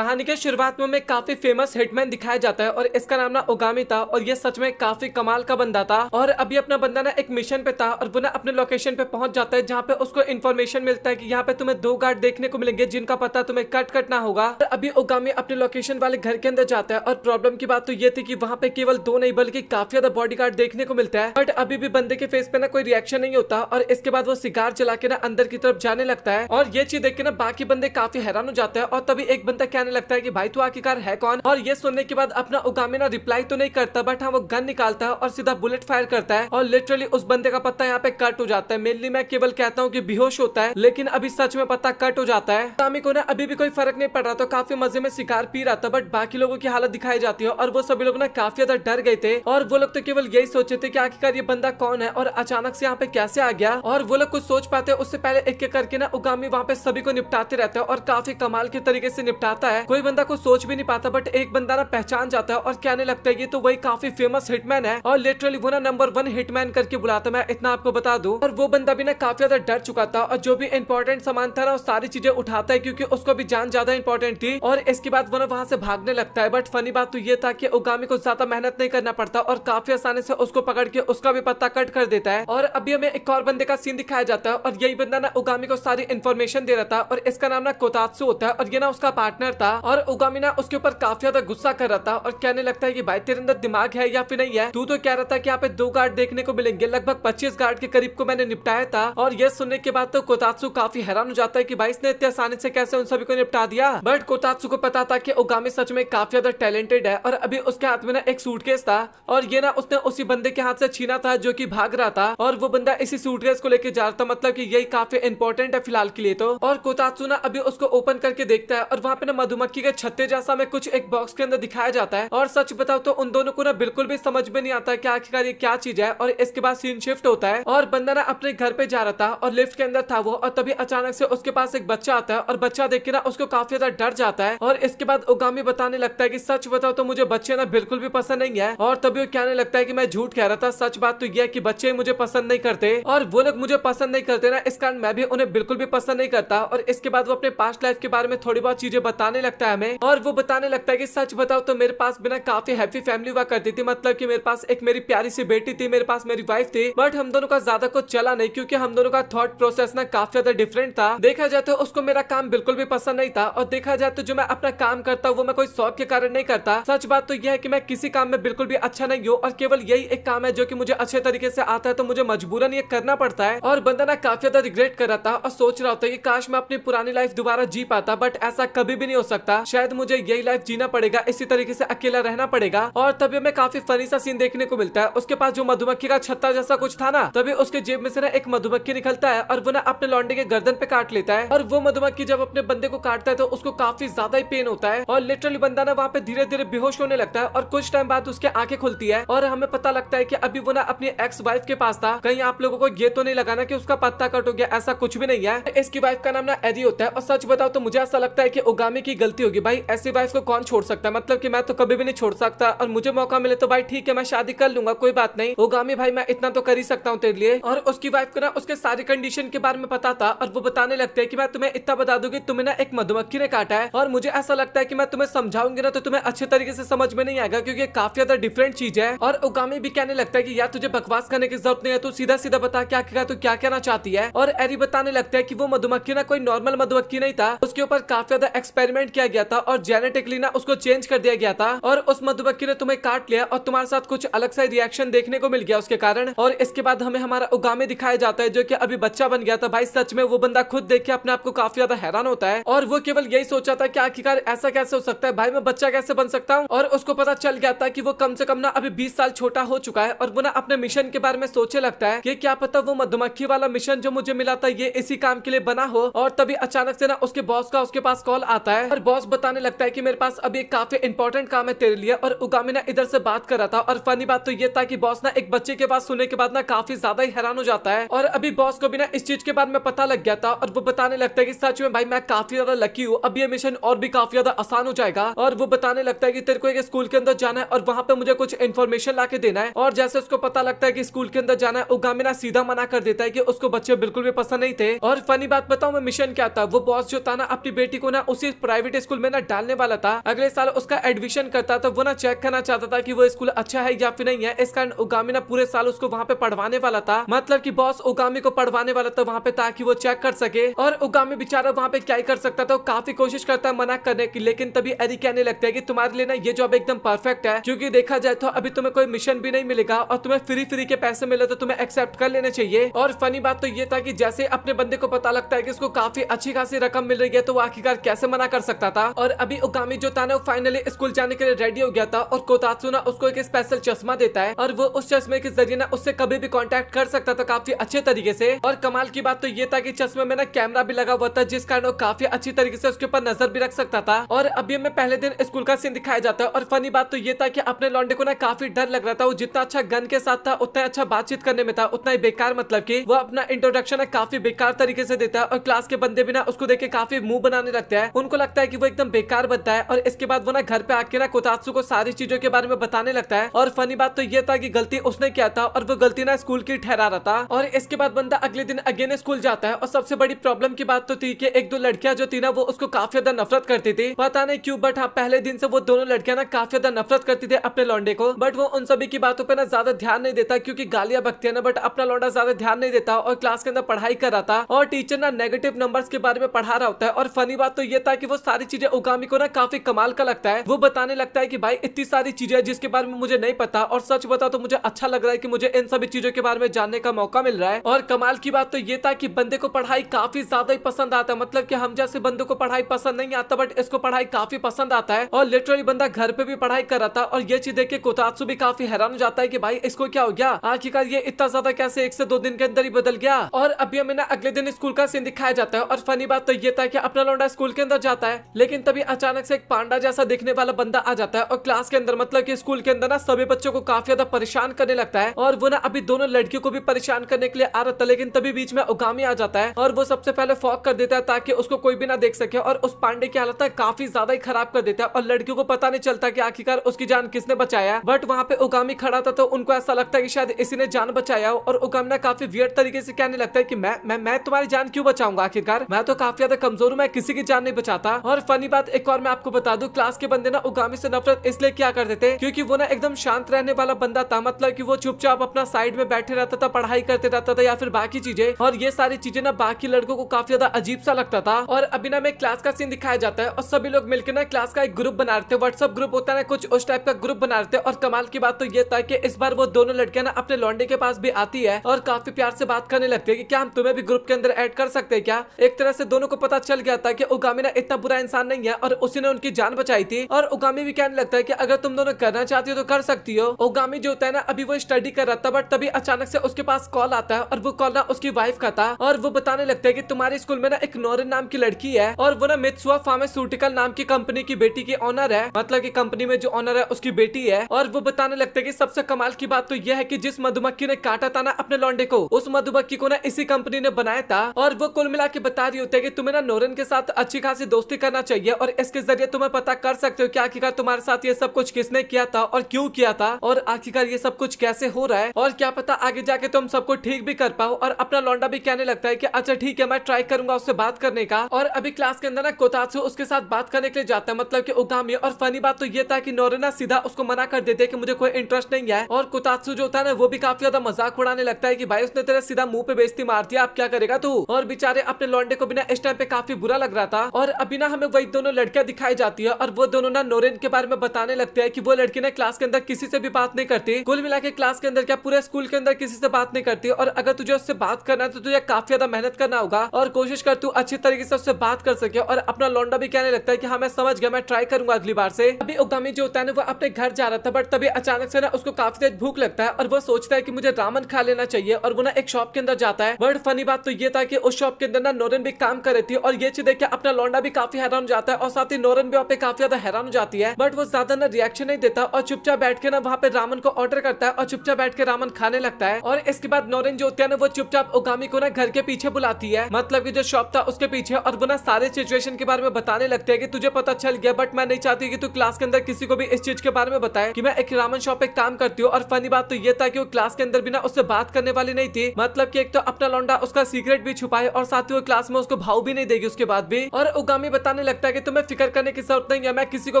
कहानी के शुरुआत में काफी फेमस हिटमैन दिखाया जाता है और इसका नाम ना ओगामी था और ये सच में काफी कमाल का बंदा था। और अभी अपना बंदा ना एक मिशन पे था और वो ना अपने लोकेशन पे पहुंच जाता है जहाँ पे उसको इन्फॉर्मेशन मिलता है कि यहाँ पे तुम्हें 2 गार्ड देखने को मिलेंगे जिनका पता तुम्हें कट कटना होगा। और अभी ओगामी अपने लोकेशन वाले घर के अंदर जाता है और प्रॉब्लम की बात तो ये थी कि वहाँ पे केवल 2 नहीं बल्कि काफी ज्यादा बॉडीगार्ड देखने को मिलता है। बट अभी भी बंदे के फेस पे ना कोई रिएक्शन नहीं होता और इसके बाद वो सिगार जला के ना अंदर की तरफ जाने लगता है। और ये चीज देख के ना बाकी बंदे काफी हैरान हो जाते हैं और तभी एक बंदा कहने लगता है कि भाई तू आखिरकार है कौन। और ये सुनने के बाद अपना ओगामी ना रिप्लाई तो नहीं करता बट हाँ वो गन निकालता है और सीधा बुलेट फायर करता है और लिटरली उस बंदे का पत्ता यहाँ पे कट हो जाता है। मेनली मैं केवल कहता हूँ कि बेहोश होता है लेकिन अभी सच में पत्ता कट हो जाता है। ओगामी को ना अभी भी कोई फर्क नहीं पड़ रहा तो काफी मजे में सिगार पी रहा था बट बाकी लोगों की हालत दिखाई जाती है और वो सभी लोग ना काफी ज्यादा डर गए थे और वो लोग तो केवल यही सोचे थे कि आखिरकार ये बंदा कौन है और अचानक से यहाँ पे कैसे आ गया। और वो लोग कुछ सोच पाते उससे पहले एक एक करके ना ओगामी वहाँ पे सभी को निपटाते रहता है और काफी कमाल के तरीके से निपटाता है। कोई बंदा को सोच भी नहीं पाता बट एक बंदा ना पहचान जाता है और कहने लगता है ये तो वही काफी फेमस हिटमैन है और लिटरली वो ना नंबर 1 हिटमैन करके बुलाता। मैं इतना आपको बता दूं। और वो बंदा भी ना काफी ज्यादा डर चुका था और जो भी इंपॉर्टेंट सामान था ना वो सारी चीजें उठाता है क्योंकि उसको भी जान ज्यादा इंपॉर्टेंट थी। और इसके बाद वो ना वहां से भागने लगता है बट फनी बात तो ये था कि ओगामी को ज्यादा मेहनत नहीं करना पड़ता और काफी आसानी से उसको पकड़ के उसका भी पत्ता कट कर देता है। और अभी हमें एक और बंदे का सीन दिखाया जाता है और यही बंदा ना ओगामी को सारी इन्फॉर्मेशन दे रहा था और इसका नाम ना कोतात्सु होता है और ये ना उसका पार्टनर था। और ओगामी ना उसके ऊपर काफी ज्यादा गुस्सा कर रहा था और कहने लगता है कि भाई तेरे अंदर दिमाग है या फिर नहीं है। तू तो कह रहा था कि यहाँ पे 2 गार्ड देखने को मिलेंगे, लगभग 25 गार्ड के करीब को मैंने निपटाया था। और ये सुनने के बाद तो कोतात्सु काफी हैरान हो जाता है कि भाई इसने इतनी आसानी से कैसे उन सभी को निपटा दिया। बट कोतात्सु को पता था कि ओगामी सच में काफी ज्यादा टैलेंटेड है और अभी उसके हाथ में ना एक सूटकेस था और ये ना उसने उसी बंदे के हाथ से छीना था जो कि भाग रहा था और वो बंदा इसी सूटकेस को लेके जा रहा था, मतलब कि यही काफी इंपॉर्टेंट है फिलहाल के लिए तो। और कोतात्सु ना अभी उसको ओपन करके देखता है और वहाँ पे ना मधुमक्खी के छत्ते जैसा में कुछ एक बॉक्स के अंदर दिखाया जाता है। और सच बताओ तो उन दोनों को ना बिल्कुल भी समझ में नहीं आता कि आखिरकार ये क्या चीज है। और इसके बाद सीन शिफ्ट होता है और बंदा ना अपने घर पे जा रहा था और लिफ्ट के अंदर था वो और तभी अचानक से उसके पास एक बच्चा आता है और बच्चा देख के ना उसको काफी ज्यादा डर जाता है। और इसके बाद ओगामी बताने लगता है कि सच बताओ तो मुझे बच्चे ना बिल्कुल भी पसंद नहीं है। और तभी वो कहने लगता है कि मैं झूठ कह रहा था, सच बात तो यह है कि बच्चे मुझे पसंद नहीं करते और वो लोग मुझे पसंद नहीं करते ना, इस कारण मैं भी उन्हें बिल्कुल भी पसंद नहीं करता। और इसके बाद वो अपने पास्ट लाइफ के बारे में थोड़ी बहुत चीजें बताने लगता है हमें और वो बताने लगता है कि सच बताओ तो मेरे पास बिना काफी हैप्पी फैमिली हुआ करती थी, मतलब कि मेरे पास एक मेरी प्यारी सी बेटी थी, मेरे पास मेरी वाइफ थी बट हम दोनों का ज्यादा कुछ चला नहीं क्योंकि हम दोनों का थॉट प्रोसेस ना काफी ज्यादा डिफरेंट था। देखा जाए तो उसको मेरा काम बिल्कुल भी पसंद नहीं था और देखा जाए तो जो मैं अपना काम करता हूँ वो मैं कोई शौक के कारण नहीं करता। सच बात तो यह है कि मैं किसी काम में बिल्कुल भी अच्छा नहीं हूँ और केवल यही एक काम है जो कि मुझे अच्छे तरीके से आता है तो मुझे मजबूरन ये करना पड़ता है। और बंदा ना काफी ज्यादा रिग्रेट कर रहा था और सोच रहा होता है कि काश मैं अपनी पुरानी लाइफ दोबारा जी पाता बट ऐसा कभी भी नहीं हो सकता, शायद मुझे यही लाइफ जीना पड़ेगा, इसी तरीके से अकेला रहना पड़ेगा। और तभी हमें काफी फनी सा सीन देखने को मिलता है। उसके पास जो मधुमक्खी का छत्ता जैसा कुछ था ना, तभी उसके जेब में से ना एक मधुमक्खी निकलता है और वो ना अपने लौंडे के गर्दन पे काट लेता है। और वो मधुमक्खी जब अपने बंदे को काटता है तो उसको काफी ज्यादा ही पेन होता है और लिटरली बंदा ना वहाँ पे धीरे धीरे बेहोश होने लगता है और कुछ टाइम बाद उसकी आंखें खुलती है और हमें पता लगता है कि अभी वो ना अपनी एक्स वाइफ के पास था। कहीं आप लोगों को ये तो नहीं लगाना कि उसका पत्ता कट हो गया, ऐसा कुछ भी नहीं है। इसकी वाइफ का नाम ना एडी होता है और सच बताओ तो मुझे ऐसा लगता है कि ओगामी की गलती होगी। भाई ऐसी वाइफ को कौन छोड़ सकता है, मतलब कि मैं तो कभी भी नहीं छोड़ सकता और मुझे मौका मिले तो भाई ठीक है मैं शादी कर लूंगा, कोई बात नहीं ओगामी भाई, मैं इतना तो कर ही सकता हूँ तेरे लिए। और उसकी वाइफ को ना उसके सारी कंडीशन के बारे में पता था और वो बताने लगते हैं कि मैं तुम्हें इतना बता दूंगी, तुम्हें ना एक मधुमक्खी ने काटा है और मुझे ऐसा लगता है कि मैं तुम्हें समझाऊंगी ना तो तुम्हें अच्छे तरीके से समझ में नहीं आएगा क्योंकि काफी ज्यादा डिफरेंट चीज है। और ओगामी भी कहने लगता है कि यार तुझे बकवास करने की जरूरत नहीं है, तू सीधा सीधा बता क्या तू क्या कहना चाहती है। और एरी बताने लगता है कि वो मधुमक्खी ना कोई नॉर्मल मधुमक्खी नहीं था, उसके ऊपर काफी ज्यादा एक्सपेरिमेंट किया गया था और जेनेटिकली ना उसको चेंज कर दिया गया था और उस मधुमक्खी ने तुम्हें काट लिया और तुम्हारे साथ कुछ अलग सा रिएक्शन देखने को मिल गया उसके कारण। और इसके बाद हमें हमारा ओगामी दिखाया जाता है जो कि अभी बच्चा बन गया था। भाई सच में वो बंदा खुद देख के अपने आप को काफी ज्यादा हैरान होता है और वो केवल यही सोचा था कि आखिरकार ऐसा कैसे हो सकता है, भाई मैं बच्चा कैसे बन सकता हूँ। और उसको पता चल गया था कि वो कम से कम ना अभी 20 साल छोटा हो चुका है और वो ना अपने मिशन के बारे में सोचे लगता है कि क्या पता वो मधुमक्खी वाला मिशन जो मुझे मिला था ये इसी काम के लिए बना हो। और तभी अचानक से ना उसके बॉस का उसके पास कॉल आता है और बॉस बताने लगता है कि मेरे पास अभी एक काफी इंपॉर्टेंट काम है तेरे लिए। और ओगामी ना इधर से बात कर रहा था और फनी बात तो ये था कि बॉस ना एक बच्चे के पास सुनने के बाद ना काफी ज्यादा ही हैरान हो जाता है और अभी बॉस को भी ना इस चीज के बारे में पता लग गया था और वो बताने लगता है कि सच में भाई मैं काफी ज्यादा लकी हूँ, अब ये मिशन और भी काफी ज्यादा आसान हो जाएगा। और वो बताने लगता है कि तेरे को एक स्कूल के अंदर जाना है और वहाँ पे मुझे कुछ इन्फॉर्मेशन ला के देना है। और जैसे उसको पता लगता है कि स्कूल के अंदर जाना है, ओगामी ना सीधा मना कर देता है कि उसको बच्चे बिल्कुल भी पसंद नहीं थे। और फनी बात बताऊं मैं मिशन क्या था, वो बॉस जो था ना अपनी बेटी को ना उसी प्राइवेट प्राइवेट स्कूल में ना डालने वाला था, अगले साल उसका एडमिशन करता तो वो ना चेक करना चाहता था कि वो स्कूल अच्छा है या फिर नहीं है। इस कारण उगामी ना पूरे साल उसको वहाँ पे पढ़वाने वाला था, मतलब कि बॉस उगामी को पढ़वाने वाला था वहाँ पे ताकि वो चेक कर सके। और उगामी बेचारा वहाँ पे क्या ही कर सकता था, काफी कोशिश करता है मना करने की, लेकिन तभी एरी कहने लगता है कि तुम्हारे लिए ना ये जॉब एकदम परफेक्ट है, क्योंकि देखा जाए तो अभी तुम्हें कोई मिशन भी नहीं मिलेगा और तुम्हें फ्री के पैसे मिले तो तुम्हें एक्सेप्ट कर लेने चाहिए। और फनी बात तो ये था कि जैसे अपने बंदे को पता लगता है कि उसको काफी अच्छी खासी रकम मिल रही है तो वो आखिरकार कैसे मना कर सकता था। और अभी उगामी जो था ना वो फाइनली स्कूल जाने के लिए रेडी हो गया था और कोतात्सु ना उसको एक स्पेशल चश्मा देता है और वो उस चश्मे के जरिए ना उससे कभी भी कांटेक्ट कर सकता था काफी अच्छे तरीके से। और कमाल की बात तो ये था कि चश्मे में ना कैमरा भी लगा हुआ था, जिस कारण वो काफी अच्छी तरीके से उसके ऊपर नजर भी रख सकता था। और अभी हमें पहले दिन स्कूल का सीन दिखाया जाता है और फनी बात तो ये था कि अपने लौंडे को ना काफी डर लग रहा था। वो जितना अच्छा गन के साथ था उतना अच्छा बातचीत करने में था, उतना ही बेकार, मतलब कि वो अपना इंट्रोडक्शन काफी बेकार तरीके से देता है और क्लास के बंदे भी ना उसको देख के काफी मुंह बनाने लगते हैं। उनको लगता है कि वो एकदम बेकार बनता है और इसके बाद वो ना घर पे आके ना कोतात्सु को सारी चीजों के बारे में बताने लगता है। और फनी बात तो ये था कि गलती उसने किया था और वो गलती ना स्कूल की ठहरा रहा था। और इसके बाद बंदा अगले दिन अगेन स्कूल जाता है और सबसे बड़ी प्रॉब्लम की बात तो थी कि एक दो लड़कियां जो थी ना वो उसको काफी ज्यादा नफरत करती थी, पता नहीं क्यों, बट हाँ पहले दिन से वो दोनों लड़कियां ना काफी ज्यादा नफरत करती थी अपने लौंडे को। बट वो उन सभी की बातों पे ना ज्यादा ध्यान नहीं देता क्योंकि गालियां बकती है ना, बट अपना लौंडा ज्यादा ध्यान नहीं देता और क्लास के अंदर पढ़ाई कर रहा था और टीचर ना नेगेटिव नंबर्स के बारे में पढ़ा रहा होता है। और फनी बात तो ये था कि वो सारी चीजें उगामी को ना काफी कमाल का लगता है। वो बताने लगता है कि भाई इतनी सारी चीजें जिसके बारे में मुझे नहीं पता और सच बता तो मुझे अच्छा लग रहा है कि मुझे इन सभी चीजों के बारे में जानने का मौका मिल रहा है। और कमाल की बात तो ये था कि बंदे को पढ़ाई काफी ज्यादा ही पसंद आता है, मतलब कि हम जैसे बंदों को पढ़ाई पसंद नहीं आता बट इसको पढ़ाई काफी पसंद आता है। और लिटरली बंदा घर पे भी पढ़ाई कर रहा था और ये चीज देख के कोतात्सु भी काफी हैरान हो जाता है कि भाई इसको क्या हो गया, आखिरकार ये इतना ज्यादा कैसे 1 से 2 दिन के अंदर ही बदल गया। और अभी हमें ना अगले दिन स्कूल का सीन दिखाया जाता है और फनी बात तो ये था कि अपना लौंडा स्कूल के अंदर जाता है, लेकिन तभी अचानक से एक पांडा जैसा दिखने वाला बंदा आ जाता है और क्लास के अंदर, मतलब कि स्कूल के अंदर ना सभी बच्चों को काफी ज्यादा परेशान करने लगता है। और वो ना अभी दोनों लड़कियों को भी परेशान करने के लिए आ रहा था, लेकिन तभी बीच में उगामी आ जाता है और वो सबसे पहले फॉग कर देता है ताकि उसको कोई भी ना देख सके। और उस पांडे की हालत काफी ज्यादा ही खराब कर देता है और लड़कियों को पता नहीं चलता कि आखिरकार उसकी जान किसने बचाया। बट वहाँ पे उगामी खड़ा था तो उनको ऐसा लगता है कि शायद इसी ने जान बचाया हो। और उगामी ना काफी वियर्ड तरीके से कहने लगता है कि मैं तुम्हारी जान क्यों बचाऊंगा, आखिरकार मैं तो काफी ज्यादा कमजोर हूँ, मैं किसी की जान नहीं बचाता। और फनी बात एक और मैं आपको बता दूं, क्लास के बंदे ना उगामी से नफरत इसलिए क्या करते थे क्योंकि वो ना एकदम शांत रहने वाला बंदा था, मतलब कि वो चुपचाप अपना साइड में बैठे रहता था, पढ़ाई करते रहता था या फिर बाकी चीजें। और ये सारी चीजें ना बाकी लड़कों को काफी ज्यादा अजीब सा लगता था। और अभी ना में क्लास का सीन दिखाया जाता है और सभी लोग मिलकर ना क्लास का एक ग्रुप बना रहे थे, व्हाट्सएप ग्रुप होता है ना कुछ उस टाइप का ग्रुप बना रहे थे। और कमाल की बात तो ये था कि इस बार वो दोनों लड़कियां ना अपने लौंडे के पास भी आती है और काफी प्यार से बात करने लगती है कि क्या हम तुम्हें भी ग्रुप के अंदर ऐड कर सकते हैं क्या। एक तरह से दोनों को पता चल गया था कि उगामी ना इतना बुरा इंसान नहीं है और उसी ने उनकी जान बचाई थी। और उगामी भी कहने लगता है कि अगर तुम दोनों करना चाहती हो तो कर सकती हो। उगामी जो होता है ना अभी वो स्टडी कर रहा था, बट तभी अचानक से उसके पास कॉल आता है और वो कॉल ना उसकी वाइफ का था और वो बताने लगता है कि तुम्हारे स्कूल में ना एक नोरिन नाम की लड़की है और वो ना मित्सुआ फार्मास्यूटिकल नाम की कंपनी की बेटी की ऑनर है, मतलब कि कंपनी में जो ऑनर है उसकी बेटी है। और वो बताने लगता है कि सबसे कमाल की बात तो यह है कि जिस मधुमक्खी ने काटा था ना अपने लौंडे को, उस मधुमक्खी को ना इसी कंपनी ने बनाया था। और वो कुल मिला के बता रही होती है कि तुम्हें ना नोरिन के साथ अच्छी खासी दोस्ती करना चाहिए और इसके जरिए तुम्हें पता कर सकते हो कि आखिरकार तुम्हारे साथ ये सब कुछ किसने किया था और क्यों किया था और आखिरकार ये सब कुछ कैसे हो रहा है और क्या पता आगे जाके तुम सबको ठीक भी कर पाओ। और अपना लौंडा भी कहने लगता है कि अच्छा ठीक है मैं ट्राई करूंगा उससे बात करने का। और अभी क्लास के अंदर ना कोतात्सु उसके साथ बात करने के लिए जाता है, मतलब कि उगामी। और फनी बात तो ये था कि नोरिन ना सीधा उसको मना कर देते हैं कि मुझे कोई इंटरेस्ट नहीं है। और कोतात्सु जो होता है ना वो भी काफी ज्यादा मजाक उड़ाने लगता है कि भाई उसने तेरे सीधा मुंह पे बेइज्जती मार दिया, आप क्या करेगा तू। और बेचारे अपने लौंडे को बिना इस टाइम पे काफी बुरा लग रहा था। और अभी ना हमें वही दोनों लड़कियां दिखाई जाती है और वो दोनों ना नोरिन के बारे में बताने लगते हैं कि वो लड़की ना क्लास के अंदर किसी से भी बात नहीं करती, कुल मिला के क्लास के अंदर क्या पूरे स्कूल के अंदर किसी से बात नहीं करती। और अगर तुझे उससे बात करना है तो तुझे काफी ज्यादा मेहनत करना होगा और कोशिश कर तू अच्छी तरीके से उससे बात कर सके। और अपना लौंडा भी कहने लगता है कि हाँ मैं समझ गया, मैं ट्राई करूंगा अगली बार से। अभी उगामी जो होता है ना वो अपने घर जा रहा था, बट तभी अचानक से ना उसको काफी तेज भूख लगता है और वो सोचता है कि मुझे रामन खा लेना चाहिए। और वो ना एक शॉप के अंदर जाता है, बट फनी बात तो ये था कि उस शॉप के अंदर ना नोरिन भी काम कर रही थी और ये चीज देख के अपना लौंडा भी काफी हैरान हो जाता है और साथ ही नोरिन भी वहाँ पे काफी ज्यादा हैरान हो जाती है। बट वो ज्यादा ना रिएक्शन नहीं देता और चुपचाप बैठ के ना वहाँ पे रामन को ऑर्डर करता है और चुपचाप बैठ के रामन खाने लगता है। और इसके बाद नोरिन जो होती है ना वो चुपचाप उगामी को ना घर के पीछे बुलाती है, मतलब कि जो शॉप था उसके पीछे। और वो ना सारे सिचुएशन के बारे में बताने लगते हैं कि तुझे पता चल गया, बट मैं नहीं चाहती कि तू क्लास के अंदर किसी को भी इस चीज के बारे में बताए कि मैं एक रामन शॉप पे काम करती हूँ। और फनी बात तो ये था कि वो क्लास के अंदर भी ना उससे बात करने वाली नहीं थी, मतलब कि एक तो अपना लौंडा उसका सीक्रेट भी छुपाए और साथ ही वो क्लास में उसको भाव भी नहीं देगी उसके बाद भी। और उगामी बता बताने लगता है कि तुम्हें फिक्र करने की जरूरत नहीं है, मैं किसी को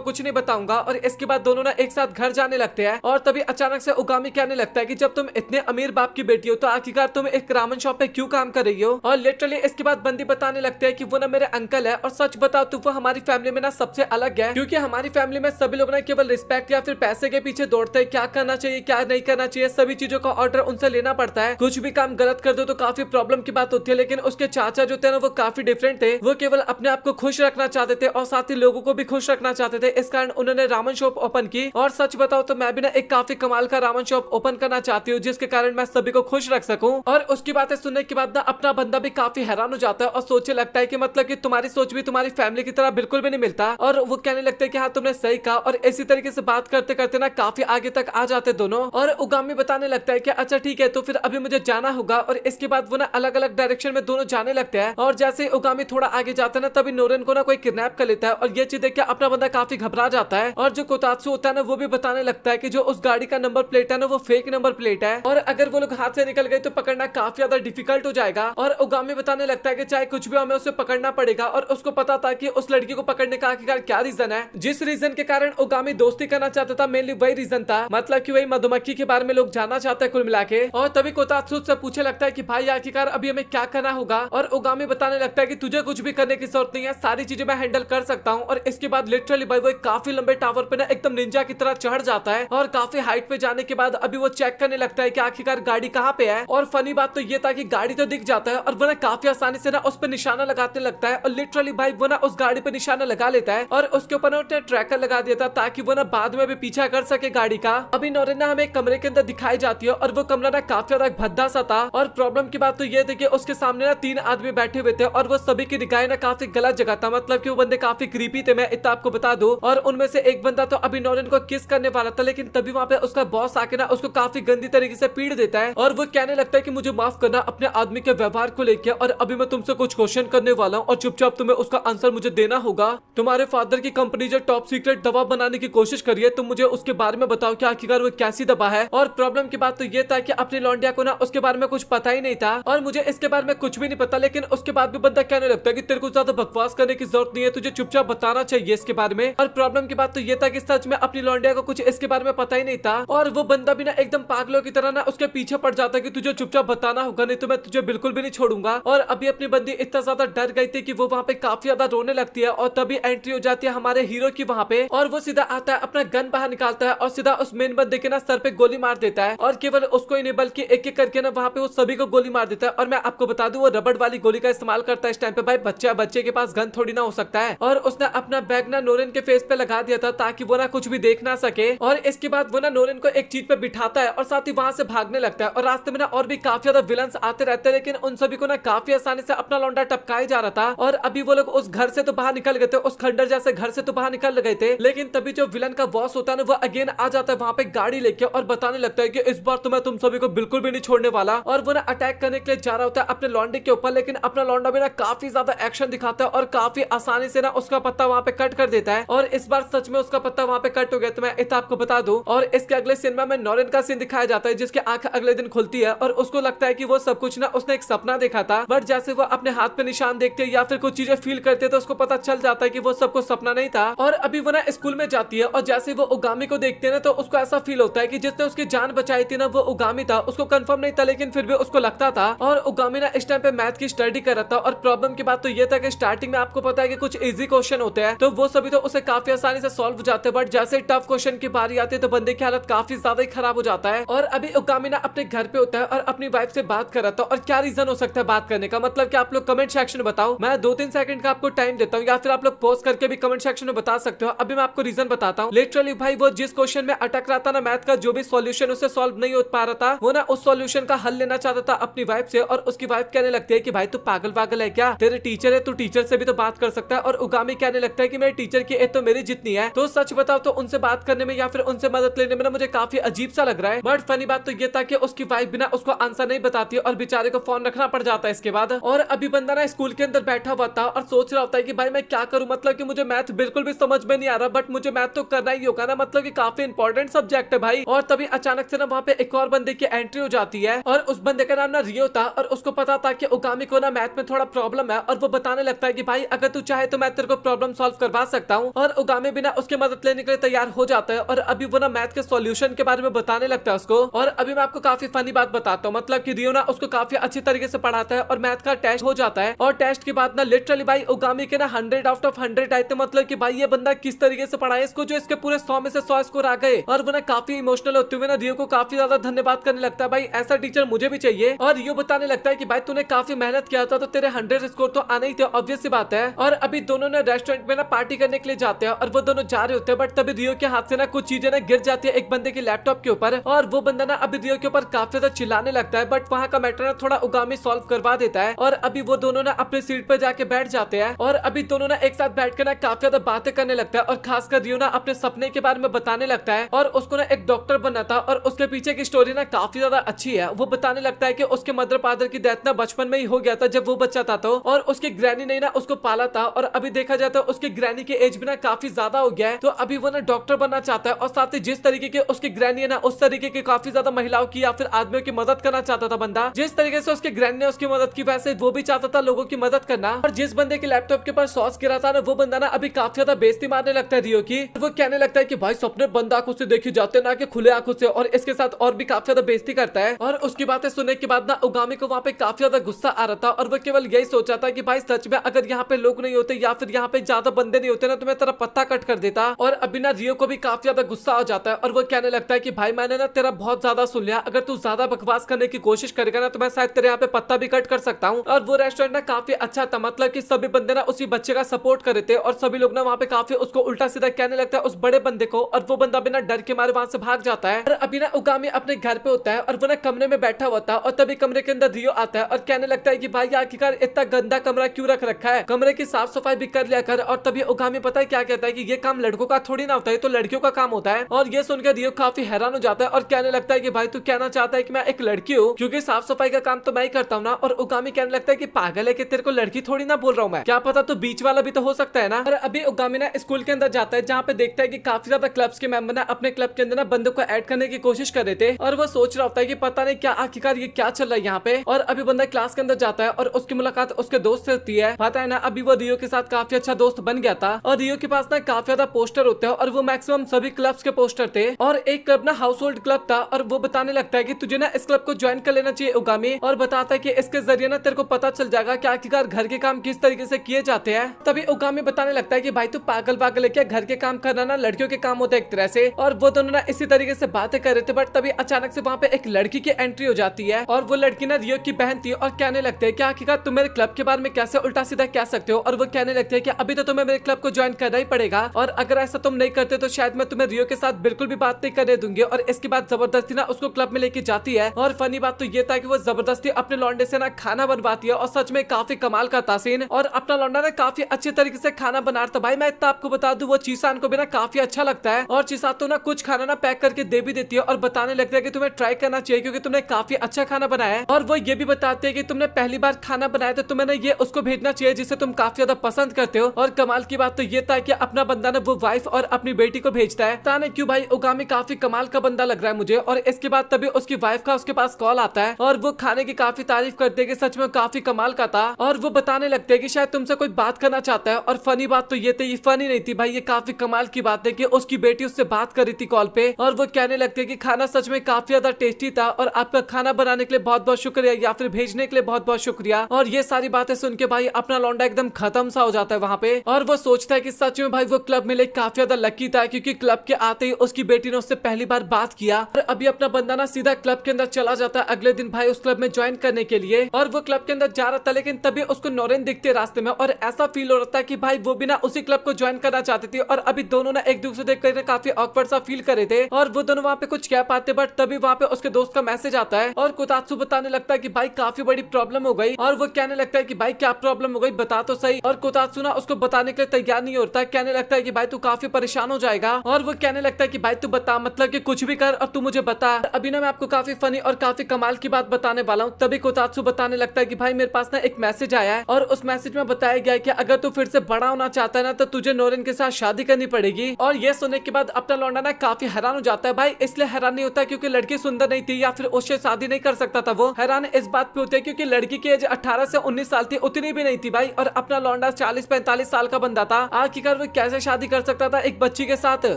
कुछ नहीं बताऊंगा। और इसके बाद दोनों ना एक साथ घर जाने लगते हैं। और तभी अचानक से उगामी कहने लगता है कि जब तुम इतने अमीर बाप की बेटी हो तो आखिरकार तुम एक रामन शॉप पे क्यों काम कर रही हो। और लिटरली इसके बाद बंदी बताने लगते हैं कि वो ना मेरे अंकल है, और सच बताओ तो वो हमारी फैमिली में ना सबसे अलग है, क्योंकि हमारी फैमिली में सभी लोग ना केवल रिस्पेक्ट या फिर पैसे के पीछे दौड़ते हैं। क्या करना चाहिए क्या नहीं करना चाहिए सभी चीजों का ऑर्डर उनसे लेना पड़ता है। कुछ भी काम गलत कर दो तो काफी प्रॉब्लम की बात होती है। लेकिन उसके चाचा जो थे ना वो काफी डिफरेंट थे, वो केवल अपने आप को खुश रखना चाहते थे और साथ ही लोगों को भी खुश रखना चाहते थे। इस कारण उन्होंने रामन शॉप ओपन की। और सच बताओ तो मैं भी ना एक काफी कमाल का रामन शॉप ओपन करना चाहती हूँ, जिसके कारण मैं सभी को खुश रख सकूं। और उसकी बातें सुनने के बाद ना अपना बंदा भी काफी हैरान हो जाता है और सोचने लगता है कि मतलब कि तुम्हारी सोच भी तुम्हारी फैमिली की तरह बिल्कुल भी नहीं मिलता। और वो कहने लगते हैं कि हाँ तुमने सही कहा। और इसी तरीके से बात करते करते ना काफी आगे तक आ जाते दोनों। और उगामी बताने लगता है कि अच्छा ठीक है तो फिर अभी मुझे जाना होगा। और इसके बाद वो ना अलग अलग डायरेक्शन में दोनों जाने लगते हैं। और जैसे ही उगामी थोड़ा आगे जाता है ना तभी नोरेन को ना कोई किडनैप कर लेता है। और ये चीज देख के अपना बंदा काफी घबरा जाता है। और जो कोतात्सु होता है ना वो भी बताने लगता है कि जो उस गाड़ी का नंबर प्लेट है ना वो फेक नंबर प्लेट है, और अगर वो लोग हाथ से निकल गए तो पकड़ना काफी ज्यादा डिफिकल्ट हो जाएगा। और उगामी बताने लगता है कि चाहे कुछ भी हो हमें उसे पकड़ना पड़ेगा। और उसको पता था कि उस लड़की को पकड़ने का आखिरकार क्या रीजन है। जिस रीजन के कारण उगामी दोस्ती करना चाहता था मेनली वही रीजन था, मतलब कि वही मधुमक्खी के बारे में लोग जानना चाहते हैं कुल मिला के। और तभी कोतात्सु से पूछने लगता है कि भाई आखिरकार अभी हमें क्या करना होगा। और उगामी बताने लगता है कि तुझे कुछ भी करने की जरूरत नहीं है, सारी चीजें मैं हैंडल कर सकता हूँ। और इसके बाद लिटरली भाई वो एक काफी लंबे टावर पे ना एकदम निंजा की तरह चढ़ जाता है। और काफी हाइट पे जाने के बाद अभी वो चेक करने लगता है कि आखिरकार गाड़ी कहाँ पे है। और फनी बात तो ये था कि गाड़ी तो दिख जाता है और वो ना काफी आसानी से ना उस पर निशाना लगाने लगता है। और लिटरली भाई वो ना उस गाड़ी पे निशाना लगा लेता है और उसके ऊपर ना ट्रैकर लगा दिया था ताकि वो ना बाद में भी पीछा कर सके गाड़ी का। अभी नोरेन ना हमें एक कमरे के अंदर दिखाई जाती है और वो कमरा ना काफी ज्यादा भद्दा सा था। और प्रॉब्लम की बात तो ये थी कि उसके सामने ना 3 आदमी बैठे हुए थे और वो सभी की निगाहें ना काफी गलत जगह था, मतलब कि वो बंदे काफी क्रीपी थे, मैं इतना आपको बता दूं। और उनमें से एक बंदा तो अभी नोरेन को किस करने वाला था, लेकिन तभी वहां पे उसका बॉस आके ना उसको काफी गंदी तरीके से पीट देता है। और वो कहने लगता है कि मुझे माफ करना अपने आदमी के व्यवहार को लेकर, और अभी मैं तुमसे कुछ क्वेश्चन करने वाला हूँ और चुपचाप तुम्हें उसका आंसर मुझे देना होगा। तुम्हारे फादर की कंपनी जो टॉप सीक्रेट दवा बनाने की कोशिश करी है, तुम मुझे उसके बारे में बताओ कि आखिरकार वो कैसी दवा है। और प्रॉब्लम की बात तो ये था कि अपनी लौंडिया को ना उसके बारे में कुछ पता ही नहीं था और मुझे इसके बारे में कुछ भी नहीं पता। लेकिन उसके बाद भी बंदा कहने लगता है कि तेरे को ज्यादा बकवास करने की जरूरत नहीं है, तुझे चुपचाप बताना चाहिए इसके बारे में। और प्रॉब्लम की बात तो ये था कि सच में अपनी लौंडिया को कुछ इसके बारे में पता ही नहीं था। और वो बंदा भी ना एकदम पागलों की तरह ना उसके पीछे पड़ जाता है कि तुझे चुपचाप बताना होगा, नहीं तो मैं तुझे बिल्कुल भी नहीं छोड़ूंगा। और अभी अपनी बंदी इतना ज्यादा डर गई थी कि वो वहाँ पे काफी ज्यादा रोने लगती है। और तभी एंट्री हो जाती है हमारे हीरो की वहाँ पे, और वो सीधा आता है, अपना गन बाहर निकालता है और सीधा उस मेन बंदे के ना सर पे गोली मार देता है। और केवल उसको ही नहीं बल्कि एक एक करके ना वहाँ पे वो सभी को गोली मार देता है। और मैं आपको बता दूं वो रबड़ वाली गोली का इस्तेमाल करता है इस टाइम पे। भाई बच्चे के पास गन थोड़ी ना हो सकता है। और उसने अपना बैग ना नोरेन के फेस पे लगा दिया था ताकि वो ना कुछ भी देख ना सके। और इसके बाद वो ना नोरेन को एक चीज पे बिठाता है और साथ ही वहां से भागने लगता है। और रास्ते में ना और भी काफी ज्यादा विलन्स आते रहते हैं, लेकिन उन सभी को ना काफी आसानी से अपना लौंडा टपकाया जा रहा था। और अभी वो लोग उस घर से तो बाहर निकल गए थे, उस खंडर जैसे घर से तो बाहर निकल गए थे, लेकिन तभी जो विलन का बॉस होता है ना वो अगेन आ जाता है वहां पे गाड़ी लेके और बताने लगता है कि इस बार तो मैं तुम सभी को बिल्कुल भी नहीं छोड़ने वाला। और वो ना अटैक करने के लिए जा रहा होता है अपने लौंडे के ऊपर, लेकिन अपना लौंडा भी ना काफी ज्यादा एक्शन दिखाता है और काफी आसानी से ना उसका पत्ता वहां पे कट कर देता है। और इस बार सच में उसका पत्ता वहां पे कट हो गया, तो मैं इतना आपको बता दूं। और इसके अगले सिनेमा में नोरेन का सीन दिखाया जाता है जिसकी आंख अगले दिन खुलती है और उसको लगता है कि वो सब कुछ ना उसने एक सपना देखा था। बट जैसे वो अपने हाथ पे निशान देखते या फिर कुछ चीजें फील करते तो उसको पता चल जाता है कि वो सब कुछ सपना नहीं था। और अभी वो ना स्कूल में जाती है और जैसे वो उगामी को देखते हैं ना तो उसको ऐसा फील होता है कि जिसने उसकी जान बचाई थी ना वो उगामी था। उसको कंफर्म नहीं था लेकिन फिर भी उसको लगता था। और उगामी ना इस टाइम पे मैथ की स्टडी कर रहा था। और प्रॉब्लम की बात तो ये था कि स्टार्टिंग में आपको पता है कि कुछ इजी क्वेश्चन होते हैं तो वो सभी तो उसे काफी आसानी से सॉल्व हो जाते हैं, बट जैसे टफ क्वेश्चन की बारी आती है तो बंदे की हालत काफी ज्यादा ही खराब हो जाता है। और अभी उगामी ना अपने घर पे होता है और अपनी वाइफ से बात कर रहा था। और क्या रीजन हो सकता है बात करने का, मतलब कि आप लोग कमेंट सेक्शन में बताओ। मैं 2-3 सेकंड का आपको टाइम देता हूँ या फिर आप लोग पोस्ट करके भी कमेंट सेक्शन में बता सकते हो। अभी मैं आपको रीजन बताता हूँ। लिटरली भाई वो जिस क्वेश्चन में अटक रहा था ना मैथ का जो भी सॉल्यूशन उसे सॉल्व नहीं हो पा रहा था, वो ना उस सॉल्यूशन का हल लेना चाहता था अपनी वाइफ से। और उसकी वाइफ कहने लगती है कि भाई तू पागल है क्या, तेरे टीचर है, तू टीचर से भी तो बात कर सकता है। और उगामी कहने लगता है कि मेरे टीचर की एज तो मेरी जितनी है, तो सच बताओ तो उनसे बात करने में या फिर उनसे मदद लेने में ना मुझे काफी अजीब सा लग रहा है। बट फनी बात तो ये था कि उसकी वाइफ बिना उसको आंसर नहीं बताती और बेचारे को फोन रखना पड़ जाता है इसके बाद। और अभी बंदा ना स्कूल के अंदर बैठा हुआ था और सोच रहा होता है कि भाई मैं क्या करूं, मतलब कि मुझे मैथ बिल्कुल भी समझ में नहीं आ रहा, बट मुझे मैथ तो करना ही होगा ना, मतलब कि काफी इंपॉर्टेंट सब्जेक्ट है भाई। और तभी अचानक से ना वहाँ पे एक और बंदे की एंट्री हो जाती है और उस बंदे का नाम ना रियो था। और उसको पता था कि उगामी को ना मैथ में थोड़ा प्रॉब्लम है और वो बताने लगता है कि भाई अगर तू चाहे तो मैं तेरे को प्रॉब्लम सॉल्व करवा सकता हूँ। और उगामी भी ना उसकी मदद लेने के लिए तैयार हो जाता है और अभी वो ना मैथ के सॉल्यूशन के बारे में बताने लगता है उसको। और अभी मैं आपको काफी फनी बात बताता हूँ, मतलब कि रियो ना उसको काफी अच्छी तरीके से पढ़ाता है और मैथ का टेस्ट हो जाता है। और टेस्ट के बाद ना लिटरली भाई उगामी के ना 100 आउट ऑफ 100 आए थे, मतलब कि भाई ये बंदा किस तरीके से पढ़ाया इसको, जो इसके पूरे 100 में से 100 स्कोर आ गए। और वो ना काफी इमोशनल होते हुए ना रियो को काफी ज्यादा धन्यवाद करने लगता है, भाई ऐसा टीचर मुझे भी चाहिए। और रियो बताने लगता है कि भाई तूने काफी मेहनत किया था तो तेरे 100 स्कोर तो आने ही थे, ऑब्वियस सी बात है। और अभी दोनों ने रेस्टोरेंट में ना पार्टी करने के लिए जाते हैं और वो दोनों जा रहे होते हैं, बट तभी रियो के हाथ से ना कुछ चीजें ना गिर जाती है एक बंदे के लैपटॉप के ऊपर। और वो बंदा ना अभी रियो के ऊपर काफी ज्यादा चिल्लाने लगता है, बट वहाँ का मैटर ना थोड़ा उगामी सॉल्व करवा देता है। और अभी वो दोनों ना अपनी सीट पर जाके बैठ जाते हैं और अभी दोनों ना एक साथ बैठकर ना काफी ज्यादा बातें करने लगता है। और खासकर रियो ना अपने सपने के बारे में बताने लगता है और उसको ना एक डॉक्टर बनना था और उसके पीछे की स्टोरी ना काफी ज्यादा अच्छी है। वो बताने लगता है कि उसके मदर फादर की डेथ ना बचपन में ही हो गया था जब वो बच्चा था तो, और उसकी ग्रैनी ने ना उसको पाला था। और अभी देखा जाए तो उसकी ग्रैनी की एज भी ना काफी ज्यादा हो गया है, तो अभी वो ना डॉक्टर बनना चाहता है। और साथ ही जिस तरीके की उसकी ग्रैनी है ना उस तरीके की काफी ज्यादा महिलाओं की या फिर आदमियों की मदद करना चाहता था बंदा। जिस तरीके से उसकी ग्रैनी ने उसकी मदद की वैसे वो भी चाहता था लोगों की मदद करना। और जिस बंदे के लैपटॉप के पास सॉस गिरा था ना वो बंदा ना अभी काफी ज्यादा बेइज्जती मारने लगता है रियो की। वो कहने लगता है कि भाई सपने बंद आंखों से देखे जाते ना कि खुले आंखों से, और इसके साथ और भी काफी ज्यादा बेइज्जती करता है। और उसकी बातें सुनने के बाद ना उगामी को वहाँ पे काफी ज्यादा गुस्सा आ रहा था और वो केवल यही सोचा था कि भाई सच में अगर यहाँ पे लोग नहीं होते या फिर यहाँ पे ज्यादा बंदे नहीं होते ना तो मैं तेरा पत्ता कट कर देता। और अभी ना रियो को भी काफी ज्यादा गुस्सा आ जाता है और वो कहने लगता है कि भाई मैंने ना तेरा बहुत ज्यादा सुन लिया, अगर तू ज्यादा बकवास करने की कोशिश करेगा ना तो मैं शायद तेरे यहाँ पे पत्ता भी कट कर सकता हूँ। और वो रेस्टोरेंट ना काफी अच्छा था, मतलब कि सभी बंदे ना उसी बच्चे का सपोर्ट कर रहे थे और सभी लोग ना वहाँ पे काफी उसको उल्टा सीधा कहने लगता है उस बड़े बंदे को। और वो बंदा बिना डर के मारे वहां से भाग जाता है। और अभी ना उगामी अपने घर पे होता है और वो ना कमरे में बैठा हुआ था और तभी कमरे के अंदर रियो आता है और कहने लगता है कि भाई आखिरकार इतना गंदा कमरा क्यों रख रखा है, कमरे की साफ सफाई भी कर लिया कर। और तभी उगामी पता है क्या कहता है कि ये काम लड़कों का थोड़ी ना होता है, तो लड़कियों का काम होता है। और ये सुनकर रियो काफी हैरान हो जाता है और कहने लगता है कि भाई तू कहना चाहता है कि मैं एक लड़की हूँ क्योंकि साफ सफाई का काम तो मैं ही करता हूँ ना। और उगामी कहने लगता है कि पागल है कि तेरे को लड़की थोड़ी ना बोल रहा हूँ मैं, क्या पता तो बीच वाला भी तो हो सकता है ना। और अभी उगामी ना स्कूल के अंदर जाता है जहाँ पे देखता है कि काफी ज्यादा क्लब्स के मेंबर ना अपने क्लब के अंदर ना बंदों को ऐड करने की कोशिश कर रहे थे। और वो सोच रहा होता है कि पता नहीं क्या आखिरकार ये क्या चल रहा है यहाँ पे। और अभी बंदा क्लास के अंदर जाता है और उसकी मुलाकात उसके दोस्त से होती है। पता है ना अभी वो रियो के साथ काफी अच्छा दोस्त बन गया था और रियो के पास ना काफी ज्यादा पोस्टर होते हैं और वो मैक्सिमम सभी क्लब्स के पोस्टर थे। और एक क्लब ना हाउस होल्ड क्लब था और वो बताने लगता है कि तुझे ना इस क्लब को ज्वाइन कर लेना चाहिए उगामी। और बताता है कि इसके जरिए ना तेरे को पता चल जाएगा कि आखिरकार घर के काम किस तरीके से किए जाते हैं। तभी उगामी बताने लगता है कि भाई तू पागल पागल है क्या, घर के काम करना ना लड़कियों के काम होता है एक तरह से। और वो दोनों ना इसी तरीके से बातें कर रहे थे, बट तभी अचानक से वहाँ पे एक लड़की की एंट्री हो जाती है और वो लड़की ना रियो की बहन थी और कहने लगते हैं कि आखिरकार तुम मेरे क्लब के बारे में कैसे उल्टा सीधा कह सकते हो। और वो कहने लगते हैं कि अभी तो तुम्हें मेरे क्लब को ज्वाइन करना ही पड़ेगा और अगर ऐसा तुम नहीं करते तो शायद मैं तुम्हें रियो के साथ बिल्कुल भी बात नहीं करने दूंगी। और इसके बाद जबरदस्ती ना उसको क्लब में लेके जाती है। और फनी बात तो ये था कि वो जबरदस्ती अपने लौंडे से ना खाना बनवाती है और सच में काफी कमाल का था सीन। और अपना लौंडा ना काफी अच्छे तरीके से खाना बना रहा था। भाई मैं इतना आपको बता दूं वो चीसान को भी ना काफी अच्छा लगता है और चीसा तो ना कुछ खाना ना पैक करके दे भी देती है और बताने लगता है कि तुम्हें ट्राई करना चाहिए क्योंकि तुमने काफी अच्छा खाना बनाया है। और वो ये भी बताते हैं कि तुमने पहली बार खाना बनाया तो तुम्हें ना ये उसको भेजना चाहिए जिसे तुम काफी ज्यादा पसंद करते हो। और कमाल की बात तो ये था कि अपना बंदा ना वो वाइफ और अपनी बेटी को भेजता है। पता नहीं क्यों भाई उगामी काफी कमाल का बंदा लग रहा है मुझे। और इसके बाद तभी उसकी वाइफ का उसके पास कॉल आता है और वो खाने की काफी तारीफ करते हैं कि सच में काफी कमाल का था। और वो बताने लगते हैं कि शायद तुमसे कोई बात करना चाहता है। और फनी बात तो ये थी, ये फनी नहीं थी भाई, ये काफी कमाल की बात है कि उसकी बेटी उससे बात कर रही थी कॉल पे। और वो कहने लगते हैं कि खाना सच में काफी ज्यादा टेस्टी था और आपका खाना बनाने के लिए बहुत बहुत शुक्रिया या फिर भेजने के लिए बहुत बहुत शुक्रिया। और ये सारी बातें सुन के भाई अपना लौंडा एकदम खत्म सा हो जाता है वहाँ पे। और वो सोचता है कि सच में भाई वो क्लब में काफी ज्यादा लकी था क्योंकि क्लब के आते ही उसकी बेटी ने उससे पहली बार बात किया। और अभी अपना बंदा ना सीधा क्लब के अंदर चला जाता है अगले दिन भाई उस क्लब में ज्वाइन करने के लिए। और वो क्लब के अंदर जा रहा था लेकिन तभी उसको नौरेन दिखते रास्ते में और ऐसा फील हो रहा था कि भाई वो भी ना उसी क्लब को ज्वाइन करना चाहती थी। और अभी दोनों ना एक दूसरे देख कर काफी ऑकवर्ड सा फील कर रहे थे और वो दोनों वहाँ पे कुछ कह पाते, बट तभी वहाँ पे उसके दोस्त का मैसेज आता है और कोतात्सु बताने लगता है कि भाई काफी बड़ी प्रॉब्लम हो गई। और वो कहने लगता है कि भाई क्या प्रॉब्लम हो गई बता तो सही। और कोतात्सु ना उसको बताने के लिए तैयार नहीं होता, कहने लगता है कि भाई तू काफी परेशान हो जाएगा। और वो कहने लगता है कि भाई तू बता, मतलब कि कुछ भी कर और तू मुझे बता। अभी ना मैं आपको काफी फनी और काफी कमाल की बात बताने वाला हूँ। तभी कोतात्सु बताने लगता है कि भाई मेरे पास ना एक मैसेज आया है और उस मैसेज में बताया गया है कि अगर तू फिर से बड़ा होना चाहता है ना तो तुझे नोरेन के साथ शादी करनी पड़ेगी। और ये सुनने के बाद अपना लौंडा ना काफी हैरान हो जाता है। भाई इसलिए हैरान नहीं होता क्योंकि लड़की सुंदर नहीं थी या फिर उससे शादी नहीं कर सकता था, वो हैरान इस बात पे होते हैं क्योंकि लड़की की एज 18 से 19 साल थी, उतनी भी नहीं थी भाई। और अपना लौंडा 40-45 साल का बंदा था, आखिरकार वो कैसे शादी कर सकता था एक बच्ची के साथ।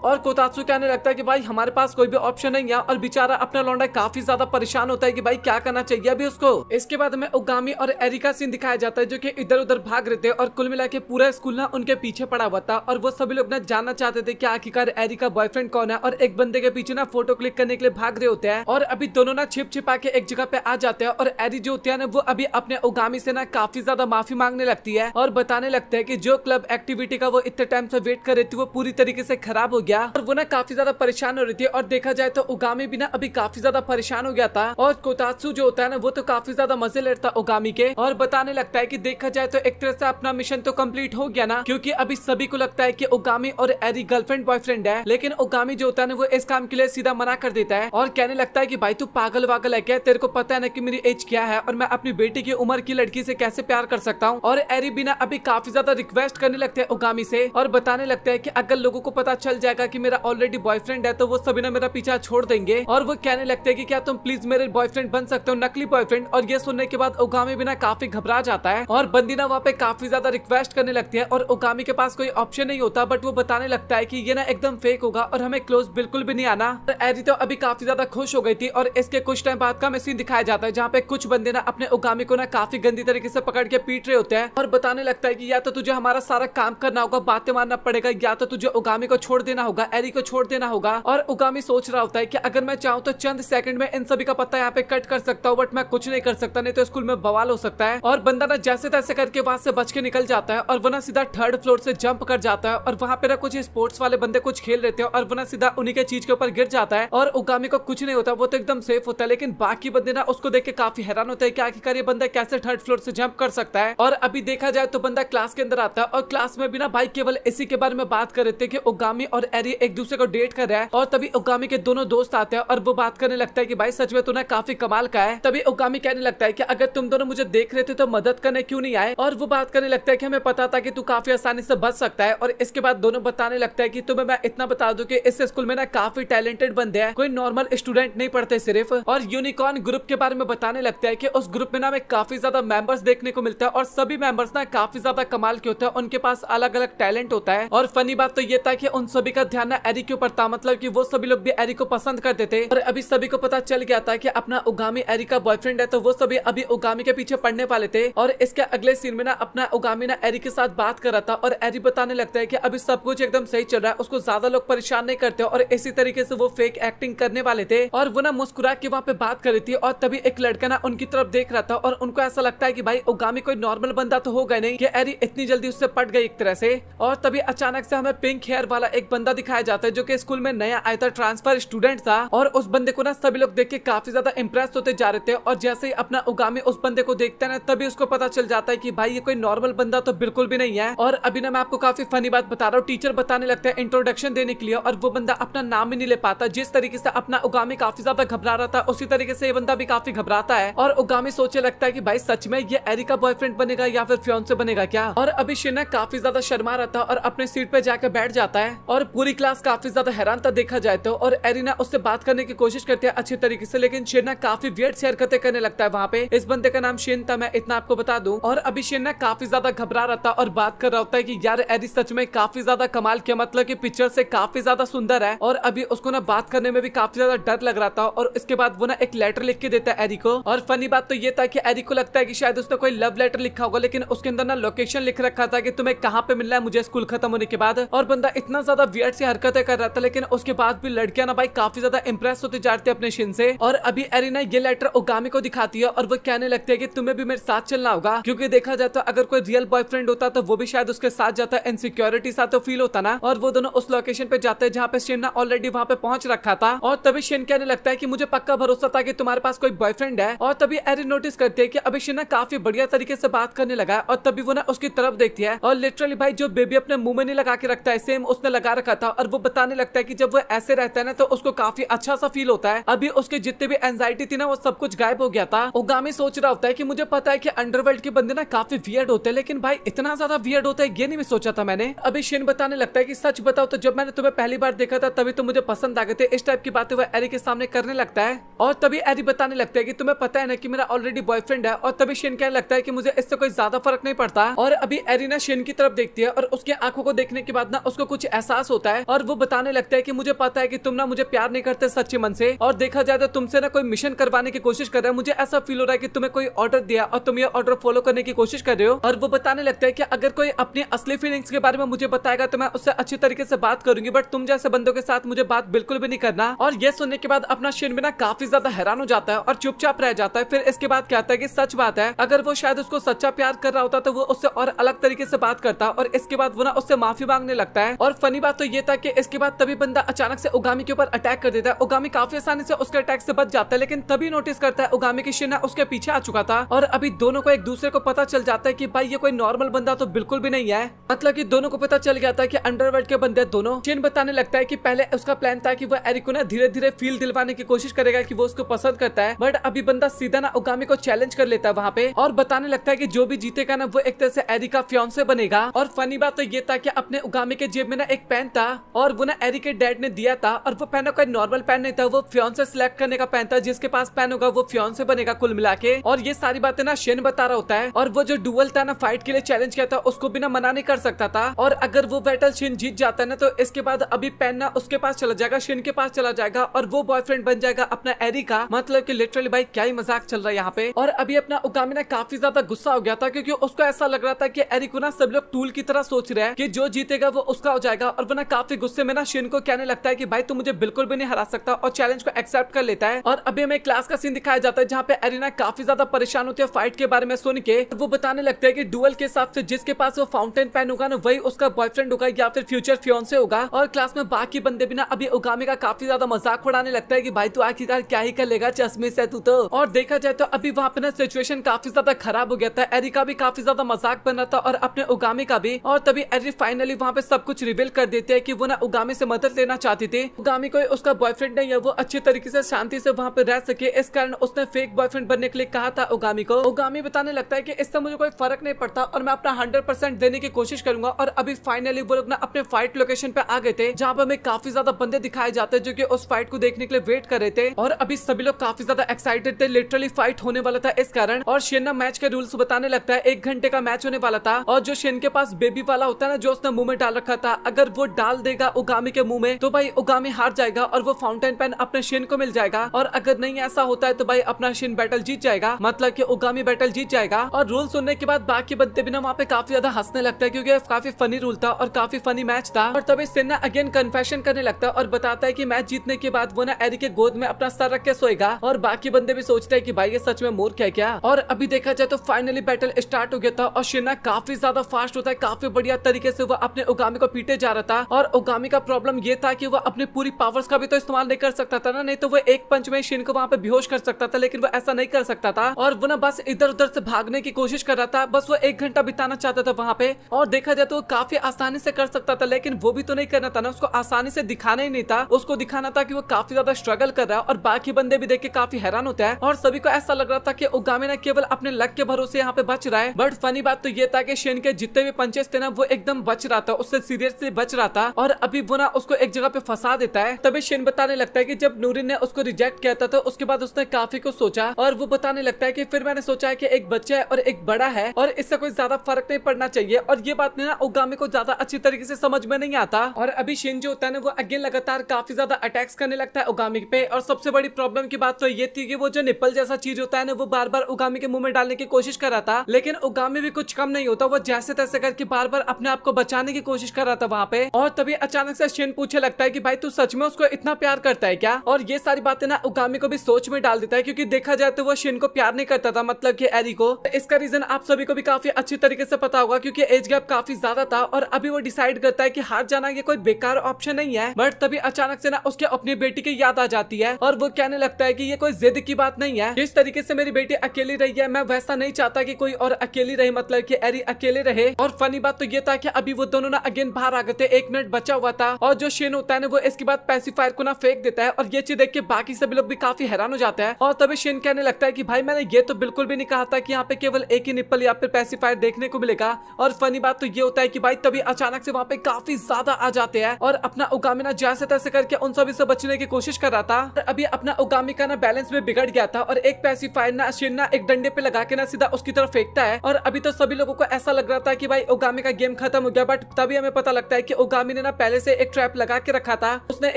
और कोतात्सु कहने लगता है कि भाई हमारे पास कोई भी ऑप्शन नहीं है, और बेचारा अपना लौंडा काफी ज्यादा परेशान होता है कि भाई क्या करना चाहिए अभी उसको। इसके बाद हमें ओगामी और एरिका सीन दिखाया जाता है जो कि इधर उधर भाग रहे थे, और कुल मिला के पूरा स्कूल ना उनके पीछे पड़ा हुआ था, और वो सभी लोग ना जानना चाहते थे कि आखिरकार एरिका बॉयफ्रेंड कौन है, और एक बंदे के पीछे ना फोटो क्लिक करने के लिए भाग रहे होते हैं। और अभी दोनों ना छिप छिपा के एक जगह पे आ जाते हैं, और एरी जो होती है ना वो अभी अपने ओगामी से ना काफी ज्यादा माफी मांगने लगती है, और बताने लगता है कि जो क्लब एक्टिविटी का वो इतने टाइम से वेट कर रही थी वो पूरी तरीके से खराब हो गया, और वो ना काफी ज्यादा परेशान हो रही थी। और देखा जाए तो ओगामी भी ना अभी काफी ज्यादा परेशान हो गया था, और कोतात्सु जो होता है ना वो तो काफी ज्यादा मजे ले रहा था ओगामी के, और बताने लगता है कि देखा जाए तो एक तरह से अपना मिशन तो कंप्लीट हो गया ना, क्योंकि अभी सभी को लगता है कि ओगामी और एरी गर्लफ्रेंड बॉयफ्रेंड है। लेकिन ओगामी जो होता है ना वो इस काम के लिए सीधा मना कर देता है, और कहने लगता है कि भाई तू पागल वागल है क्या, तेरे को पता है ना कि मेरी एज क्या है, और मैं अपनी बेटी की उम्र की लड़की से कैसे प्यार कर सकता हूँ। और एरी भी ना अभी काफी ज्यादा रिक्वेस्ट करने लगते हैं ओगामी से, और बताने लगता है कि अगर लोगों को पता चल जाएगा कि मेरा ऑलरेडी बॉयफ्रेंड है तो वो सभी ना मेरा पीछा छोड़ देंगे। और वो कहने लगते हैं कि क्या तुम प्लीज मेरे बॉयफ्रेंड बन सकते हो, नकली बॉयफ्रेंड। और ये सुनने के बाद ओगामी भी ना काफी घबरा जाता है, और बंदी ना वहाँ पे काफी ज्यादा रिक्वेस्ट करने लगती है, और ओगामी के पास कोई ऑप्शन नहीं होता, बट वो बताने लगता है कि ये ना एकदम फेक होगा और हमें क्लोज बिल्कुल भी नहीं आना। और एरी तो अभी काफी ज्यादा खुश हो गई थी, और इसके कुछ टाइम बाद का सीन दिखाया जाता है जहाँ पे कुछ बंदे ना अपने ओगामी को ना काफी गंदी तरीके से पकड़ के पीट रहे होते हैं, और बताने लगता है कि या तो तुझे हमारा सारा काम करना होगा, बातें मानना पड़ेगा, या तो तुझे ओगामी को छोड़ देना होगा, एरी को छोड़ देना होगा। और ओगामी सोच रहा होता है कि अगर मैं चाहूँ तो चंद सेकंड में इन सभी का पत्ता यहाँ पे कट कर सकता हूँ, बट मैं कुछ नहीं कर सकता, नहीं तो स्कूल में बवाल हो सकता है। और बंदा ना जैसे तैसे करके वहां से बच के निकल जाता है, और वो ना सीधा 3rd फ्लोर से जंप कर जाता है, और वहाँ पे ना कुछ स्पोर्ट्स वाले बंदे कुछ खेल रहे थे, और वो ना सीधा उन्हीं के चीज के ऊपर गिर जाता है, और ओगामी को कुछ नहीं होता, वो तो एकदम सेफ होता है। लेकिन बाकी बंदे ना उसको देख के काफी हैरान होते हैं कि आखिरकार ये बंदा कैसे 3rd फ्लोर से जंप कर सकता है। और अभी देखा जाए तो बंदा क्लास के अंदर आता है, और क्लास में भी ना भाई केवल इसी के बारे में बात कर रहे थे कि ओगामी और एरी एक दूसरे को डेट कर रहा है। और तभी ओगामी के दोनों दोस्त आते हैं, और वो बात करने लगता है कि भाई सच में तू ना काफी कमाल का है। तभी ओगामी कहने लगता है कि अगर तुम दोनों मुझे देख रहे थे तो मदद करने क्यों नहीं आए। और वो बात करने लगता है कि हमें पता था कि तू काफी आसानी से बच सकता है। और इसके बाद दोनों बताने लगता है कि तुम्हें मैं इतना बता दूं कि इस स्कूल में ना काफी टैलेंटेड बंदे हैं, कोई नॉर्मल स्टूडेंट नहीं पढ़ते सिर्फ। और यूनिकॉर्न ग्रुप के बारे में बताने लगता है कि उस ग्रुप में ना हमें काफी ज्यादा मेंबर्स देखने को मिलता है, और सभी मेंबर्स ना काफी ज्यादा कमाल के होते हैं, उनके पास अलग अलग टैलेंट होता है। और फनी बात तो ये था कि उन सभी का ध्यान ना एरी के ऊपर था, मतलब कि वो सभी लोग भी एरी को पसंद करते थे। और अभी सभी को पता चल गया था कि अपना ओगामी एरी का बॉयफ्रेंड है, तो वो सभी अभी ओगामी के पीछे पड़ने वाले थे। और इसके अगले सीन में ना अपना ओगामी ना एरी के साथ बात कर रहा था, और एरी बताने लगता है कि अभी सब कुछ एकदम सही चल रहा है, उसको ज्यादा लोग परेशान नहीं करते, और इसी तरीके से वो फेक एक्टिंग करने वाले थे। और वो ना मुस्कुरा के वहाँ पे बात कर रही थी, और तभी एक लड़का ना उनकी तरफ देख रहा था, और उनको ऐसा लगता है कि भाई ओगामी कोई नॉर्मल बंदा तो होगा नहीं कि एरी इतनी जल्दी उससे पट गई एक तरह से। और तभी अचानक से हमें पिंक हेयर वाला एक बंदा दिखाया जाता है जो कि स्कूल में नया आया था, ट्रांसफर स्टूडेंट था। और उस बंदे को ना सभी लोग देख के काफी ज्यादा इंप्रेस होते जा रहे थे, और जैसे ही अपना ओगामी उस बंदे को देखता है ना तभी उसको पता चल जाता है कि भाई ये कोई नॉर्मल बंदा तो बिल्कुल भी नहीं है। और अभी ना मैं आपको काफी फनी बात बता रहा हूँ, टीचर बताने लगता है इंट्रोडक्शन देने के लिए, और वो बंदा अपना नाम ही नहीं ले पाता। जिस तरीके से अपना ओगामी काफी ज्यादा घबरा रहा था उसी तरीके से ये बंदा भी काफी घबराता है। और ओगामी सोचने लगता है कि भाई सच में ये एरी का बॉयफ्रेंड बनेगा या फिर फियांसे बनेगा क्या। और अभी शिना काफी ज्यादा शर्मा रहा था और अपने सीट पे जाकर बैठ जाता है, और पूरी क्लास काफी ज्यादा हैरान था देखा जाए तो। और एरिना उससे बात करने की कोशिश करती है अच्छी तरीके से, लेकिन शिना काफी वियर्ड सी हरकतें करने लगता है वहाँ पे। इस बंदे का नाम शिन था, मैं इतना आपको बता दूं। और अभी शिना काफी ज्यादा घबरा रहा था और बात कर रहा होता है कि यार एरी सच में काफी ज्यादा कमाल किया, मतलब कि पिक्चर से काफी ज्यादा सुंदर है। और अभी उसको ना बात करने में भी काफी ज्यादा डर लग रहा था। और इसके बाद वो ना एक लेटर लिख के देता है एरी को। और फनी बात तो ये था कि एरी को लगता है कि शायद उसने कोई लव लेटर लिखा होगा, लेकिन उसके अंदर ना लोकेशन लिख रखा था कि तुम्हें कहाँ पे मिलना है मुझे स्कूल खत्म होने के बाद। और बंदा इतना ज्यादा वियर्ड सी हरकतें कर रहा था, लेकिन उसके बाद भी लड़कियां ना भाई काफी ज्यादा इंप्रेस होती जाती है अपने शिन से। और अभी एरिना ये लेटर ओगामी को दिखाती है और वो कहने लगती है कि तुम्हें भी मेरे साथ चलना होगा, क्योंकि देखा जाए तो अगर कोई रियल बॉयफ्रेंड होता तो वो भी शायद उसके साथ जाता, इनसिक्योरिटी सा तो फील होता ना। और वो दोनों उस लोकेशन पे जाते हैं जहाँ पे शिन ना ऑलरेडी वहाँ पे पहुंच रखा था। और तभी शिन कहने लगता है कि मुझे पक्का भरोसा था कि तुम्हारे पास कोई बॉयफ्रेंड है। और तभी एरिन नोटिस करती है कि अभी शिन ना काफी बढ़िया तरीके से बात करने लगा है। और तभी वो ना उसकी तरफ देखती है और लिटरली भाई जो बेबी अपने मुंह में नहीं लगा के रखता है सेम उसने लगा रखा था। और वो बताने लगता है कि जब वो ऐसे रहता है ना तो उसको काफी अच्छा सा फील होता है। अभी उसके जितने भी एंजाइटी थी ना वो सब कुछ गायब हो गया था। ओगामी सोच रहा होता है कि मुझे पता है कि अंडरवर्ल्ड के बंदे ना काफी वियर्ड होते हैं, लेकिन भाई इतना ज्यादा वियर्ड होता है ये नहीं सोचा था मैंने। अभी शिन बताने लगता है कि सच बताओ तो जब मैंने तुम्हें पहली बार देखा था तभी तो मुझे पसंद आ गए थे। इस टाइप की बातें वो एरी के सामने करने लगता है। और तभी एरी बताने लगता है कि तुम्हें पता है ना कि मेरा ऑलरेडी बॉयफ्रेंड है। और तभी शिन कहने लगता है कि मुझे इससे कोई ज्यादा फर्क नहीं पड़ता। था और अभी एरिना शिन की तरफ देखती है और उसकी आंखों को देखने के बाद ना उसको कुछ एहसास होता है और वो बताने लगता है कि मुझे पता है कि तुम ना मुझे प्यार नहीं करते सच्चे मन से और देखा जाए तो तुमसे ना कोई मिशन करवाने की कोशिश कर रहा है। मुझे ऐसा फील हो रहा है कि तुम्हें कोई ऑर्डर दिया और तुम ये ऑर्डर फॉलो करने की कोशिश कर रहे हो। और वो बताने लगता है कि अगर कोई अपनी असली फीलिंग्स के बारे में मुझे बताएगा तो मैं उससे अच्छी तरीके से बात करूंगी, बट तुम जैसे बंदों के साथ मुझे बात बिल्कुल भी नहीं करना। और ये सुनने के बाद अपना शिन भी ना काफी ज्यादा हैरान हो जाता है और चुपचाप रह जाता है। फिर इसके बाद क्या आता है कि सच बात है, अगर वो शायद उसको सच्चा प्यार कर रहा होता तो वो उससे और अलग तरीके से बात करता और इसके बाद वो ना उससे माफी मांगने लगता है। और फनी बात तो ये था कि इसके बाद तभी बंदा अचानक से उगामी के ऊपर अटैक कर देता है। उगामी काफी आसानी से उसके अटैक से बच जाता है, लेकिन तभी नोटिस करता है उगामी की शिन उसके पीछे आ चुका था और अभी दोनों को एक दूसरे को पता चल जाता है कि भाई ये कोई नॉर्मल बंदा तो बिल्कुल भी नहीं है। मतलब कि दोनों को पता चल गया था कि अंडरवर्ल्ड के बंदे दोनों। शिन बताने लगता है कि पहले उसका प्लान था कि वो एरिक को ना धीरे धीरे फील दिलवाने की कोशिश करेगा कि वो उसको पसंद करता है, बट अभी बंदा सीधा ना उगामी को चैलेंज कर लेता है वहाँ पे और बताने लगता है कि जो भी जीतेगा ना वो एक तरह से एरिक का फियांसे बनेगा। और फनी बात तो ये था कि अपने उगामी के जेब में ना एक पेन था और वो ना एरिक के डैड ने दिया था और वो पेन कोई नॉर्मल पेन नहीं था, वो फियांसे सिलेक्ट करने का पेन था। जिसके पास पेन होगा वो फियांसे बनेगा कुल मिला के। और ये सारी बातें ना शिन बता रहा होता है और वो जो डुअल था ना फाइट के लिए चैलेंज किया था उसको भी ना मना नहीं कर सकता था। और अगर वो बैटल शिन जीत जाता है ना तो इसके बाद अभी पेन ना उसके पास चला जाएगा, शिन के पास चला जाएगा और वो बॉयफ्रेंड बन जाएगा अपना एरिक का। मतलब कि लिटरली भाई क्या ही मजाक चल रहा है यहाँ पे। और अभी अपना उगामी ना काफी ज्यादा गुस्सा हो गया था क्योंकि उसको ऐसा लग रहा था कि एरिक को ना सब लोग टूल की तरह सोच रहे हैं कि जो जीतेगा वो उसका हो जाएगा। और वो ना काफी गुस्से में ना शिन को कहने लगता है कि भाई तू मुझे बिल्कुल भी नहीं हरा सकता और चैलेंज को एक्सेप्ट कर लेता है। और अभी हमें क्लास का सीन दिखाया जाता है जहाँ पे एरिना काफी ज्यादा परेशान होती है फाइट के बारे में सुन के। वो बताने लगते हैं कि डुअल के हिसाब से जिसके पास वो फाउंटेन पेन होगा ना वही उसका बॉयफ्रेंड होगा या फिर फ्यूचर फियांसे होगा। और क्लास में बाकी बंदे भी ना अभी उगामी का काफी ज्यादा मजाक उड़ाने लगता है कि भाई तू आखिरकार क्या ही कर लेगा चश्मे से तू तो। और देखा जाए तो अभी वहाँ पे ना सिचुएशन काफी ज्यादा खराब हो गया था। एरिक का भी काफी ज्यादा मजाक बन रहा था और अपने उगामी का भी। और तभी एरिक फाइनली वहाँ पे सब कुछ रिवील कर देते हैं कि वो ना उगामी से मदद लेना चाहती थी। उगामी को उसका बॉयफ्रेंड नहीं है, वो अच्छी तरीके से शांति से वहाँ पे रह सके, इस कारण उसने फेक बॉयफ्रेंड बनने के लिए कहा था उगामी को। उगामी बताने लगता है कि इससे मुझे कोई फर्क नहीं पड़ता और मैं अपना 100% देने की कोशिश करूंगा। और अभी फाइनली वो लोग ना अपने फाइट लोकेशन पे आ गए थे जहाँ पे हमें काफी ज्यादा बंदे दिखाए जाते हैं जो कि उस फाइट को देखने के लिए वेट कर रहे थे। और अभी सभी लोग काफी ज्यादा एक्साइटेड थे, लिटरली फाइट होने वाला था इस कारण। और शिन ना मैच के रूल्स बताने लगता है, 1 घंटे का मैच होने वाला था और जो शिन के पास बेबी वाला होता है ना जो उसने मुंह में डाल रखा था, अगर वो डाल देगा उगामी के मुंह में तो भाई उगामी हार जाएगा और वो फाउंटेन पेन अपने शिन को मिल जाएगा। और अगर नहीं ऐसा होता है तो भाई अपना शिन बैटल जीत जाएगा, मतलब कि उगामी बैटल जीत जाएगा। और रूल सुनने के बाद बाकी बंदे भी ना वहाँ पे काफी ज्यादा हंसने लगता है क्योंकि काफी फनी रूल था और काफी फनी मैच था। और तभी शिन ना अगेन कन्फेशन करने लगता है और बताता है कि मैच जीतने के बाद वो ना एरिक के गोद में अपना सर रख के सोएगा। और बाकी बंदे भी सोचते हैं कि भाई ये सच में मूर्ख है क्या। और अभी देखा जाए तो फाइनली बैटल स्टार्ट हो गया था और शिन ना काफी ज्यादा फास्ट होता है, काफी बढ़िया तरीके से वो अपने उगामी को पीटे जा रहा था। और उगामी का प्रॉब्लम ये था कि वो अपनी पूरी पावर्स का भी तो इस्तेमाल नहीं कर सकता था ना, नहीं तो वो एक पंच में शिन को वहाँ पे बेहोश कर सकता था, लेकिन वो ऐसा नहीं कर सकता था। और वो ना बस इधर उधर से भागने की कोशिश कर रहा था, बस वो 1 घंटा बिताना चाहता था वहाँ पे। और देखा जाए तो काफी आसानी से कर सकता था, लेकिन वो भी तो नहीं करना था ना, उसको आसानी से दिखाना ही नहीं था, उसको दिखाना था कि वो काफी ज्यादा स्ट्रगल कर रहा है। और बाकी बंदे भी देख के काफी हैरान होता है और सभी को ऐसा लग रहा था कि उगामी ना केवल अपने लक के भरोसे यहाँ पे बच रहा है। बट फनी बात तो ये था कि शिन के जितने भी पंचेस थे ना वो एकदम बच रहा था, उससे सीरियसली बच रहा था। और अभी वो ना उसको एक जगह पे फंसा देता है। तभी शिन बताने लगता है कि जब नूरिन ने उसको रिजेक्ट किया था तो उसके बाद उसने काफी कुछ सोचा और वो बताने लगता है कि फिर मैंने सोचा है कि एक बच्चा है और एक बड़ा है और इससे कोई ज्यादा फर्क नहीं पड़ना चाहिए। और ये बात ना उगामी को ज्यादा अच्छी तरीके से समझ में नहीं आता। और अभी शिन जो होता है ना वो अगेन लगातार काफी ज्यादा अटैक्स करने लगता है उगामी पे। और सबसे बड़ी प्रॉब्लम की बात तो ये थी कि वो जो निप्पल जैसा चीज होता है ना वो बार बार उगामी के मुंह में डालने की कोशिश कर रहा था, लेकिन उगामी भी कुछ कम नहीं होता, वो जैसे तैसे करके बार बार अपने आप को बचाने की कोशिश कर रहा था वहाँ पे। और तभी अचानक से शिन पूछे लगता है कि भाई तू सच में उसको इतना प्यार करता है क्या। और ये सारी बातें ना उगामी को भी सोच में डाल देता है क्योंकि देखा जाए तो वो शिन को प्यार नहीं करता था, मतलब कि एरी को। इसका रीजन आप सभी को भी काफी अच्छी तरीके से पता होगा क्योंकि एज गैप काफी ज्यादा था। और अभी वो डिसाइड करता है कि हार जाना ये कोई बेकार ऑप्शन नहीं है। बट तभी अचानक से ना उसके अपनी बेटी की याद आ जाती है और वो कहने लगता है कि ये कोई जिद की बात नहीं है, जिस तरीके से मेरी बेटी अकेली रही है मैं वैसा नहीं चाहता कि कोई और अकेली रहे, मतलब कि एरी अकेले रहे। और फनी बात तो ये था कि अभी वो दोनों ना अगेन बाहर आ गए थे, 1 मिनट बचा हुआ था और जो शिन होता है ना वो इसके बाद पैसिफायर को ना फेंक देता है। और ये चीज देख के बाकी सभी लोग भी काफी हैरान हो जाते हैं। और तभी शिन कहने लगता है कि भाई मैंने ये तो बिल्कुल भी नहीं कहा था कि यहाँ पे केवल एक ही निप्पल या फिर पैसिफायर देखने को मिलेगा। और फनी बात तो ये होता है कि भाई तभी अचानक से वहाँ पे काफी ज्यादा आ जाते हैं और अपना उगामी ना जैसे तैसे करके उन सभी से बचने की कोशिश कर रहा था। और अभी अपना उगामी का ना बैलेंस में बिगड़ गया था और एक पैसिफायर ना शिन ना एक डंडे पे लगा के ना सीधा उसकी तरफ फेंकता है। और अभी तो तो सभी लोगों को ऐसा लग रहा था कि भाई ओगामी का गेम खत्म हो गया, बट तभी हमें पता लगता है कि ओगामी ने ना पहले से एक ट्रैप लगा के रखा था। उसने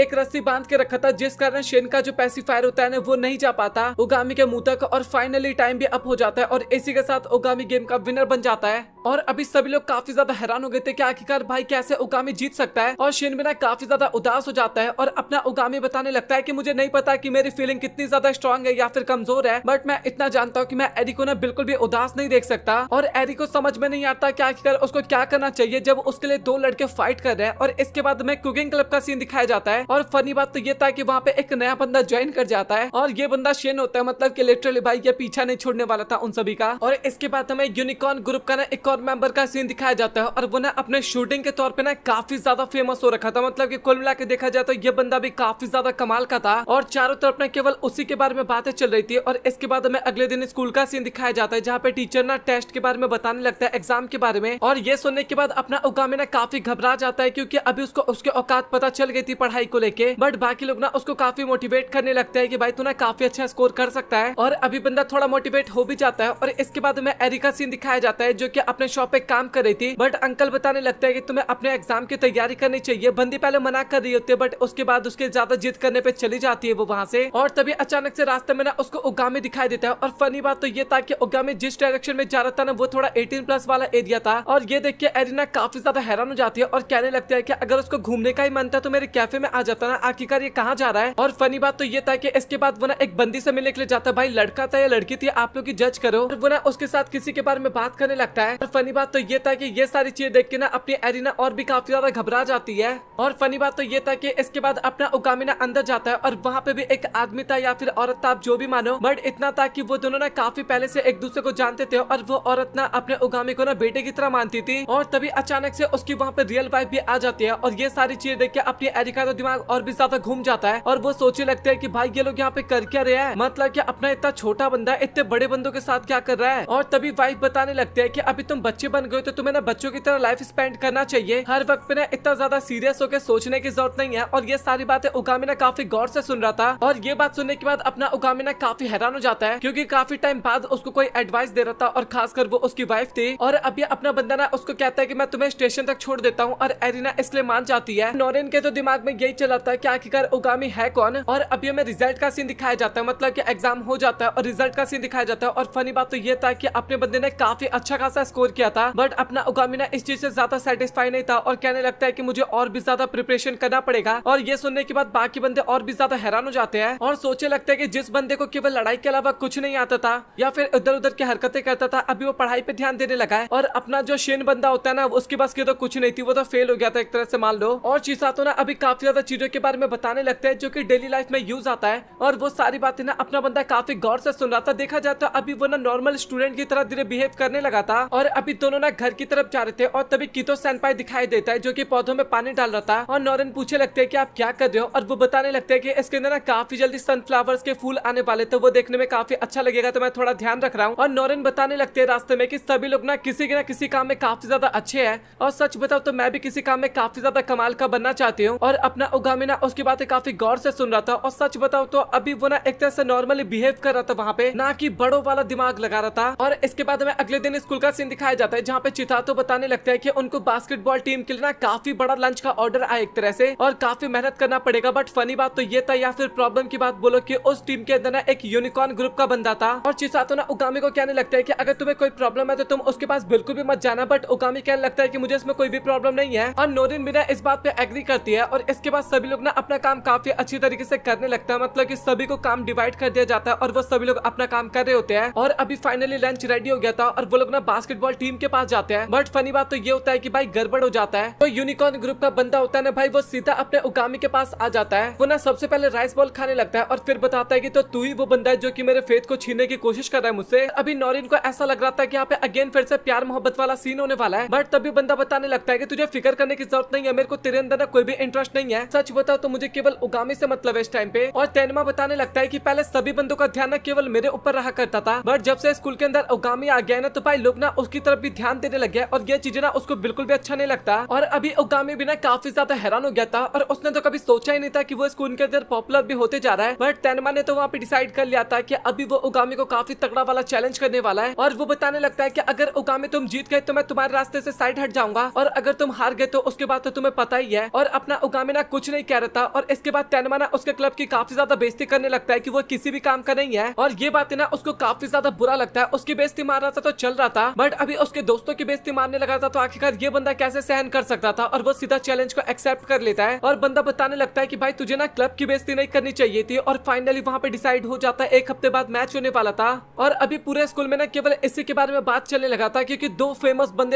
एक रस्सी बांध के रखा था जिस कारण शेन का जो पैसिफायर होता है ना वो नहीं जा पाता ओगामी के मुंह तक, और फाइनली टाइम भी अप हो जाता है और इसी के साथ ओगामी गेम का विनर बन जाता है। और अभी सभी लोग काफी ज्यादा हैरान हो गए थे कि आखिरकार भाई कैसे ओगामी जीत सकता है, और शेन भी ना काफी ज्यादा उदास हो जाता है और अपना ओगामी बताने लगता है कि मुझे नहीं पता कि मेरी फीलिंग कितनी ज्यादा स्ट्रांग है या फिर कमजोर है, बट मैं इतना जानता हूँ कि मैं एरी को ना बिल्कुल भी उदास नहीं देख सकता। और एरी को समझ में नहीं आता कि आखिरकार उसको क्या करना चाहिए जब उसके लिए दो लड़के फाइट कर रहे हैं। और इसके बाद में कुकिंग क्लब का सीन दिखाया जाता है, और फनी बात तो ये था कि वहाँ पे एक नया बंदा ज्वाइन कर जाता है और ये बंदा शेन होता है, मतलब कि लिटरली भाई ये पीछा नहीं छोड़ने वाला था उन सभी का। और इसके बाद हमें यूनिकॉर्न ग्रुप का ना एक और मेंबर का सीन दिखाया जाता है, और वो ना अपने शूटिंग के तौर पे ना काफी ज्यादा फेमस हो रखा था, मतलब कि कुल मिला के देखा जाए तो ये बंदा भी काफी ज्यादा कमाल का था और चारों तरफ ना केवल उसी के बारे में बातें चल रही थी। और इसके बाद हमें अगले दिन स्कूल का सीन दिखाया जाता है जहाँ पे टीचर ना टेस्ट के बारे में बताने लगता है, एग्जाम के बारे में। और ये सुनने के बाद अपना ओगामी ना काफी घबरा जाता है क्योंकि अभी उसको उसके औकात पता चल गई थी पढ़ाई को लेके, बट बाकी लोग ना उसको काफी मोटिवेट करने लगते हैं कि भाई तू ना काफी अच्छा स्कोर कर सकता है। और अभी बंदा थोड़ा मोटिवेट हो भी जाता है। और इसके बाद हमें एरी का सीन दिखाया जाता है जो कि अपने शॉप पे काम कर रही थी, बट अंकल बताने लगता है कि तुम्हें अपने एग्जाम की तैयारी करनी चाहिए। बंदी पहले मना कर रही होती है बट उसके बाद उसके ज्यादा जिद करने पे चली जाती है वो वहाँ से। और तभी अचानक से रास्ते में ना उसको ओगामी दिखाई देता है। और फनी बात तो ये था कि ओगामी जिस डायरेक्शन में जा रहा था ना वो थोड़ा 18+ वाला एरिया था, और ये देख के एरिना काफी ज्यादा हैरान हो जाती है और कहने लगता है कि अगर उसको घूमने का ही मन था तो मेरे कैफे में आ जाता ना, आखिरकार ये कहाँ जा रहा है। और फनी बात तो ये था कि इसके बाद वो ना एक बंदी से मिलने के लिए जाता है, भाई लड़का था या लड़की थी आप लोग की जज करो। और वो ना उसके साथ किसी के बारे में बात करने लगता है। और फनी बात तो ये था कि ये सारी चीजें देख के ना अपनी एरिना और भी काफी ज्यादा घबरा जाती है। और फनी बात तो ये था कि इसके बाद अपना ओगामी ना अंदर जाता है और वहाँ पे भी एक आदमी था या फिर औरत था, आप जो भी मानो, बट इतना था कि वो दोनों ना काफी पहले से एक दूसरे को जानते थे और वो औरत ना अपने ओगामी को ना बेटे की तरह मानती थी। और तभी अचानक से उसकी वहाँ पे रियल वाइफ भी आ जाती है। और ये सारी चीजें देख के अपनी एरिका का दिमाग और भी ज्यादा घूम जाता है और वो सोचने लगते हैं कि भाई ये लोग यहाँ पे कर क्या रहे हैं, मतलब कि अपना इतना छोटा बंदा इतने बड़े बंदों के साथ क्या कर रहा है। और तभी वाइफ बताने लगते हैं कि अभी तुम बच्चे बन गए तो तुम्हें ना बच्चों की तरह लाइफ स्पेंड करना चाहिए, हर वक्त पे ना इतना ज्यादा सीरियस होकर सोचने की जरूरत नहीं है। और ये सारी बातें ओगामी ना काफी गौर से सुन रहा था। और ये बात सुनने के बाद अपना ओगामी ना काफी हैरान हो जाता है क्योंकि काफी टाइम बाद उसको कोई एडवाइस दे रहा था और खासकर वो उसकी वाइफ थी। और अभी अपना बंदा ना उसको कहता है कि मैं तुम्हें स्टेशन तक छोड़ देता हूँ, और एरिना इसलिए मान जाती है। नोरिन के तो दिमाग में यही चला था कि आखिरकार ओगामी है कौन। और अभी हमें रिजल्ट का सीन दिखाया जाता है, मतलब कि एग्जाम हो जाता है और रिजल्ट का सीन दिखाया जाता है। और फनी बात तो ये था कि अपने बंदे ने काफी अच्छा खासा स्कोर किया था, बट अपना ओगामी ना इस चीज से ज्यादा सेटिस्फाई नहीं था और कहने लगता है कि मुझे और भी ज्यादा प्रिपरेशन करना पड़ेगा। और ये सुनने के बाद बाकी बंदे और भी ज्यादा हैरान हो जाते हैं और सोचने लगते हैं कि जिस बंदे को केवल लड़ाई के अलावा कुछ नहीं आता था या फिर इधर उधर की हरकतें करता था, अभी वो पढ़ाई पे ध्यान देने लगा है। और अपना जो शेन बंदा होता है ना उसके पास की तो कुछ नहीं थी, वो तो फेल हो गया था एक तरह से मान लो। और चिसातो ना अभी काफी ज्यादा चीजों के बारे में बताने लगते हैं जो कि डेली लाइफ में यूज आता है, और वो सारी बातें ना अपना बंदा काफी गौर से सुन रहा था। देखा जाए तो अभी वो ना नॉर्मल स्टूडेंट की तरह धीरे बिहेव करने लगा था। और अभी दोनों ना घर की तरफ जा रहे थे और तभी कितो सेनपाई दिखाई देता है जो कि पौधों में पानी डाल रहा था। और नॉरेन पूछे लगते हैं कि आप क्या कर रहे हो, और वो बताने लगते हैं कि इसके अंदर ना काफी जल्दी सनफ्लावर्स के फूल आने वाले, तो वो देखने में काफी अच्छा लगेगा तो मैं थोड़ा ध्यान रख रहा हूँ। और नॉरेन बताने लगते हैं रास्ते में कि सभी लोग ना किसी काम में काफी ज्यादा अच्छे हैं, और सच बताओ तो मैं भी किसी काम में काफी ज्यादा कमाल का बनना चाहती हूँ। और अपना ओगामी ना उसकी बातें काफी गौर से सुन रहा था। और सच बताओ तो अभी वो ना एक तरह से नॉर्मली बिहेव कर रहा था वहाँ पे, ना कि बड़ों वाला दिमाग लगा रहा था। और इसके बाद हमें अगले दिन स्कूल का सीन दिखाया जाता है जहाँ पे चितातो बताने लगता है कि उनको बास्केटबॉल टीम के लिए ना काफी बड़ा लंच का ऑर्डर आया एक तरह से, और काफी मेहनत करना पड़ेगा। बट फनी बात तो ये था या फिर प्रॉब्लम की बात बोलो कि उस टीम के अंदर ना एक यूनिकॉर्न ग्रुप का बंदा था। और चिसातो ना ओगामी को कहने लगता है कि अगर तुम्हें कोई प्रॉब्लम है तो तुम उसके पास बिल्कुल भी मत जाना, बट ओगामी कहने लगता है कि मुझे इसमें कोई भी प्रॉब्लम नहीं है। और नोरिन भी ना इस बात पे एग्री करती है। और इसके बाद सभी लोग ना अपना काम काफी अच्छी तरीके से करने लगता है, मतलब कि सभी को काम डिवाइड कर दिया जाता है और वो सभी लोग अपना काम कर रहे होते हैं। और अभी फाइनली लंच रेडी हो गया था और वो लोग ना बास्केटबॉल टीम के पास जाते हैं। बट फनी बात तो ये होता है कि भाई गड़बड़ हो जाता है। तो यूनिकॉर्न ग्रुप का बंदा होता है ना भाई, वो सीधा अपने ओगामी के पास आ जाता है। वो ना सबसे पहले राइस बॉल खाने लगता है और फिर बताता है कि तो तू ही वो बंदा है जो कि मेरे फेथ को छीनने की कोशिश कर रहा है मुझसे। अभी नॉरिन को ऐसा लग रहा था कि यहाँ पे अगेन फिर से प्यार मोहब्बत वाला सीन होने वाला है, बट तभी बंदा बताने लगता है कि तुझे फिक्र करने की जरूरत नहीं है, मेरे को तेरे अंदर ना कोई भी इंटरेस्ट नहीं है, सच बताओ तो मुझे केवल ओगामी से मतलब है इस टाइम पे। और तेनमा बताने लगता है कि पहले सभी बंदों का ध्यान ना केवल मेरे ऊपर रहा करता था, बट जब से स्कूल के अंदर ओगामी आ गया ना तो भाई लोग ना उसकी तरफ भी ध्यान देने लग गया और ये चीजें ना उसको बिल्कुल भी अच्छा नहीं लगता। और अभी ओगामी भी ना काफी ज्यादा हैरान हो गया था और उसने तो कभी सोचा ही नहीं था कि वो स्कूल के अंदर पॉपुलर भी होते जा रहा है। बट तेनमा ने तो वहाँ पे डिसाइड कर लिया था कि अभी वो ओगामी को काफी तगड़ा वाला चैलेंज करने वाला है और वो बताने लगता है कि अगर ओगामी तुम जीत गए तो मैं तुम्हारे रास्ते से साइड हट जाऊंगा और अगर तुम हार गए तो उसके बाद तो तुम्हें पता ही है। और अपना ओगामी ना कुछ नहीं कह रहा था और इसके बाद तेनमा ना उसके क्लब की काफी ज्यादा बेइज्जती करने लगता है कि वो किसी भी काम का नहीं है और ये बातें ना उसको काफी ज्यादा बुरा लगता है। उसकी बेइज्जती मार रहा था तो चल रहा था बट अभी उसके दोस्तों की बेइज्जती मारने लगा था तो आखिरकार ये बंदा कैसे सहन कर सकता था और वो सीधा चैलेंज को एक्सेप्ट कर लेता है और बंदा बताने लगता है कि भाई तुझे ना क्लब की बेइज्जती नहीं करनी चाहिए थी। और फाइनली वहाँ पे डिसाइड हो जाता है, एक हफ्ते बाद मैच होने वाला था और अभी पूरे स्कूल में ना केवल इसी के बारे में बात चलने लगा था क्योंकि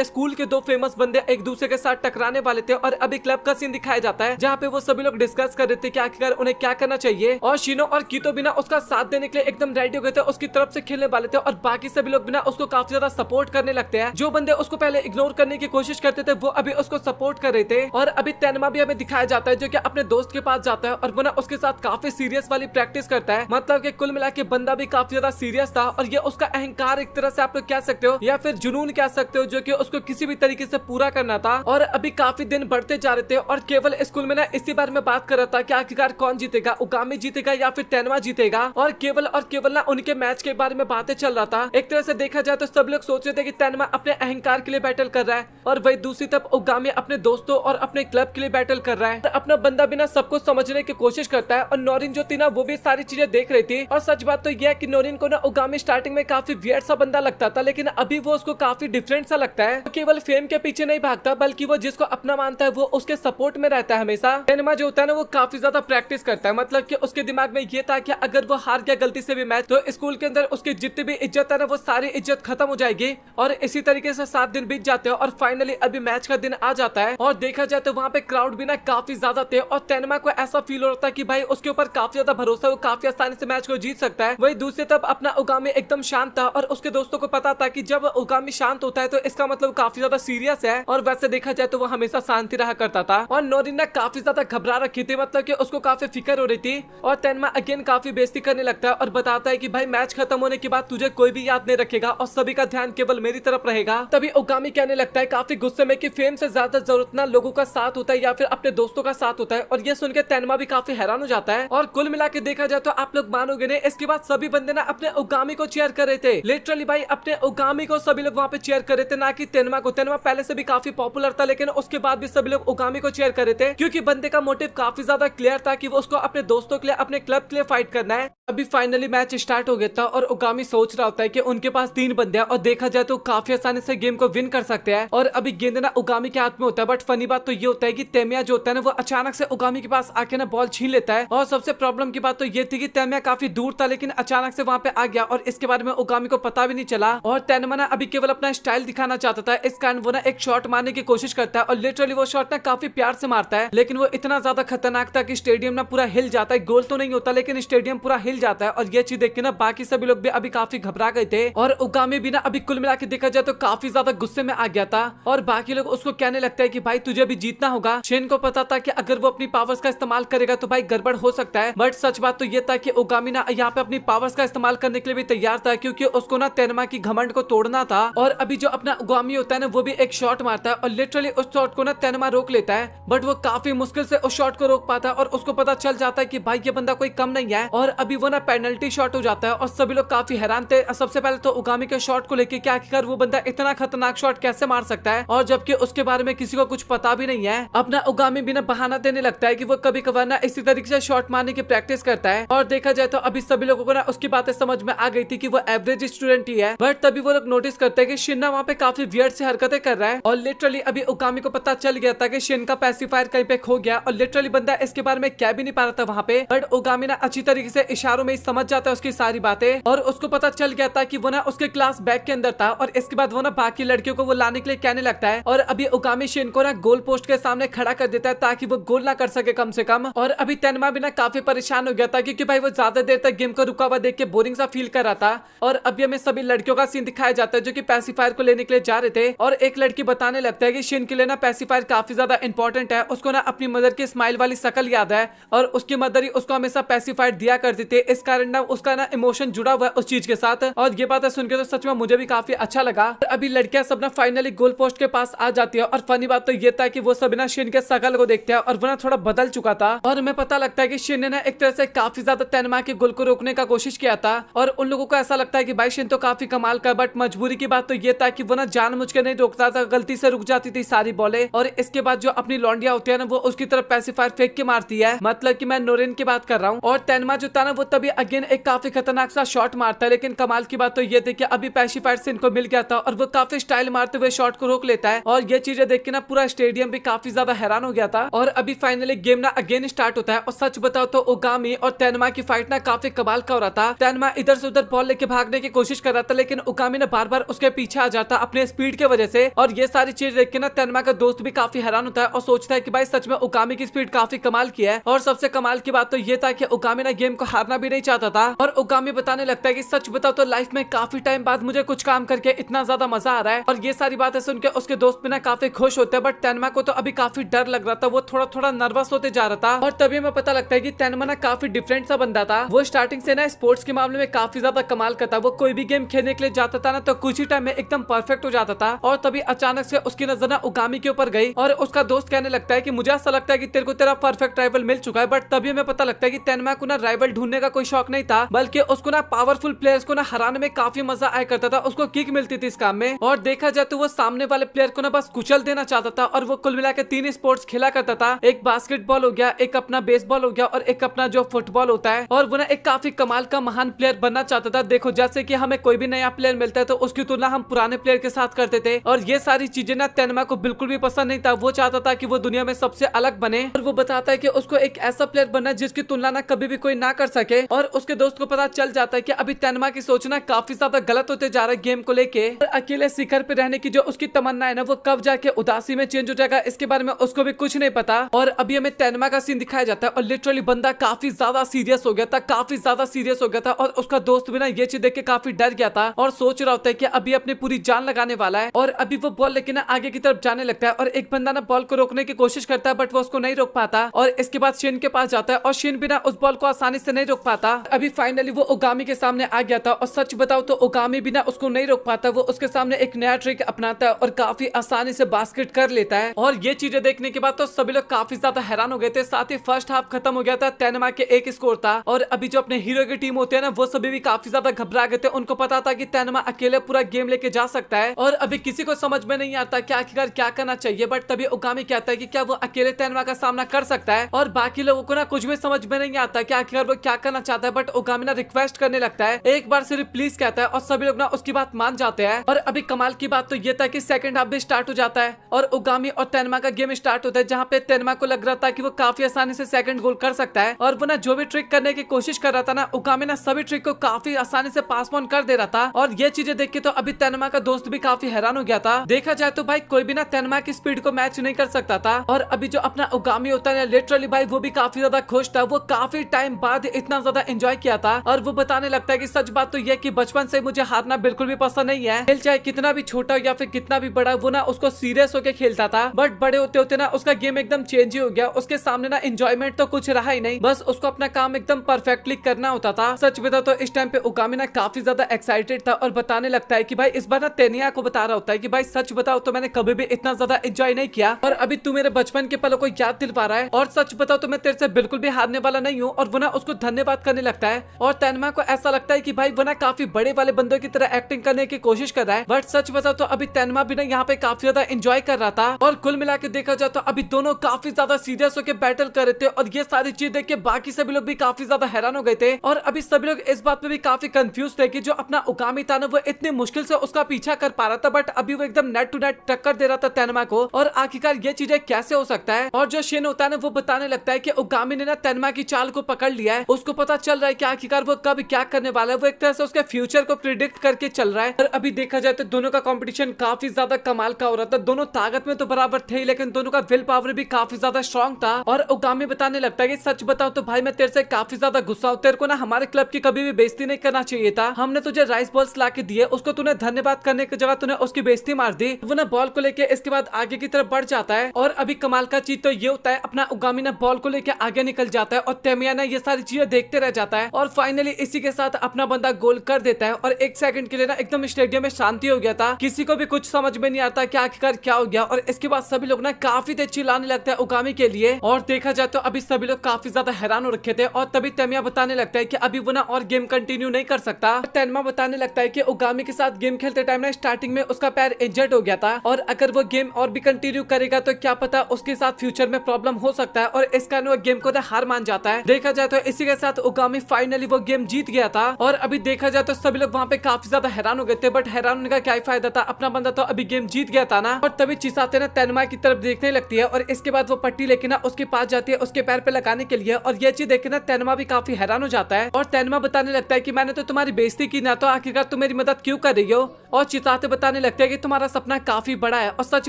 स्कूल के दो फेमस बंदे एक दूसरे के साथ टकराने वाले थे। और अभी क्लब का सीन दिखाया जाता है जहाँ पे वो सभी लोग डिस्कस कर रहे थे कि आखिरकार उन्हें क्या करना चाहिए और शिनो और कीतो बिना उसका साथ देने के लिए एकदम रेडी हो गए थे, उसकी तरफ से खेलने वाले थे और बाकी सभी लोग बिना उसको काफी ज्यादा सपोर्ट करने लगते हैं। जो बंदे उसको पहले इग्नोर करने की कोशिश करते थे वो अभी उसको सपोर्ट कर रहे थे। और अभी तेनमा भी हमें दिखाया जाता है जो कि अपने दोस्त के पास जाता है और वो ना उसके साथ काफी सीरियस वाली प्रैक्टिस करता है। मतलब कि कुल मिला के बंदा भी काफी ज्यादा सीरियस था और ये उसका अहंकार एक तरह से आप लोग कह सकते हो या फिर जुनून कह सकते हो जो कि उसको किसी भी तरीके से पूरा करना था। और अभी काफी दिन बढ़ते जा रहे थे और केवल स्कूल में ना इसी बारे में बात कर रहा था कि आखिरकार कौन जीतेगा, ओगामी जीतेगा या फिर तेनमा जीतेगा। और केवल ना उनके मैच के बारे में बातें चल रहा था। एक तरह से देखा जाए तो सब लोग सोच रहे थे कि तेनमा अपने अहंकार के लिए बैटल कर रहा है और वही दूसरी तरफ ओगामी अपने दोस्तों और अपने क्लब के लिए बैटल कर रहा है। अपना बंदा बिना सब कुछ समझने की कोशिश करता है और नोरिन जो थी ना वो भी सारी चीजें देख रही थी। और सच बात तो यह है कि नोरिन को ना ओगामी स्टार्टिंग में काफी वियर्ड सा बंदा लगता था लेकिन अभी वो उसको काफी डिफरेंट सा लगता है। केवल फेम के पीछे नहीं भागता बल्कि वो जिसको अपना मानता है वो उसके सपोर्ट में रहता है हमेशा। तेनमा जो होता है ना वो काफी ज्यादा प्रैक्टिस करता है, मतलब कि उसके दिमाग में ये था कि अगर वो हार गया गलती से भी मैच तो स्कूल के अंदर उसकी जितनी भी इज्जत है ना वो सारी इज्जत खत्म हो जाएगी। और इसी तरीके से 7 दिन बीत जाते हैं और फाइनली अभी मैच का दिन आ जाता है। और देखा जाए तो वहाँ पे क्राउड भी ना काफी ज्यादा थे और तेनमा को ऐसा फील हो रहा था कि भाई उसके ऊपर काफी ज्यादा भरोसा है, वो काफी आसानी से मैच को जीत सकता है। वही दूसरी तरफ अपना ओगामी एकदम शांत था और उसके दोस्तों को पता था कि जब ओगामी शांत होता है तो इसका मतलब काफी ज्यादा सीरियस है। और वैसे देखा जाए तो वो हमेशा शांति रहा करता था। और नोरिन ना काफी ज्यादा घबरा रखी थी, मतलब कि उसको काफी फिक्र हो रही थी। और तेनमा अगेन काफी बेइज्जती करने लगता है और बताता है कि भाई मैच खत्म होने के बाद तुझे कोई भी याद नहीं रखेगा और सभी का ध्यान केवल मेरी तरफ रहेगा। तभी ओगामी कहने लगता है काफी गुस्से में कि फेम से ज्यादा जरूरत ना लोगों का साथ होता है या फिर अपने दोस्तों का साथ होता है। और ये सुन के तेनमा भी काफी हैरान हो जाता है। और कुल मिला के देखा जाए तो आप लोग मानोगे नहीं, इसके बाद सभी बंदे ना अपने ओगामी को चीयर कर रहे थे। लिटरली भाई अपने ओगामी को सभी लोग वहाँ पे चीयर कर रहे थे, ना कि तेनमा को। तेनमा पहले से भी काफी पॉपुलर था लेकिन उसके बाद भी सभी लोग ओगामी को चीयर कर रहे थे क्योंकि बंदे का मोटिव काफी ज्यादा क्लियर था कि वो उसको अपने दोस्तों के लिए अपने क्लब के लिए फाइट करना है। अभी फाइनली मैच स्टार्ट हो गया था और ओगामी सोच रहा होता है कि उनके पास 3 बंदे हैं और देखा जाए तो काफी आसानी से गेम को विन कर सकते हैं। और अभी गेंद ना ओगामी के हाथ में होता है बट फनी बात तो ये होता है कि तेमिया जो होता है ना वो अचानक से ओगामी के पास आके ना बॉल छीन लेता है। और सबसे प्रॉब्लम की बात तो ये थी कि तेमिया काफी दूर था लेकिन अचानक से वहाँ पे आ गया और इसके बारे में ओगामी को पता भी नहीं चला। और तेनमा ना अभी केवल अपना स्टाइल दिखाना चाहता था, इस कारण वो ना एक शॉट मारने की कोशिश करता है और लिटरली वो शॉट ना काफी प्यार से मारता है लेकिन वो इतना ज्यादा खतरनाक था कि स्टेडियम ना पूरा हिल जाता है। गोल तो नहीं होता लेकिन स्टेडियम पूरा हिल जाता है। और ये चीज देख के ना बाकी सभी लोग भी अभी काफी घबरा गए थे और ओगामी भी ना अभी कुल मिला के देखा जाए तो काफी ज्यादा गुस्से में आ गया था। और बाकी लोग उसको कहने लगता है कि भाई तुझे भी जीतना होगा। शेन को पता था कि अगर वो अपनी पावर्स का इस्तेमाल करेगा तो भाई गड़बड़ हो सकता है, बट सच बात तो ये था कि ओगामी ना यहाँ पे अपनी पावर्स का इस्तेमाल करने के लिए भी तैयार था क्योंकि उसको ना तेनमा की घमंड को तोड़ना था। और अभी जो अपना ओगामी होता है ना वो भी एक शॉट मारता है और लिटरली उस शॉट को ना तेनमा रोक लेता है, बट वो काफी मुश्किल से उस शॉट को रोक पाता है और उसको पता चल जाता है कि भाई ये बंदा कोई कम नहीं है। और अभी वो ना पेनल्टी शॉट हो जाता है और सभी लोग काफी हैरान थे। सबसे पहले तो ओगामी के शॉट को लेके क्या आखिरकार वो बंदा इतना खतरनाक शॉट कैसे मार सकता है और जबकि उसके बारे में किसी को कुछ पता भी नहीं है। अपना ओगामी भी ना बहाना देने लगता है कि वो कभी कभार ना इसी तरीके से शॉट मारने की प्रैक्टिस करता है। और देखा जाए तो अभी सभी लोगों को ना उसकी बातें समझ में आ गई थी कि वो एवरेज स्टूडेंट ही है, बट तभी वो लोग नोटिस करते हैं कि शिन्ना वहाँ पे काफी वियर्ड से हरकतें कर रहा है। और लिटरली अभी ओगामी को पता चल गया था कि शिन का पैसिफायर कहीं पे खो गया और लिटरली बंदा इसके बारे में कह भी नहीं पा रहा था वहाँ पे, बट ओगामी ना अच्छी तरीके से इशारों में समझ जाता है उसकी सारी बातें। और उसको पता चल गया था कि वो ना उसके क्लास बैग के अंदर था और इसके बाद वो ना बाकी लड़कियों को वो लाने के लिए कहने लगता है। और अभी ओगामी शिन को ना गोल पोस्ट के सामने खड़ा कर देता है ताकि वो गोल ना कर सके कम से कम। और अभी तेनमा भी ना काफी परेशान हो गया था क्योंकि भाई वो ज्यादा देर तक गेम को रुका हुआ देख के बोरिंग सा फील कर रहा था। और अभी हमें सभी लड़कियों का सीन दिखाया जाता है जो कि पैसिफायर को लेने के लिए जा रहे थे और एक लड़की बताने लगता है कि शिन के लिए ना पैसिफायर काफी ज्यादा इंपॉर्टेंट है। उसको ना अपनी मदर की स्माइल वाली शक्ल याद है और उसकी मदर ही उसको हमेशा पैसिफायर दिया करती थी, इस कारण ना उसका ना इमोशन जुड़ा हुआ है उस चीज के साथ। और ये बात है सुन के तो सच में मुझे भी काफी अच्छा लगा। अभी लड़कियां सब ना फाइनली गोल पोस्ट के पास आ जाती है और फनी बात तो ये था कि वो सब ना शिन के शकल को देखते हैं और वो ना थोड़ा बदल चुका था। और हमें पता लगता है कि शिन ने ना एक तरह से काफी ज्यादा तेनमा के गोल को रोकने का कोशिश किया था और उन लोगों को ऐसा लगता है कि भाई शिन तो काफी कमाल का, बट मजबूरी की बात तो ये था कि वो ना जानबूझ के नहीं रोकता था, गलती से रुक जाती थी सारी बॉलें। और इसके बाद जो अपनी लौंडिया होती है ना वो उसकी तरफ पैसिफायर फेंक के मारती है, मतलब कि मैं नोरिन की बात कर रहा हूँ। और तेनमा जो था ना वो तभी अगेन एक काफी खतरनाक सा शॉट मारता है, लेकिन कमाल की बात तो ये थी कि अभी पैसिफायर से इनको मिल गया था और वो काफी स्टाइल मारते हुए शॉट को रोक लेता है। और ये चीजें देख के ना पूरा स्टेडियम भी काफी ज्यादा हैरान हो गया था। और अभी फाइनली गेम ना अगेन स्टार्ट होता है और सच बताओ तो ओगामी और तेनमा की फाइट ना काफी कमाल का हो रहा था। तेनमा इधर से उधर बॉल लेके भागने की कोशिश कर रहा था, लेकिन ओगामी ने बार बार उसके पीछे आ जाता अपने स्पीड की वजह से। और ये सारी चीज देख के ना तेनमा का दोस्त भी काफी हैरान होता है और सोचता है कि भाई सच में ओगामी की स्पीड काफी कमाल की है। और सबसे कमाल की बात तो ये था कि ओगामी ना गेम को हारना भी नहीं चाहता था। और ओगामी बताने लगता है कि सच बताओ तो लाइफ में काफी टाइम बाद मुझे कुछ काम करके इतना ज्यादा मजा आ रहा है। और ये सारी बातें सुन के उसके दोस्त भी ना काफी खुश होते हैं, बट तेनमा को तो अभी काफी डर लग रहा था, वो थोड़ा थोड़ा नर्वस होते जा रहा था। और तभी हमें पता लगता है कि तेनमा ना काफी डिफरेंट सा बंदा था। वो स्टार्टिंग से ना स्पोर्ट्स के मामले में काफी ज्यादा कमाल का था। वो कोई भी गेम खेलने के लिए जाता था ना तो कुछ ही टाइम में एकदम परफेक्ट हो जाता था। और तभी अचानक से उसकी नजर ना ओगामी के ऊपर गई और उसका दोस्त कहने लगता है कि मुझे ऐसा लगता है कि तेरे को तेरा परफेक्ट राइवल मिल चुका है। बट तभी हमें पता लगता है कि तेनमा को ना राइवल ढूंढने का कोई शौक नहीं था, बल्कि उसको ना पावरफुल प्लेयर्स को ना हराने में काफी मजा आया करता था। उसको किक मिलती थी इस काम में। और देखा जाए तो वो सामने वाले प्लेयर को ना बस कुचल देना चाहता था। और वो कुल मिला के 3 स्पोर्ट्स खेला करता था, एक बास्केटबॉल हो गया, एक अपना बेसबॉल हो गया और एक अपना जो फुटबॉल होता है। और वो ना एक काफी कमाल का महान प्लेयर बनना चाहता था। देखो जैसे कि हमें कोई भी नया प्लेयर मिलता है तो उसकी तुलना हम पुराने प्लेयर के साथ करते थे। और ये सारी चीजें ना तेनमा को बिल्कुल भी पसंद नहीं था। वो चाहता था कि वो दुनिया में सबसे अलग बने। और वो बताता है कि उसको एक ऐसा प्लेयर बनना है जिसकी तुलना ना कभी भी कोई ना कर सके। और उसके दोस्त को पता चल जाता है कि अभी तेनमा की सोचना काफी ज्यादा गलत होते जा रहा है गेम को लेके। और अकेले शिखर पे रहने की जो उसकी तमन्ना है ना वो कब जाके उदासी में चेंज हो जाएगा इसके बारे में उसको भी कुछ नहीं पता। और अभी हमें तेनमा का सीन दिखाया जाता है और लिटरली बंदा काफी ज्यादा सीरियस हो गया था, काफी ज्यादा सीरियस हो गया था। और उसका दोस्त भी ना ये चीज देख के काफी डर गया था और सोच रहा होता है कि अभी अपनी पूरी जान लगाने वाला है। और अभी वो बॉल लेके ना आगे की तरफ जाने लगता है और एक बंदा ना बॉल को रोकने की कोशिश करता है, बट वो उसको नहीं रोक पाता। और इसके बाद शिन के पास जाता है और शिन भी ना उस बॉल को आसानी से नहीं रोक पाता। अभी फाइनली वो ओगामी के सामने आ गया था और सच बताओ तो ओगामी भी ना उसको नहीं रोक पाता। वो उसके सामने एक नया ट्रिक अपनाता है और काफी आसानी से बास्केट कर लेता है। और ये चीजें देखने के बाद तो सभी लोग काफी ज्यादा हैरान हो गए थे। साथ ही फर्स्ट हाफ खत्म हो गया था, तेनमा के एक स्कोर था। और अभी जो अपने हीरो की टीम होती है ना वो सभी भी काफी ज्यादा घबरा गए थे। उनको पता था कि तेनमा अकेले पूरा गेम लेके जा सकता है और अभी किसी को समझ में नहीं आता कि आखिरकार क्या करना चाहिए। बट तभी ओगामी कहता है कि क्या वो अकेले तेनमा का सामना कर सकता है। और बाकी लोगों को ना कुछ भी समझ में नहीं आता कि आखिरकार वो क्या करना चाहता है। बट ओगामी ना रिक्वेस्ट करने लगता है, एक बार सिर्फ प्लीज कहता है और सभी लोग ना उसकी बात मान जाते हैं। और अभी कमाल की बात तो ये था कि सेकंड हाफ भी स्टार्ट हो जाता है और ओगामी और तेनमा का गेम स्टार्ट होता है, जहाँ पे तेनमा को लग रहा था कि वो काफी आसानी से सेकंड गोल कर सकता है। और वो ना जो भी ट्रिक करने की कोशिश कर रहा था ना ओगामी ना सभी ट्रिक को काफी आसानी से पास ऑन कर दे रहा था। और ये चीजें देख के तो अभी तेनमा का दोस्त भी काफी हैरान हो गया था। देखा जाए तो भाई कोई भी ना तेनमा की स्पीड को मैच नहीं कर सकता था। और अभी जो अपना ओगामी होता है लिटरली भाई वो भी काफी ज्यादा खुश था। वो काफी टाइम बाद इतना ज्यादा एंजॉय किया था। और वो बताने लगता है कि सच बात तो ये कि बचपन से मुझे हारना बिल्कुल भी पसंद नहीं है। खेल चाहे कितना भी छोटा हो या फिर कितना भी बड़ा, वो ना उसको सीरियस होकर खेलता था। बट बड़े होते होते ना उसका गेम एकदम चेंज ही हो गया। उसके सामने ना एंजॉयमेंट तो कुछ रहा ही नहीं, बस उसको अपना काम एकदम परफेक्टली करना होता था। सच बता तो इस टाइम पे ओगामी ना काफी ज्यादा एक्साइटेड था और बताने लगता है कि भाई इस बार ना तेनिया को बता रहा होता है कि भाई सच बताओ तो मैंने कभी भी इतना ज्यादा एंजॉय नहीं किया और अभी तू मेरे बचपन के पलों को याद दिलवा रहा है। और सच बताओ तो मैं तेरे से बिल्कुल भी हारने वाला नहीं हूँ। और वो ना उसको धन्यवाद करने लगता है और तेनमा को ऐसा लगता है कि भाई वो ना काफी बड़े वाले बंदों की तरह एक्टिंग करने की कोशिश कर रहा है। बट सच बताओ तो अभी तेनमा भी ना यहाँ पे काफी ज्यादा एंजॉय कर रहा था। और कुल मिला के देखा जाए तो अभी दोनों काफी ज्यादा सीरियस होकर बैटल कर रहे थे। और ये सारी चीज देख के बाकी सभी लोग भी काफी ज्यादा हैरान हो गए थे। और अभी सभी लोग इस बात पे भी काफी कंफ्यूज थे कि जो अपना ओगामी था ना वो इतनी मुश्किल से उसका पीछा कर पा रहा था, बट अभी वो एकदम नेट टू नेट टक्कर दे रहा था तेनमा को। और आखिरकार ये चीजें कैसे हो सकता है। और जो शिन होता है ना वो बताने लगता है कि ओगामी ने ना तेनमा की चाल को पकड़ लिया है। उसको पता चल रहा है कि आखिरकार वो कब क्या करने वाला है। वो एक तरह से उसके फ्यूचर को प्रिडिक्ट करके चल रहा है। और अभी देखा जाए तो दोनों का कंपटीशन काफी ज्यादा कमाल का हो रहा था। दोनों ताकत में तो बराबर थे, लेकिन दोनों का विल पावर भी काफी ज्यादा स्ट्रॉन्ग था। और ओगामी बताने लगता है कि सच बताओ तो भाई मैं तेरे से काफी ज्यादा गुस्सा हूं। तेरे को ना हमारे क्लब की कभी भी बेइज्जती नहीं करना चाहिए था। हमने तुझे राइस बॉल्स ला के दिए, उसको तूने धन्यवाद करने की जगह तूने उसकी बेइज्जती मार दी। वो ना बॉल को लेके इसके बाद आगे की तरफ बढ़ जाता है। और अभी कमाल का चीज तो ये होता है अपना ओगामी ना बॉल को लेके आगे निकल जाता है और तेमिया ना ये सारी चीजें देखते देखते रह जाता है और फाइनली इसी के साथ अपना बंदा गोल कर देता है। और एक सेकंड के लिए ना एकदम स्टेडियम में शांति हो गया था, किसी को भी कुछ समझ में नहीं आता कि आखिरकार क्या हो गया। और इसके बाद सभी लोग ना काफी तेज चिल्लाने लगते हैं उगामी के लिए। और देखा जाए तो अभी सभी लोग काफी ज्यादा हैरान हो रखे थे। और तभी तेमिया बताने लगता है कि अभी वो ना और गेम कंटिन्यू नहीं कर सकता। तेनमा बताने लगता है कि उगामी के साथ गेम खेलते टाइम ना स्टार्टिंग में उसका पैर इंजर्ड हो गया था और अगर वो गेम और भी कंटिन्यू करेगा तो क्या पता उसके साथ फ्यूचर में प्रॉब्लम हो सकता है। और इस कारण वो गेम को ना हार मान जाता है। देखा जाए तो इसी के साथ उगामी फाइनली वो गेम जीत गया था। और अभी देखा जाए तो सभी लोग वहाँ पे काफी ज्यादा हैरान हो गए थे, बट हैरान होने का क्या फायदा था, अपना बंदा तो अभी गेम जीत गया था ना। और तभी चिसाते ना तेनमा की तरफ देखने लगती है और इसके बाद वो पट्टी लेके ना उसके पास जाती है उसके पैर पे लगाने के लिए। और ये चीज देखे ना तेनमा भी काफी हैरान हो जाता है और तेनमा बताने लगता है कि मैंने तो तुम्हारी बेइज्जती की ना, तो आखिरकार तुम मेरी मदद क्यों कर रही हो। और चिताते बताने लगते हैं कि तुम्हारा सपना काफी बड़ा है और सच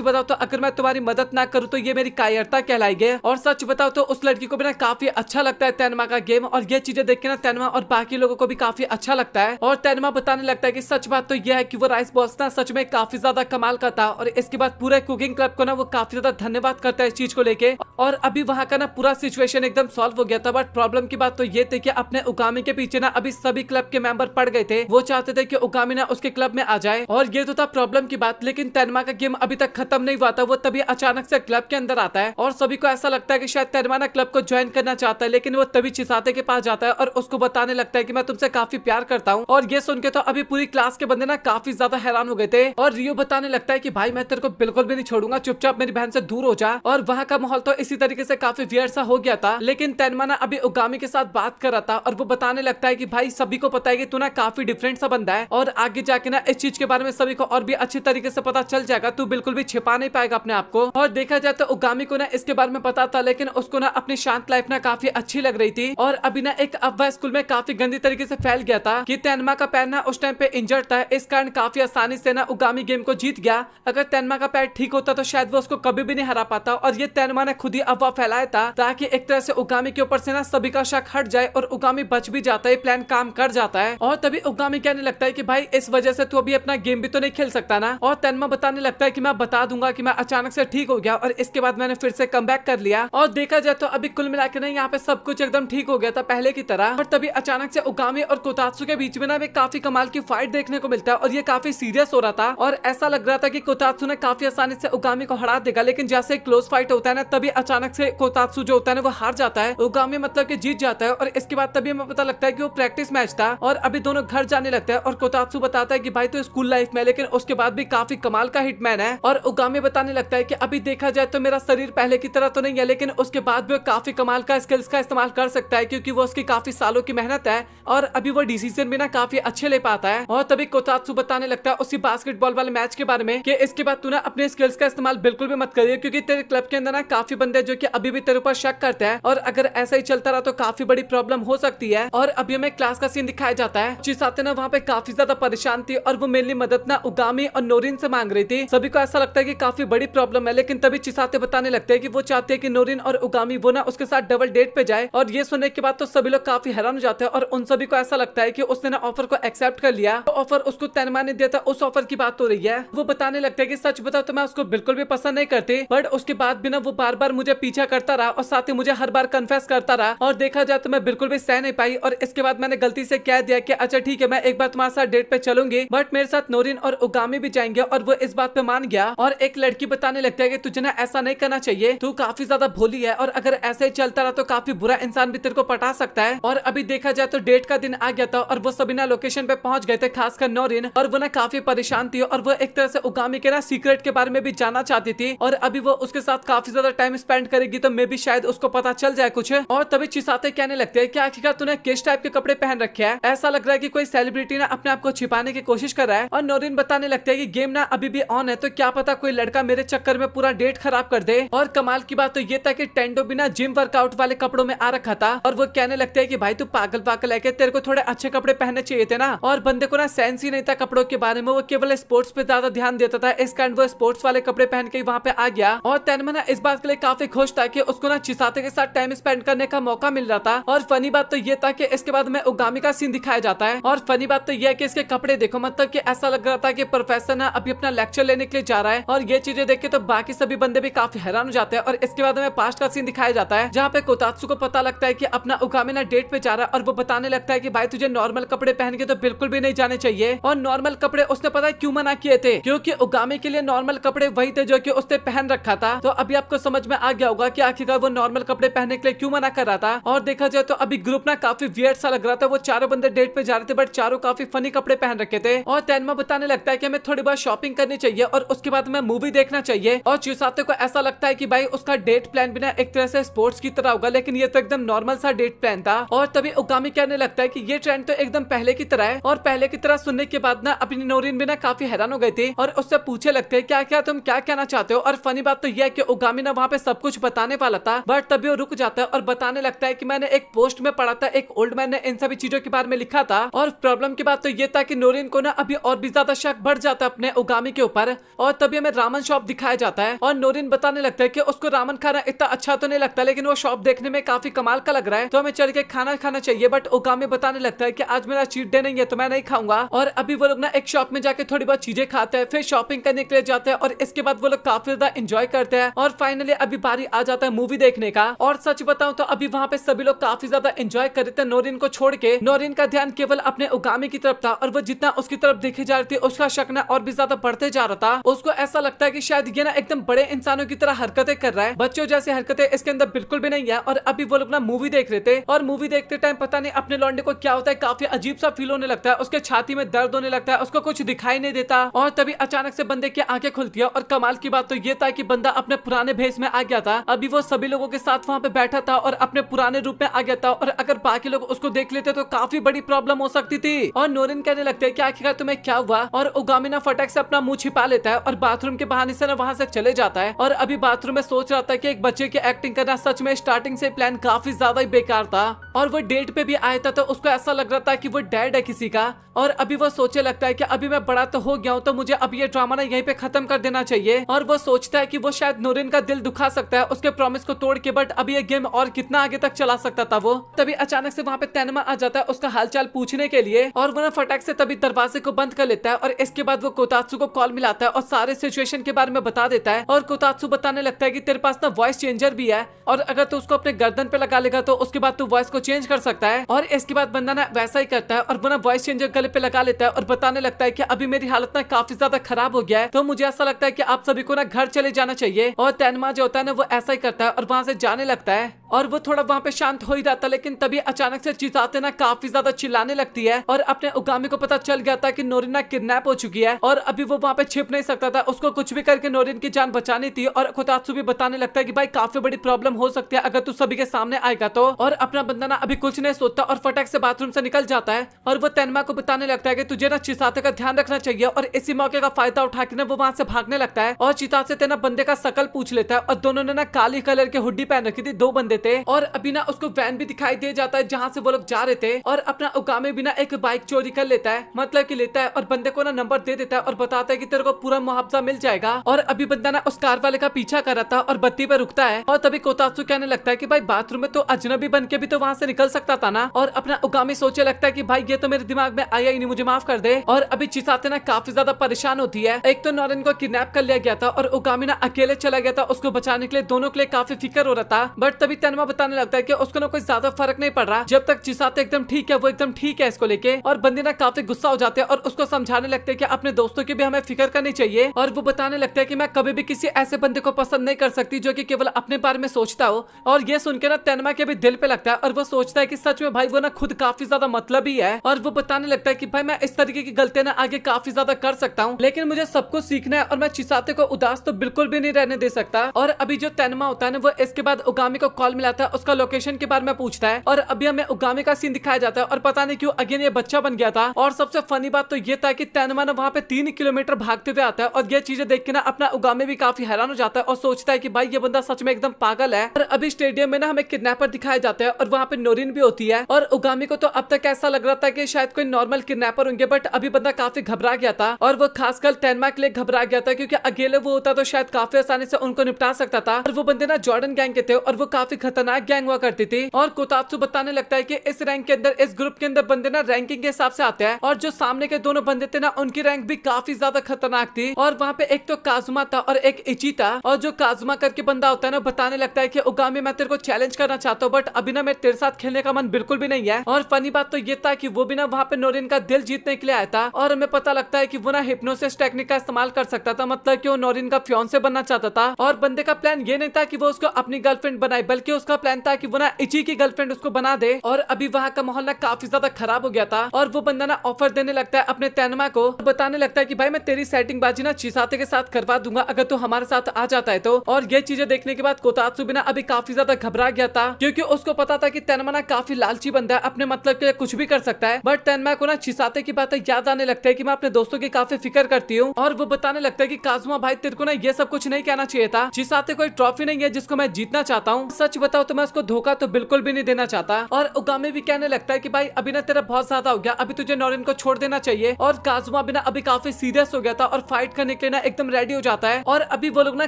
बताओ तो अगर मैं तुम्हारी मदद ना करूँ तो ये मेरी कायरता कहलाएगी। और सच बताओ तो उस लड़की को भी ना काफी अच्छा लगता है तेनमा का गेम। और ये चीजें देख के ना तेनमा और बाकी लोगों को भी काफी अच्छा लगता है। और तेनमा बताने लगता है कि सच बात तो यह है कि वो राइस बॉस ना सच में काफी ज्यादा कमाल का था। और इसके बाद पूरे कुकिंग क्लब को ना वो काफी ज्यादा धन्यवाद करता है इस चीज को लेके। और अभी वहाँ का ना पूरा सिचुएशन एकदम सॉल्व हो गया था। बट प्रॉब्लम की बात तो ये थी कि अपने उगामी के पीछे ना अभी सभी क्लब के मेंबर पड़ गए थे। वो चाहते थे कि उगामी ना उसके क्लब में आ जाए और ये तो था प्रॉब्लम की बात। लेकिन तेनमा का गेम अभी तक खत्म नहीं हुआ था, वो तभी अचानक से क्लब के अंदर आता है और सभी को ऐसा लगता है कि शायद तेनमा ना क्लब को ज्वाइन करना चाहता है। लेकिन वो तभी चिसाते के पास जाता है और उसको बताने लगता है कि मैं तुमसे काफी प्यार करता हूँ। और ये सुन के तो अभी पूरी क्लास के बंदे ना काफी ज्यादा हैरान हो गए थे। और रियो बताने लगता है कि भाई मैं तेरे को बिल्कुल भी नहीं छोड़ूंगा, चुपचाप मेरी बहन से दूर हो जा। और वहाँ का माहौल तो इसी तरीके से काफी वियर्ड सा हो गया था। लेकिन तेनमा ना अभी उगामी के साथ बात कर रहा था और वो बताने लगता है कि भाई सभी को पता है कि तू ना काफी डिफरेंट सा बंदा है और आगे जाके ना इस चीज के बारे में सभी को और भी अच्छी तरीके से पता चल जाएगा, तू बिल्कुल भी छिपा नहीं पाएगा अपने आप को। और देखा जाए तो उगामी को ना इसके बारे में पता था, लेकिन उसको ना अपनी शांत लाइफ ना काफी अच्छी लग रही थी। और अभी ना एक अफवाह स्कूल में काफी गंदी तरीके से फैल गया था कि तेनमा का पैर ना उस टाइम पे इंजर्ड था, इस कारण काफी आसानी से ना उगामी गेम को जीत गया। अगर तेनमा का पैर ठीक होता तो शायद वो उसको कभी भी नहीं हरा पाता। और ये तेनमा ने खुद ही अफवाह फैलाया था ताकि एक तरह से उगामी के ऊपर से ना सभी का शक हट जाए और उगामी बच भी जाता है, प्लान काम कर जाता है। और तभी उगामी कहने लगता है कि भाई इस वजह से तू अभी अपना गेम भी तो नहीं खेल सकता ना। और तेनमा बताने लगता है कि मैं बता दूंगा कि मैं अचानक से ठीक हो गया और इसके बाद मैंने फिर से कमबैक कर लिया। और देखा जाए तो अभी कुल मिलाकर ना यहाँ पे सब कुछ एकदम ठीक हो गया था पहले की तरह। और तभी अचानक से उगामी और कोतात्सु के बीच में ना भी काफी कमाल की फाइट देखने को मिलता है और ये काफी सीरियस हो रहा था। और ऐसा लग रहा था कि कोतात्सु ने काफी आसानी से उगामी को हरा देगा, लेकिन जैसे क्लोज फाइट होता है ना तभी अचानक से कोतात्सु जो होता है ना वो हार जाता है, उगामी मतलब कि जीत जाता है। और इसके बाद तभी हमें पता लगता है कि वो प्रैक्टिस मैच था और अभी दोनों घर जाने लगते हैं। और कोतात्सु बताता है कि भाई तो स्कूल लाइफ में लेकिन उसके बाद भी काफी कमाल का हिटमैन है। और उगामी बताने लगता है कि अभी देखा जाए तो मेरा शरीर पहले की तरह तो नहीं है, लेकिन उसके बाद भी वो काफी कमाल का स्किल्स का इस्तेमाल कर सकता है क्योंकि वो उसकी काफी सालों की मेहनत है और अभी वो डिसीजन भी ना काफी अच्छे ले पाता है। और तभी कोतात्सु बताने लगता है उसी बास्केटबॉल वाले मैच के बारे में कि इसके बाद तू ना अपने स्किल्स का इस्तेमाल बिल्कुल भी मत करिए क्योंकि तेरे क्लब के अंदर ना काफी बंदे जो कि अभी भी तेरे ऊपर शक करते हैं और अगर ऐसा ही चलता रहा तो काफी बड़ी प्रॉब्लम हो सकती है। और अभी हमें क्लास का सीन दिखाया जाता है। चिसाते ना वहाँ पे काफी ज्यादा परेशान थी और वो मेनली मदद ना उगामी और नोरिन से मांग रही थी। सभी को ऐसा लगता है कि काफी बड़ी प्रॉब्लम है, लेकिन तभी चिसाते बताने लगते हैं कि वो चाहते हैं कि नोरिन और उगामी वो ना उसके साथ डबल डेट पे जाए। और ये सुनने के बाद तो सभी लोग काफी हैरान हो जाते हैं और उन सभी को ऐसा लगता है कि उसने ना ऑफर को एक्सेप्ट कर लिया। तो ऑफर उसको तेनमा ने दिया था, उस ऑफर की बात हो रही है। वो बताने लगते हैं कि सच बताओ तो मैं उसको बिल्कुल भी पसंद नहीं करती, बट उसके बाद भी ना वो बार बार मुझे पीछा करता रहा और साथ ही मुझे हर बार कन्फेस करता रहा। और देखा जाए तो मैं बिल्कुल भी सह नहीं पाई और इसके बाद मैंने गलती से कह दिया कि अच्छा ठीक है मैं एक बार तुम्हारे साथ डेट पे चलूंगी, बट मेरे साथ नोरिन और उगामी भी जाएंगे। और वो इस बात पे मान गया। और एक लड़की बताने लगता है कि तुझे ना ऐसा नहीं करना चाहिए, तू काफी ज्यादा भोली है और अगर ऐसे ही चलता रहा तो काफी बुरा इंसान भी तेरे को पटा सकता है। और अभी देखा जाए तो डेट का दिन आ गया था और वो सभी ना लोकेशन पे पहुंच गए थे, खासकर नोरिन। और वो ना काफी परेशान थी और वो एक तरह से उगामी के ना सीक्रेट के बारे में भी जानना चाहती थी और अभी वो उसके साथ काफी ज्यादा टाइम स्पेंड करेगी तो मे भी शायद उसको पता चल जाए कुछ। और तभी चिसाते कहने लगते हैं कि आखिरकार तूने किस टाइप के कपड़े पहन रखे हैं, ऐसा लग रहा है कि कोई सेलिब्रिटी ना अपने आप को छिपाने की कोशिश कर रहा है। और नोरिन बताने लगते हैं कि गेम ना अभी भी ऑन है तो क्या पता कोई लड़का मेरे चक्कर में पूरा डेट खराब कर दे। और कमाल की बात तो ये था कि टेंडो भी ना जिम वर्कआउट वाले कपड़ों में आ रखा था और वो कहने लगते हैं कि भाई तू पागल पागल है, तेरे को थोड़े अच्छे कपड़े पहनने चाहिए थे ना। और बंदे को ना सेंस ही नहीं था कपड़ों के बारे में, वो केवल स्पोर्ट्स पे ज्यादा ध्यान देता था, इस कारण वो स्पोर्ट्स वाले कपड़े पहन के वहाँ पे आ गया। और तेनमा ना इस बात के लिए काफी खुश था कि उसको ना चिसाते के साथ टाइम स्पेंड करने का मौका मिल रहा था। और फनी बात तो ये था कि इसके बाद में उगामी का सीन दिखाया जाता है और फनी बात तो ये है कि इसके कपड़े देखो, मतलब कि ऐसा लग रहा था कि प्रोफेसर ना अभी अपना लेक्चर लेने के लिए जा रहा है। और ये चीजें देख के तो बाकी सभी बंदे भी काफी हैरान हो जाते हैं। और इसके बाद में पास्ट का सीन दिखाया जाता है जहाँ पे कोतात्सु को पता लगता है कि अपना उगामी उगामी ना डेट पे जा रहा है और वो बताने लगता है कि भाई तुझे नॉर्मल कपड़े पहन के तो बिल्कुल भी नहीं जाने चाहिए। और नॉर्मल कपड़े उसने पता है क्यों मना किए थे, क्योंकि उगामी के लिए नॉर्मल कपड़े वही थे जो कि उसने पहन रखा था। तो अभी आपको समझ में आ गया होगा कि आखिरकार वो नॉर्मल कपड़े पहनने के लिए क्यों मना कर रहा था। और देखा जाए तो अभी ग्रुप ना काफी वियर्ड सा लग रहा था। वो चारों बंदे डेट पे जा रहे थे बट चारों काफी फनी कपड़े पहन रखे थे। और तेनमा बताने लगता है कि हमें थोड़ी बहुत शॉपिंग करनी चाहिए और उसके बाद हमें मूवी देखना चाहिए। और चिसाते को ऐसा लगता है कि भाई उसका डेट प्लान भी ना एक तरह से स्पोर्ट्स की तरह होगा, लेकिन ये तो एकदम नॉर्मल सा डेट प्लान था। और तभी उगामी कहने लगता है कि ये ट्रेंड तो एकदम पहले की तरह है। और पहले की तरह सुनने के बाद ना अपनी नोरिन भी ना काफी हैरान हो गई थी और उससे पूछे लगते हैं क्या क्या तुम क्या कहना चाहते हो। और फनी बात तो यह है कि उगामी ना वहाँ पे सब कुछ बताने वाला था बट तभी वो रुक जाता है और बताने लगता है कि मैंने एक पोस्ट में पढ़ा था, एक ओल्ड मैन ने इन सभी चीजों के बारे में लिखा था। और प्रॉब्लम की बात तो ये था कि नोरिन को ना अभी और भी ज्यादा शक बढ़ जाता है अपने उगामी के ऊपर। और तभी हमें रामन शॉप दिखाया जाता है और नोरिन बताने लगता है कि उसको रामन खाना इतना अच्छा तो नहीं लगता, लेकिन वो शॉप देखने में काफी कमाल का लग रहा है तो हमें चल के खाना खाना चाहिए। बट उगामी बताने लगता है कि आज मेरा चीट डे नहीं है तो मैं नहीं खाऊंगा। और अभी वो लोग ना एक शॉप में जाके थोड़ी बहुत चीजें खाते हैं, फिर शॉपिंग करने के लिए जाते हैं और इसके बाद वो लोग काफी ज्यादा एंजॉय करते हैं। और फाइनली अभी बारी आ जाता है मूवी देखने का। और सच बताऊं तो अभी वहाँ पे सभी लोग काफी ज्यादा एंजॉय कर रहे थे नोरिन को छोड़ के। नोरिन का ध्यान केवल अपने उगामी की तरफ था और वो जितना उसकी तरफ देखी जा रही थी उसका शक ना और भी ज्यादा बढ़ते जा रहा था। उसको ऐसा लगता है कि शायद ये ना एकदम बड़े इंसानों की तरह हरकतें कर रहा है, बच्चों जैसी हरकतें इसके अंदर बिल्कुल भी नहीं है। और अभी वो लोग ना मूवी देख रहे थे और मूवी देखते टाइम पता नहीं अपने लौंडे को क्या होता है, काफी अजीब सा फील होने लगता है, उसके छाती में दर्द होने लगता है, उसको कुछ दिखाई नहीं देता। और तभी अचानक से बंदे की आंखें खुलती है और कमाल की बात तो ये था कि बंदा अपने पुराने भेष में आ गया था। अभी वो सभी लोगों के साथ वहाँ पे बैठा था और अपने पुराने रूप में आ गया था। और अगर बाकी लोग उसको देख लेते तो काफी बड़ी प्रॉब्लम हो सकती थी। और नोरिन कहने लगते हैं कि आखिरकार तुम्हें क्या हुआ। और उगामी ना फटक से अपना मुंह छिपा लेता है और बाथरूम के बहाने से ना वहाँ से चले जाता है। और अभी बाथरूम में सोच रहा था कि एक बच्चे की एक्टिंग करना सच में स्टार्टिंग से प्लान काफी ज्यादा ही बेकार था। और वो डेट पे भी आया था तो उसको ऐसा लग रहा था कि वो डैड है किसी का। और अभी वो सोचे लगता है कि अभी मैं बड़ा तो हो गया हूँ तो मुझे अब ये ड्रामा ना यहीं पे खत्म कर देना चाहिए। और वो सोचता है कि वो शायद नोरिन का दिल दुखा सकता है उसके प्रॉमिस को तोड़ के, बट अभी ये गेम और कितना आगे तक चला सकता था वो। तभी अचानक से वहाँ पे तेनमा आ जाता है उसका हालचाल पूछने के लिए और वो ना फटाक से तभी दरवाजे को बंद कर लेता है। और इसके बाद वो कोतात्सु को कॉल मिलाता है और सारे सिचुएशन के बारे में बता देता है। और कोतात्सु बताने लगता है कि तेरे पास ना वॉइस चेंजर भी है और अगर तू उसको अपने गर्दन पे लगा लेगा तो उसके बाद तू वॉइस को चेंज कर सकता है। और इसके बाद बंदा ना वैसा ही करता है और वो ना वॉइस चेंजर गले पे लगा लेता है और बताने लगता है कि अभी मेरी हालत ना काफी ज्यादा खराब हो गया है तो मुझे ऐसा लगता है कि आप सभी को ना घर चले जाना चाहिए। और तेनमा जो होता है ना वो ऐसा ही करता है और वहाँ से जाने लगता है। और वो थोड़ा वहाँ पे शांत हो ही जाता है, लेकिन तभी अचानक से चिसाते ना काफी ज्यादा चिल्लाने लगती है। और अपने उगामी को पता चल गया था कि नोरिन ना किडनैप हो चुकी है और अभी वो वहाँ पे छिप नहीं सकता था, उसको कुछ भी करके नोरिन की जान बचानी थी। और कोतात्सु भी बताने लगता है कि भाई काफी बड़ी प्रॉब्लम हो सकती है अगर तू सभी के सामने आएगा तो। और अपना बंदा ना अभी कुछ नहीं सोचता और फटक से बाथरूम से निकल जाता है। और वो तेनमा को बताने लगता है कि तुझे ना चिसाते का ध्यान रखना चाहिए। और इसी मौके का फायदा उठा के ना वो वहाँ से भागने लगता है और चिसाते से ना बंदे का शकल पूछ लेता है। और दोनों ने ना काली कलर के हुड्डी पहन रखी थी, दो बंदे थे। और अभी ना उसको वैन भी दिखाई दे जाता है जहाँ से वो लोग जा रहे थे। और अपना उगामी भी ना एक बाइक चोरी कर लेता है, मतलब कि लेता है और बंदे को ना नंबर दे देता है और बताता है कि तेरे को पूरा मुआवजा मिल जाएगा। और अभी बंदा ना उस कार वाले का पीछा कर रहा था और बत्ती पे रुकता है। और तभी कोतात्सु कहने लगता है कि भाई बाथरूम में तो अजनबी बन के भी तो वहाँ से निकल सकता था ना। और अपना उगामी सोचे लगता है कि भाई ये तो मेरे दिमाग में आया ही नहीं, मुझे माफ कर दे। और अभी चिसाते ना काफी ज्यादा परेशान होती है। एक तो नोरिन को किडनैप कर लिया गया था और उगामी ना अकेले चला गया था उसको बचाने के लिए, दोनों के लिए काफी फिक्र हो रहा था। बट तभी तेनमा बताने लगता है कि उसको ना कोई ज्यादा फर्क नहीं पड़ रहा, जब तक चिसाते एकदम ठीक है वो एकदम ठीक है इसको लेके। और बंदे ना काफी गुस्सा हो जाते हैं और उसको समझाने लगते हैं कि अपने दोस्तों की भी हमें फिक्र करनी चाहिए। और वो बताने लगता है कि मैं कभी भी किसी ऐसे बंदे को पसंद नहीं कर सकती जो कि केवल अपने बारे में सोचता हो। और ये सुन के ना तेनमा के भी दिल पे लगता है और वो सोचता है कि सच में भाई वो ना खुद काफी ज्यादा मतलबी है। और वो बताने लगता है कि भाई मैं इस तरीके की गलतियां ना आगे काफी ज्यादा कर सकता हूँ, लेकिन मुझे सब कुछ सीखना है और मैं चिसाते को उदास तो बिल्कुल भी नहीं रहने दे सकता। और अभी जो तेनमा होता है ना वो इसके बाद उगामी को कॉल मिलाता है, उसका लोकेशन के बारे में पूछता है। और अभी हमें उगामी का सीन दिखाया जाता है और पता नहीं क्यों अगेन ये बच्चा बन गया था। और सबसे फनी बात तो ये था कि तेनमा ना वहाँ पे 3 किलोमीटर भागते हुए आता है और ये चीजें देख के ना अपना उगामी भी काफी हैरान हो जाता है और सोचता है कि भाई ये बंदा सच में एकदम पागल है। और अभी स्टेडियम में ना हमें किडनैपर दिखाया जाता है और वहाँ पे नोरिन भी होती है। और उगामी को तो अब तक ऐसा लग रहा था कि शायद कोई नॉर्मल किडनैपर होंगे, बट अभी बंदा काफी घबरा गया था। और वो खासकर तेनमा के लिए घबरा गया था क्योंकि अकेले वो होता तो शायद काफी आसानी से उनको निपटा सकता था। और वो बंदे ना जॉर्डन गैंग के थे और वो काफी खतरनाक गैंग हुआ करती थी। और कोतात्सु बताने लगता है कि इस रैंक के अंदर, इस ग्रुप के अंदर बंदे ना रैंकिंग के हिसाब से आते हैं और जो सामने के दोनों बंदे थे ना उनकी रैंक भी काफी ज्यादा खतरनाक थी। और वहाँ पे एक तो काजुमा था और एक इची था। और जो काजुमा करके बंदा होता है ना बताने लगता है कि उगामी मैं तेरे को चैलेंज करना चाहता हूँ, बट अभी ना मेरे तेरे साथ खेलने का मन बिल्कुल भी नहीं है। और फनी बात तो ये था कि वो भी ना वहाँ पे नोरिन का दिल जीतने के लिए आया था और हमें पता लगता है कि वो ना हिप्नोसिस टेक्निक का इस्तेमाल कर सकता था, मतलब कि वो नोरिन का फियांसे बनना चाहता था। और बंदे का प्लान ये नहीं था कि वो उसको अपनी गर्लफ्रेंड बनाए, बल्कि उसका प्लान था कि वो ना इची की गर्लफ्रेंड उसको बना दे। और अभी वहाँ का माहौल ना काफी ज्यादा खराब हो गया था और वो बंदा ना ऑफर देने लगता है अपने तैनमा को, बताने लगता है कि भाई मैं तेरी सेटिंग बाजी ना चिसाते के साथ करवा दूंगा अगर तू हमारे साथ आ जाता है तो। और ये चीजें देखने के बाद कोतात्सु भी ना अभी काफी ज्यादा घबरा गया था, क्योंकि उसको पता था कि तैनमा ना काफी लालची बंदा है, अपने मतलब के लिए कुछ भी कर सकता है। बट तैनमा को ना चिसाते की बातें याद आने लगता है कि मैं अपने दोस्तों की काफी फिक्र करती हूँ। और वो बताने लगता है कि काजुमा भाई तेरे को ना ये सब कुछ नहीं कहना चाहिए था, चिसाते कोई ट्रॉफी नहीं है जिसको मैं जीतना चाहता हूँ, सच बताओ तो मैं उसको धोखा तो बिल्कुल भी नहीं देना चाहता। और उगामी भी कहने लगता है कि भाई अभी ना तेरा बहुत ज्यादा हो गया, अभी तुझे नोरिन को छोड़ देना चाहिए। और काजुमा भी ना अभी काफी सीरियस हो गया था और फाइट करने के लिए ना एकदम रेडी हो जाता है। और अभी वो लोग ना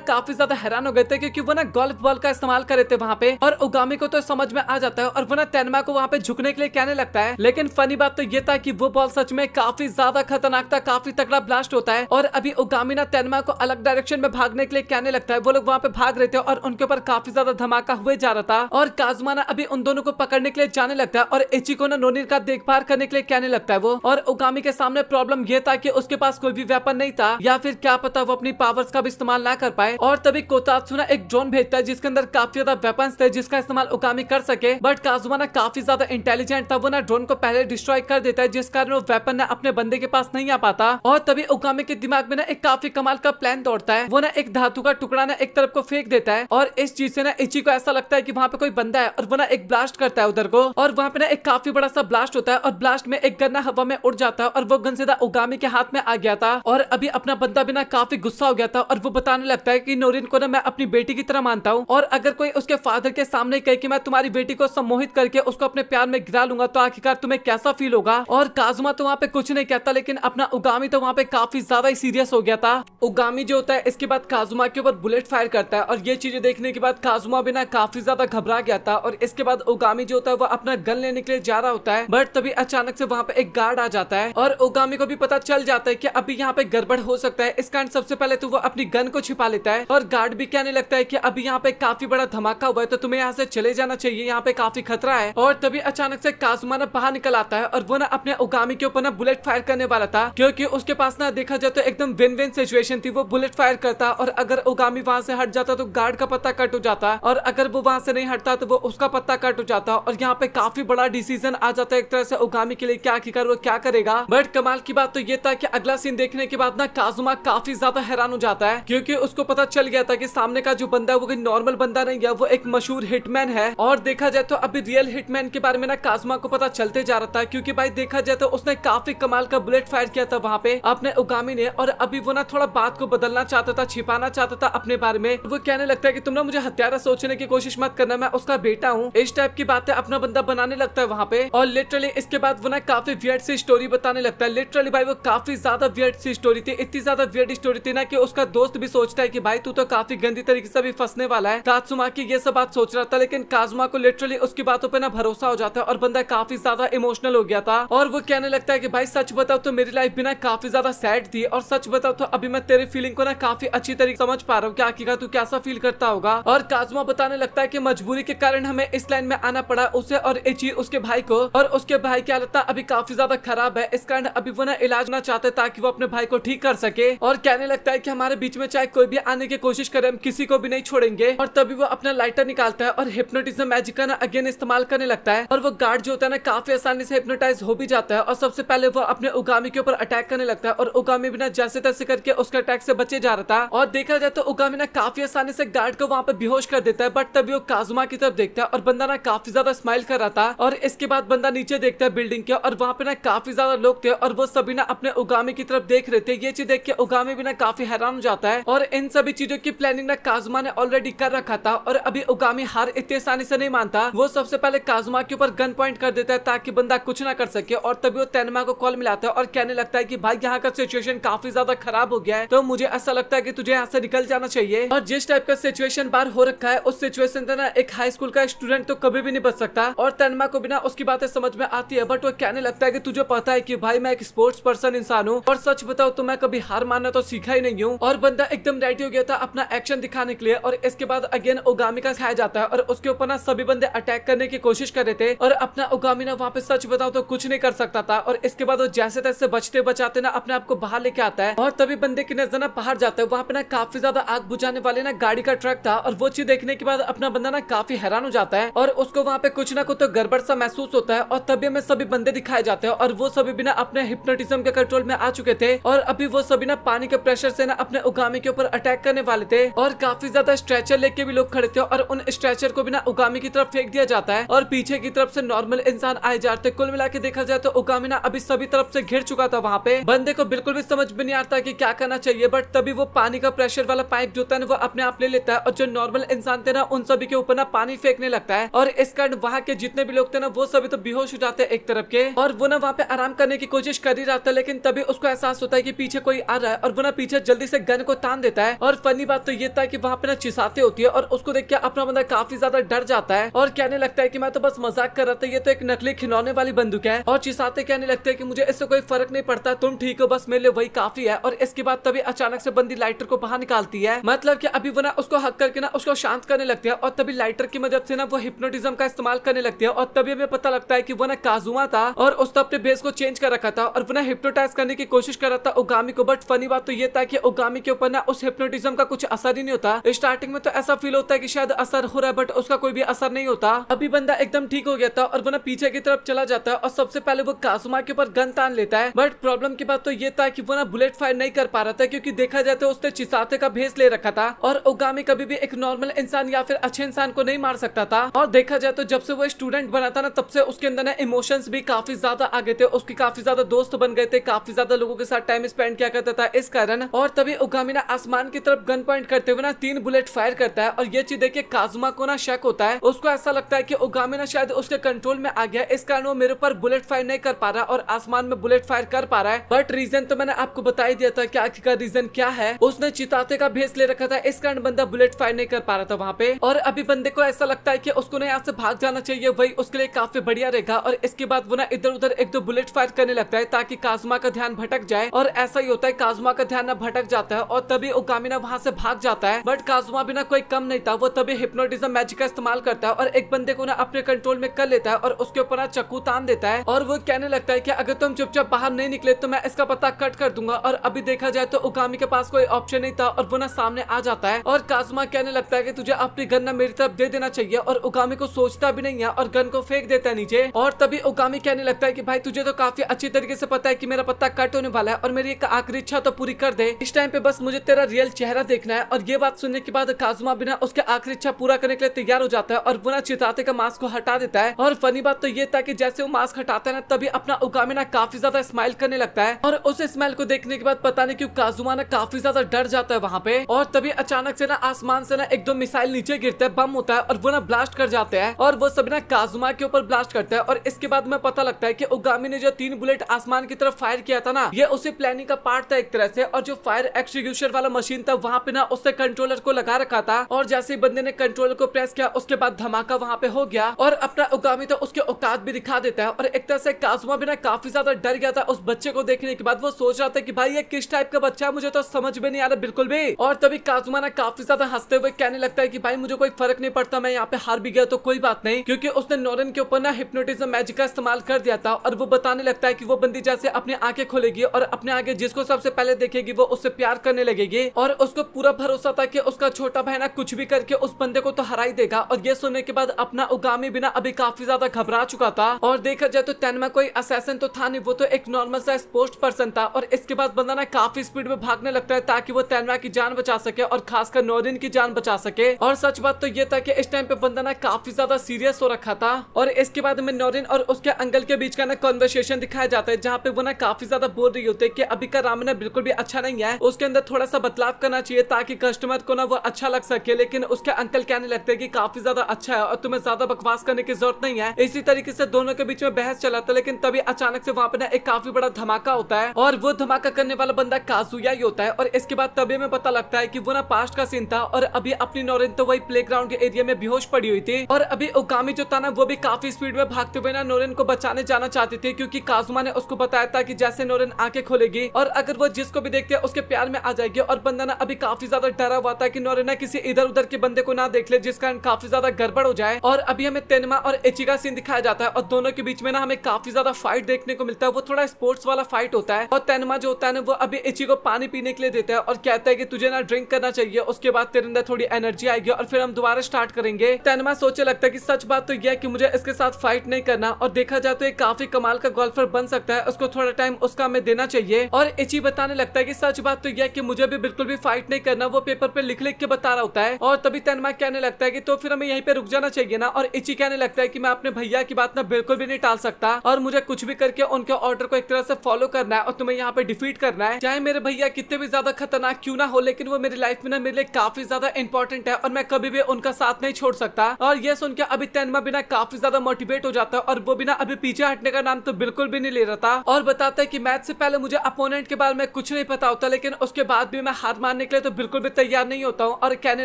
काफी ज्यादा हैरान हो गए थे क्योंकि वो ना गोल्फ बॉल का इस्तेमाल कर रहे थे वहाँ पे। और उगामी को तो समझ में आ जाता है और वो ना तैनमा को वहाँ पे झुकने के लिए कहने लगता है। लेकिन फनी बात तो ये था कि वो बॉल सच में काफी ज्यादा खतरनाक था, काफी तगड़ा ब्लास्ट होता है। और अभी उगामी ना तैनमा को अलग डायरेक्शन में भागने के लिए कहने लगता है। वो लोग वहाँ पे भाग रहे थे और उनके ऊपर काफी ज्यादा धमाका हुए जा रहा था। और काजुमा ना अभी उन दोनों को पकड़ने के लिए जाने लगता है और इची को ना नोरिन का देखभाल करने के लिए कहने लगता है वो। और उगामी के सामने प्रॉब्लम ये था कि उसके पास कोई भी वेपन नहीं था, या फिर क्या पता वो अपनी पावर्स का भी इस्तेमाल ना कर पाए। और तभी कोतात्सु ना एक ड्रोन भेजता है जिसके अंदर काफी ज्यादा वेपन्स थे जिसका इस्तेमाल उगामी कर सके। बट काजुमा ना काफी ज्यादा इंटेलिजेंट था, वो ना ड्रोन को पहले डिस्ट्रॉय कर देता है जिस कारण वो वेपन ना अपने बंदे के पास नहीं आ पाता। और तभी उगामी के दिमाग में ना एक काफी कमाल का प्लान दौड़ता है, वो ना एक धातु का टुकड़ा ना एक तरफ को फेंक देता है और इस चीज से ना इची को ऐसा लगता है कि वहाँ पे कोई बंदा है और वो ना एक ब्लास्ट करता है उधर को। और वहाँ पे ना एक काफी बड़ा सा ब्लास्ट होता है और ब्लास्ट में एक गन ना हवा में उड़ जाता है और वो गन सीधा उगामी के हाथ में आ गया था। और अभी अपना बंदा भी ना काफी गुस्सा हो गया था और वो बताने लगता है कि नोरिन को ना मैं अपनी बेटी की तरह मानता हूँ और अगर कोई उसके फादर के सामने कहे कि मैं तुम्हारी बेटी को सम्मोहित करके उसको अपने प्यार में गिरा लूंगा तो आखिरकार तुम्हें कैसा फील होगा। और काजुमा तो वहाँ पे कुछ नहीं कहता, लेकिन अपना उगामी तो वहाँ पे काफी ज्यादा ही सीरियस हो गया था। उगामी जो होता है इसके बाद काजुमा के ऊपर बुलेट फायर करता है और ये चीजें देखने के बाद काजुमा भी ना काफी ज्यादा घबरा गया था। और इसके बाद उगामी जो होता है वो अपना गन लेने के लिए जा रहा होता है, बट तभी अचानक से वहाँ पे एक गार्ड आ जाता है और उगामी को भी पता चल जाता है कि अभी यहाँ पे गड़बड़ हो सकता है। इस कारण सबसे पहले तो वो अपनी गन को छिपा लेता है और गार्ड भी कहने लगता है कि अभी यहाँ पे काफी बड़ा धमाका हुआ है तो तुम्हें यहाँ से चले जाना चाहिए, यहाँ पे काफी खतरा है। और तभी अचानक से काजुमा ना बाहर निकल आता है और वो ना अपने उगामी के ऊपर ना बुलेट फायर करने वाला था, क्योंकि उसके पास ना देखा जाए तो एकदम विन विन सिचुएशन थी। वो बुलेट फायर करता और अगर उगामी वहां से हट जाता तो गार्ड का पत्ता कट हो जाता और अगर वो वहां से नहीं हटता तो वो उसका पत्ता कट हो जाता। और यहाँ पे काफी बड़ा डिसीजन आ जाता है एक तरह से उगामी के लिए, क्या आखिरकार वो क्या करेगा। बट कमाल की बात तो ये था कि अगला सीन देखने के बाद ना काजुमा काफी ज्यादा हैरान हो जाता है, क्योंकि उसको पता चल गया था कि सामने का जो बंदा है वो कोई नॉर्मल बंदा नहीं है, वो एक मशहूर हिटमैन है। और देखा जाए तो अभी रियल हिटमैन के बारे में ना काजुमा को पता चलते जा रहा था, क्योंकि भाई देखा जाए तो उसने काफी कमाल का बुलेट फायर किया था वहाँ पे अपने उगामी ने। और अभी वो ना थोड़ा बात को बदलना चाहता था, छिपाना चाहता था अपने बारे में। वो कहने लगता है कि तुम ना मुझे हत्यारा सोचने की कोशिश मत करना, मैं उसका बेटा हूँ, इस टाइप की बातें अपना बंदा बनाने लगता है वहाँ पे। और लिटरली इसके बाद वो ना काफी वियर्ड सी स्टोरी बताने लगता है। लिटरली भाई वो काफी ज्यादा वियर्ड सी स्टोरी थी, इतनी ज्यादा वियर्ड स्टोरी थी ना कि उसका दोस्त भी सोचता है कि भाई तू तो काफी गंदी तरीके से भी फंसने वाला है। तात्सुमा की ये सब बात सोच रहा था, लेकिन काजुमा को लिटरली उसकी बातों पे ना भरोसा हो जाता है और बंदा काफी ज्यादा इमोशनल हो गया था। और वो कहने लगता है कि भाई सच बताओ तो मेरी लाइफ भी ना काफी ज्यादा सैड थी, और सच बताओ तो अभी मैं तेरी फीलिंग को ना काफी अच्छी तरीके समझ पा रहा हूँ, क्या आखिरकार तू कैसा फील करता होगा। और काजुमा बताने लगता है कि मजबूरी के कारण हमें इस लाइन में आना पड़ा, उसे और इची उसके भाई को, और उसके भाई की हालत अभी काफी ज्यादा खराब है, इस कारण अभी वो ना इलाज ना चाहते ताकि वो अपने भाई को ठीक कर सके। और कहने लगता है कि हमारे बीच में चाहे कोई भी आने की कोशिश करे हम किसी को भी नहीं छोड़ेंगे। और तभी वो अपना लाइटर निकालता है और हिप्नोटिज्म मैजिक का ना अगेन इस्तेमाल करने लगता है, और वो गार्ड जो होता है ना काफी आसानी से हिप्नोटाइज हो भी जाता है। और सबसे पहले वो अपने उगामी के ऊपर अटैक करने लगता है और उगामी भी ना जैसे तैसे करके उसके अटैक से बचे जा रहा था। और देखा जाए तो उगामी ना काफी आसानी से गार्ड को वहाँ पे बेहोश कर देता है, बट तभी वो काजुमा की तरफ देखता है और बंदा ना काफी ज्यादा स्माइल कर रहा था। और इसके बाद बंदा नीचे देखता है बिल्डिंग के, और वहाँ पे ना काफी ज्यादा लोग थे और वो सभी ना अपने उगामी की तरफ देख रहे थे। ये चीज देख के उगामी भी ना काफी हैरान हो जाता है, और इन सभी चीजों की प्लानिंग ना काजुमा ने ऑलरेडी कर रखा था। और अभी उगामी हार इतनी आसानी से नहीं मानता, वो सबसे पहले काजुमा के ऊपर गन पॉइंट कर देता है ताकि बंदा कुछ ना कर सके। और तभी वो तैनमा को कॉल मिलाता है और कहने लगता है कि भाई यहाँ का सिचुएशन काफी ज्यादा खराब हो गया है, तो मुझे ऐसा लगता है कि तुझे यहाँ से निकल जाना चाहिए। और जिस टाइप का सिचुएशन बाहर हो रखा है उस सिचुएशन से ना एक हाई स्कूल का स्टूडेंट तो कभी भी नहीं बच सकता। और तैनमा को बिना उसकी बातें समझ में आती है, बट वो कहने लगता है कि तुझे पता है कि भाई मैं एक स्पोर्ट्स पर्सन इंसान हूँ, और सच बताओ तो मैं कभी हार मानना तो सीखा ही नहीं हूँ। और बंदा एकदम रेडी हो गया था अपना एक्शन दिखाने के लिए। और इसके बाद अगेन उगामी का खाया जाता है और उसके ऊपर ना सभी बंदे अटैक करने की कोशिश कर रहे थे और अपना उगामी ना वहाँ पे सच बताओ तो कुछ नहीं कर सकता था। और इसके बाद वो जैसे तैसे बचते बचाते ना अपने आप को बाहर लेके आता है और तभी बंदे की नजर ना बाहर जाता है। वहाँ पे ना काफी ज्यादा आग बुझाने वाले ना गाड़ी का ट्रक था और वो चीज देखने के बाद अपना बंदा ना काफी हैरान हो जाता है और उसको वहाँ पे कुछ ना कुछ तो गड़बड़ सा महसूस होता है। और तभी हमें सभी बंदे दिखाए जाते हैं और वो सभी बिना अपने हिप्नोटिज्म के कंट्रोल में आ चुके थे और अभी वो सभी ना पानी के प्रेशर से ना अपने उगामी के ऊपर अटैक करने वाले थे। और काफी ज्यादा स्ट्रेचर लेके भी लोग खड़े थे और उन स्ट्रेचर को बिना उगामी की तरफ फेंक दिया जाता है और पीछे की तरफ से नॉर्मल इंसान आए जाते। कुल मिला के देखा जाए तो उगामी ना अभी सभी तरफ से घिर चुका था। वहाँ पे बंदे को बिल्कुल भी समझ में नहीं आता कि क्या करना चाहिए, बट तभी वो पानी का प्रेशर वाला पाइप जो था वो अपने आप ले लेता है और जो नॉर्मल इंसान थे ना उन सभी के ऊपर ना पानी फेंकने लगता है। और इस कारण वहाँ के जितने भी लोग थे ना वो सभी तो बेहोश हो जाते हैं एक तरफ के और वो ना वहाँ पे आराम करने की कोशिश कर ही रहा था। लेकिन तभी उसको एहसास होता है कि पीछे कोई आ रहा है और वो ना पीछे जल्दी से गन को तान देता है। और फनी बात तो ये था कि वहाँ पे ना चिसाते होती है और उसको देख के अपना बंदा काफी ज्यादा डर जाता है और कहने लगता है कि मैं तो बस मजाक कर रहा था, ये तो एक नकली खिलौने वाली बंदूक है। और चिसाते कहने लगते हैं कि मुझे इससे कोई फर्क नहीं पड़ता, तुम ठीक हो, बस मेरे लिए वही काफी है। और इसके बाद तभी अचानक से बंदी लाइटर को बाहर निकालती है, मतलब कि अभी वो ना उसको हक करके ना उसको शांत करने लगती है और तभी लाइटर की मदद से ना वो हिप्नोटिज्म का इस्तेमाल करने लगती है। और तभी हमें पता लगता है कि वो ना काजुमा था और उसने अपने बेस को चेंज कर रखा था और वो ना हिप्नोटाइज करने की कोशिश कर रहा था उगामी को। बट फनी बात तो ये था कि उगामी के ऊपर ना उस हिप्नोटिज्म का कुछ असर ही नहीं होता। स्टार्टिंग में तो ऐसा फील होता है कि शायद असर हो रहा है बट उसका कोई भी असर नहीं होता। अभी बंदा एकदम ठीक हो गया था और वो ना पीछे की तरफ चला जाता है और सबसे पहले वो काजुमा के ऊपर गन तान लेता है। बट प्रॉब्लम की बात तो ये था कि वो ना बुलेट फायर नहीं कर पा रहा था क्योंकि देखा जाए तो उसने चिसाते का भेस ले रखा था और उगामी कभी भी एक नॉर्मल इंसान या फिर अच्छे इंसान को नहीं मार सकता था। और देखा जाए तो जब से वो स्टूडेंट बना था ना तब से उसके अंदर ना इमोशंस भी काफी ज्यादा आ गए थे, उसके काफी ज्यादा दोस्त बन गए थे, काफी ज्यादा लोगों के साथ टाइम स्पेंड किया करता था इस कारण। और तभी उगामी ना आसमान की तरफ गन पॉइंट करते हुए ना 3 बुलेट फायर करता है और ये चीज देख के काजुमा को ना शक होता है। उसको ऐसा लगता है कि उगामी ना शायद उसके कंट्रोल में आ गया, इस कारण वो मेरे ऊपर बुलेट फायर नहीं कर पा रहा और आसमान में बुलेट फायर कर पा रहा है। बट रीजन तो मैंने आपको बता ही दिया था कि आखिर का रीजन क्या है, उसने चिताते का भेस ले रखा था, इस कारण बंदा बुलेट फायर नहीं कर पा रहा था वहाँ पे। और अभी बंदे को ऐसा लगता है कि उसको ना यहाँ से भाग जाना चाहिए, वही उसके लिए काफी बढ़िया रहेगा। और इसके बाद वो ना इधर उधर 1-2 बुलेट फायर करने लगता है ताकि काजुमा का ध्यान भटक जाए। और ऐसा ही होता है, काजुमा का ध्यान ना भटक जाता है और तभी उगामी ना वहाँ से भाग जाता है। बट काजुमा भी ना कोई कम नहीं था, वो तभी हिप्नोटिज्म मैजिक का इस्तेमाल करता है और एक बंदे को ना अपने कंट्रोल में कर लेता है और उसके ऊपर ना चाकू तान देता है और वो कहने लगता है कि अगर तुम चुपचाप बाहर नहीं निकले तो मैं इसका पता कट कर दूंगा। और अभी देखा जाए तो उगामी के पास कोई ऑप्शन नहीं था और वो ना सामने आ जाता है और काजुमा कहने लगता है कि तुझे अपनी गन ना मेरी तरफ दे देना चाहिए और उगामी को सोचता भी नहीं है और गन को फेंक देता है नीचे। और तभी उगामी कहने लगता है कि भाई तुझे तो काफी अच्छी तरीके से पता है कि मेरा पत्ता कट होने वाला है और मेरी एक आखिरी इच्छा तो पूरी कर दे, इस टाइम पे बस मुझे तेरा रियल चेहरा देखना है। और ये बात सुनने के बाद काजुमा बिना उसके आखिरी इच्छा पूरा करने के लिए तैयार हो जाता है और वो ना चिताते का मास्क को हटा देता है। और फनी बात तो ये था कि जैसे वो मास्क हटाता है ना तभी अपना उगामी ना काफी ज्यादा स्माइल करने लगता है और उस स्माइल को देखने के बाद पता नहीं क्यों काजुमा ना काफी ज्यादा डर जाता है वहाँ पे। और तभी अचानक से ना आसमान से ना 1-2 मिसाइल नीचे गिरते हैं, बम होता है और वो ना ब्लास्ट कर जाते हैं और वो सभी ना काजुमा के ऊपर ब्लास्ट करता है। और इसके बाद में पता लगता है कि उगामी ने जो 3 बुलेट आसमान की तरफ फायर किया था ना ये उसी प्लानिंग का पार्ट था एक तरह से। और जो फायर एक्सटिंग्विशर वाला मशीन था वहाँ पे ना उसने कंट्रोलर को लगा रखा था और जैसे ही बंदे ने कंट्रोलर को प्रेस किया उसके बाद धमाका वहाँ पे हो गया और अपना उगामी तो उसके औकात भी दिखा देता है। और एक तरह से काजुमा भी ना काफी ज्यादा डर गया था उस बच्चे को देखने के बाद। वो सोच रहा था कि भाई ये किस टाइप का बच्चा है, मुझे तो समझ में नहीं आ रहा बिल्कुल भी। और तभी काजुमा ना काफी ज्यादा हंसते हुए कहने लगता है कि भाई मुझे कोई फर्क नहीं पड़ता, मैं यहाँ पे हार भी गया तो कोई बात नहीं, क्योंकि उसने नोरेन के ऊपर ना हिप्नोटिज्म मैजिक का इस्तेमाल कर दिया था। और वो बताने लगता है कि वो बंदी जैसे अपनी आंखें खोलेगी और अपने आगे जिसको सबसे पहले देखेगी वो उससे प्यार करने लगेगी और उसको पूरा भरोसा था कि उसका छोटा भाई ना कुछ भी करके उस बंदे को तो हरा ही देगा। और ये सुनने के बाद अपना उगामी बिना अभी काफी ज्यादा घबरा चुका था। और देखा जाए तो तेनमा कोई असैसिन तो था नहीं, वो तो एक नॉर्मल सा स्पोर्ट्स पर्सन था। और इसके बाद बंदा ना काफी स्पीड में भागने लगता है ताकि वो तेनमा की जान बचा सके और खासकर नोरिन की जान बचा सके। और सच बात तो ये था कि इस टाइम पे बंदा ना काफी ज्यादा सीरियस हो रखा था। और इसके बाद में नोरिन और उसके अंकल के बीच का ना कॉन्वर्सेशन दिखाया जाता है जहाँ पे वो ना काफी ज्यादा बोल रही होती है कि अभी का राम ना बिल्कुल भी अच्छा नहीं है, उसके अंदर थोड़ा सा बदलाव करना चाहिए ताकि कस्टमर को ना वो अच्छा लग सके। लेकिन उसके अंकल कहने लगते हैं कि काफी ज्यादा अच्छा है और तुम्हें ज्यादा बकवास करने की जरूरत नहीं है। इसी तरीके से दोनों के बीच में बहस चला था। लेकिन तभी अचानक से वहाँ पे ना एक काफी बड़ा धमाका होता है और वो धमाका करने वाला बंदा काजुया ही होता है। और इसके बाद तभी में पता लगता है कि वो ना पास्ट का सीन था और अभी अपनी नोरिन तो वही प्लेग्राउंड के एरिया में बेहोश पड़ी हुई थी। और अभी उगामी जो था ना वो भी काफी स्पीड में भागते हुए ना नोरिन को बचाने जाना चाहती थी, क्योंकि काजुमा ने उसको बताया था कि जैसे नोरिन आंखें खोलेगी और अगर वो जिसको भी देखते है उसके प्यार में आ जाएगी। और बंदा ना अभी काफी ज्यादा डरा हुआ था कि नोरिन ना किसी इधर उधर के बंदे को ना देख ले जिस कारण काफी ज्यादा गड़बड़ हो जाए। है और अभी हमें तेनमा और इची का सीन दिखाया जाता है और दोनों के बीच में ना हमें काफी ज्यादा फाइट देखने को मिलता है। वो थोड़ा स्पोर्ट्स वाला फाइट होता है और तेनमा जो होता है ना वो अभी इची को पानी पीने के लिए देता है और कहता है कि तुझे ना ड्रिंक करना चाहिए, उसके बाद तेरे अंदर थोड़ी एनर्जी आएगी और फिर हम दोबारा स्टार्ट करेंगे। तेनमा सोचे लगता है कि सच बात तो यह है कि मुझे इसके साथ फाइट नहीं करना और देखा जाए तो ये काफी कमाल का गोल्फर बन सकता है, उसको थोड़ा टाइम उसका हमें देना चाहिए। और इची बताने लगता है कि सच बात तो यह है कि मुझे भी बिल्कुल भी फाइट नहीं करना, वो पेपर पे लिख लिख के बता रहा होता है। और तभी तेनमा कहने लगता है कि तो फिर हमें यहीं पे रुक जाना चाहिए ना। और इची कहने लगता है कि मैं अपने भैया की बात ना बिल्कुल भी नहीं टाल सकता और मुझे कुछ भी करके उनके ऑर्डर को एक तरह से फॉलो करना है और तुम्हें यहाँ पे डिफीट करना है, चाहे मेरे भैया कितने भी ज्यादा खतरनाक क्यों ना हो, लेकिन वो मेरी लाइफ में ना मेरे लिए काफी ज्यादा इंपॉर्टेंट है और मैं कभी भी उनका साथ नहीं छोड़ सकता। और ये सुन के अभी तेनमा बिना काफी ज्यादा मोटिवेट हो जाता है और वो बिना अभी पीछे हटने का नाम तो बिल्कुल भी नहीं ले रहा था और बताता है कि मैच से पहले मुझे अपोनेंट के बारे में कुछ नहीं पता होता, लेकिन उसके बाद भी मैं हार मानने के लिए तो बिल्कुल भी तैयार नहीं होता हूँ। और कहने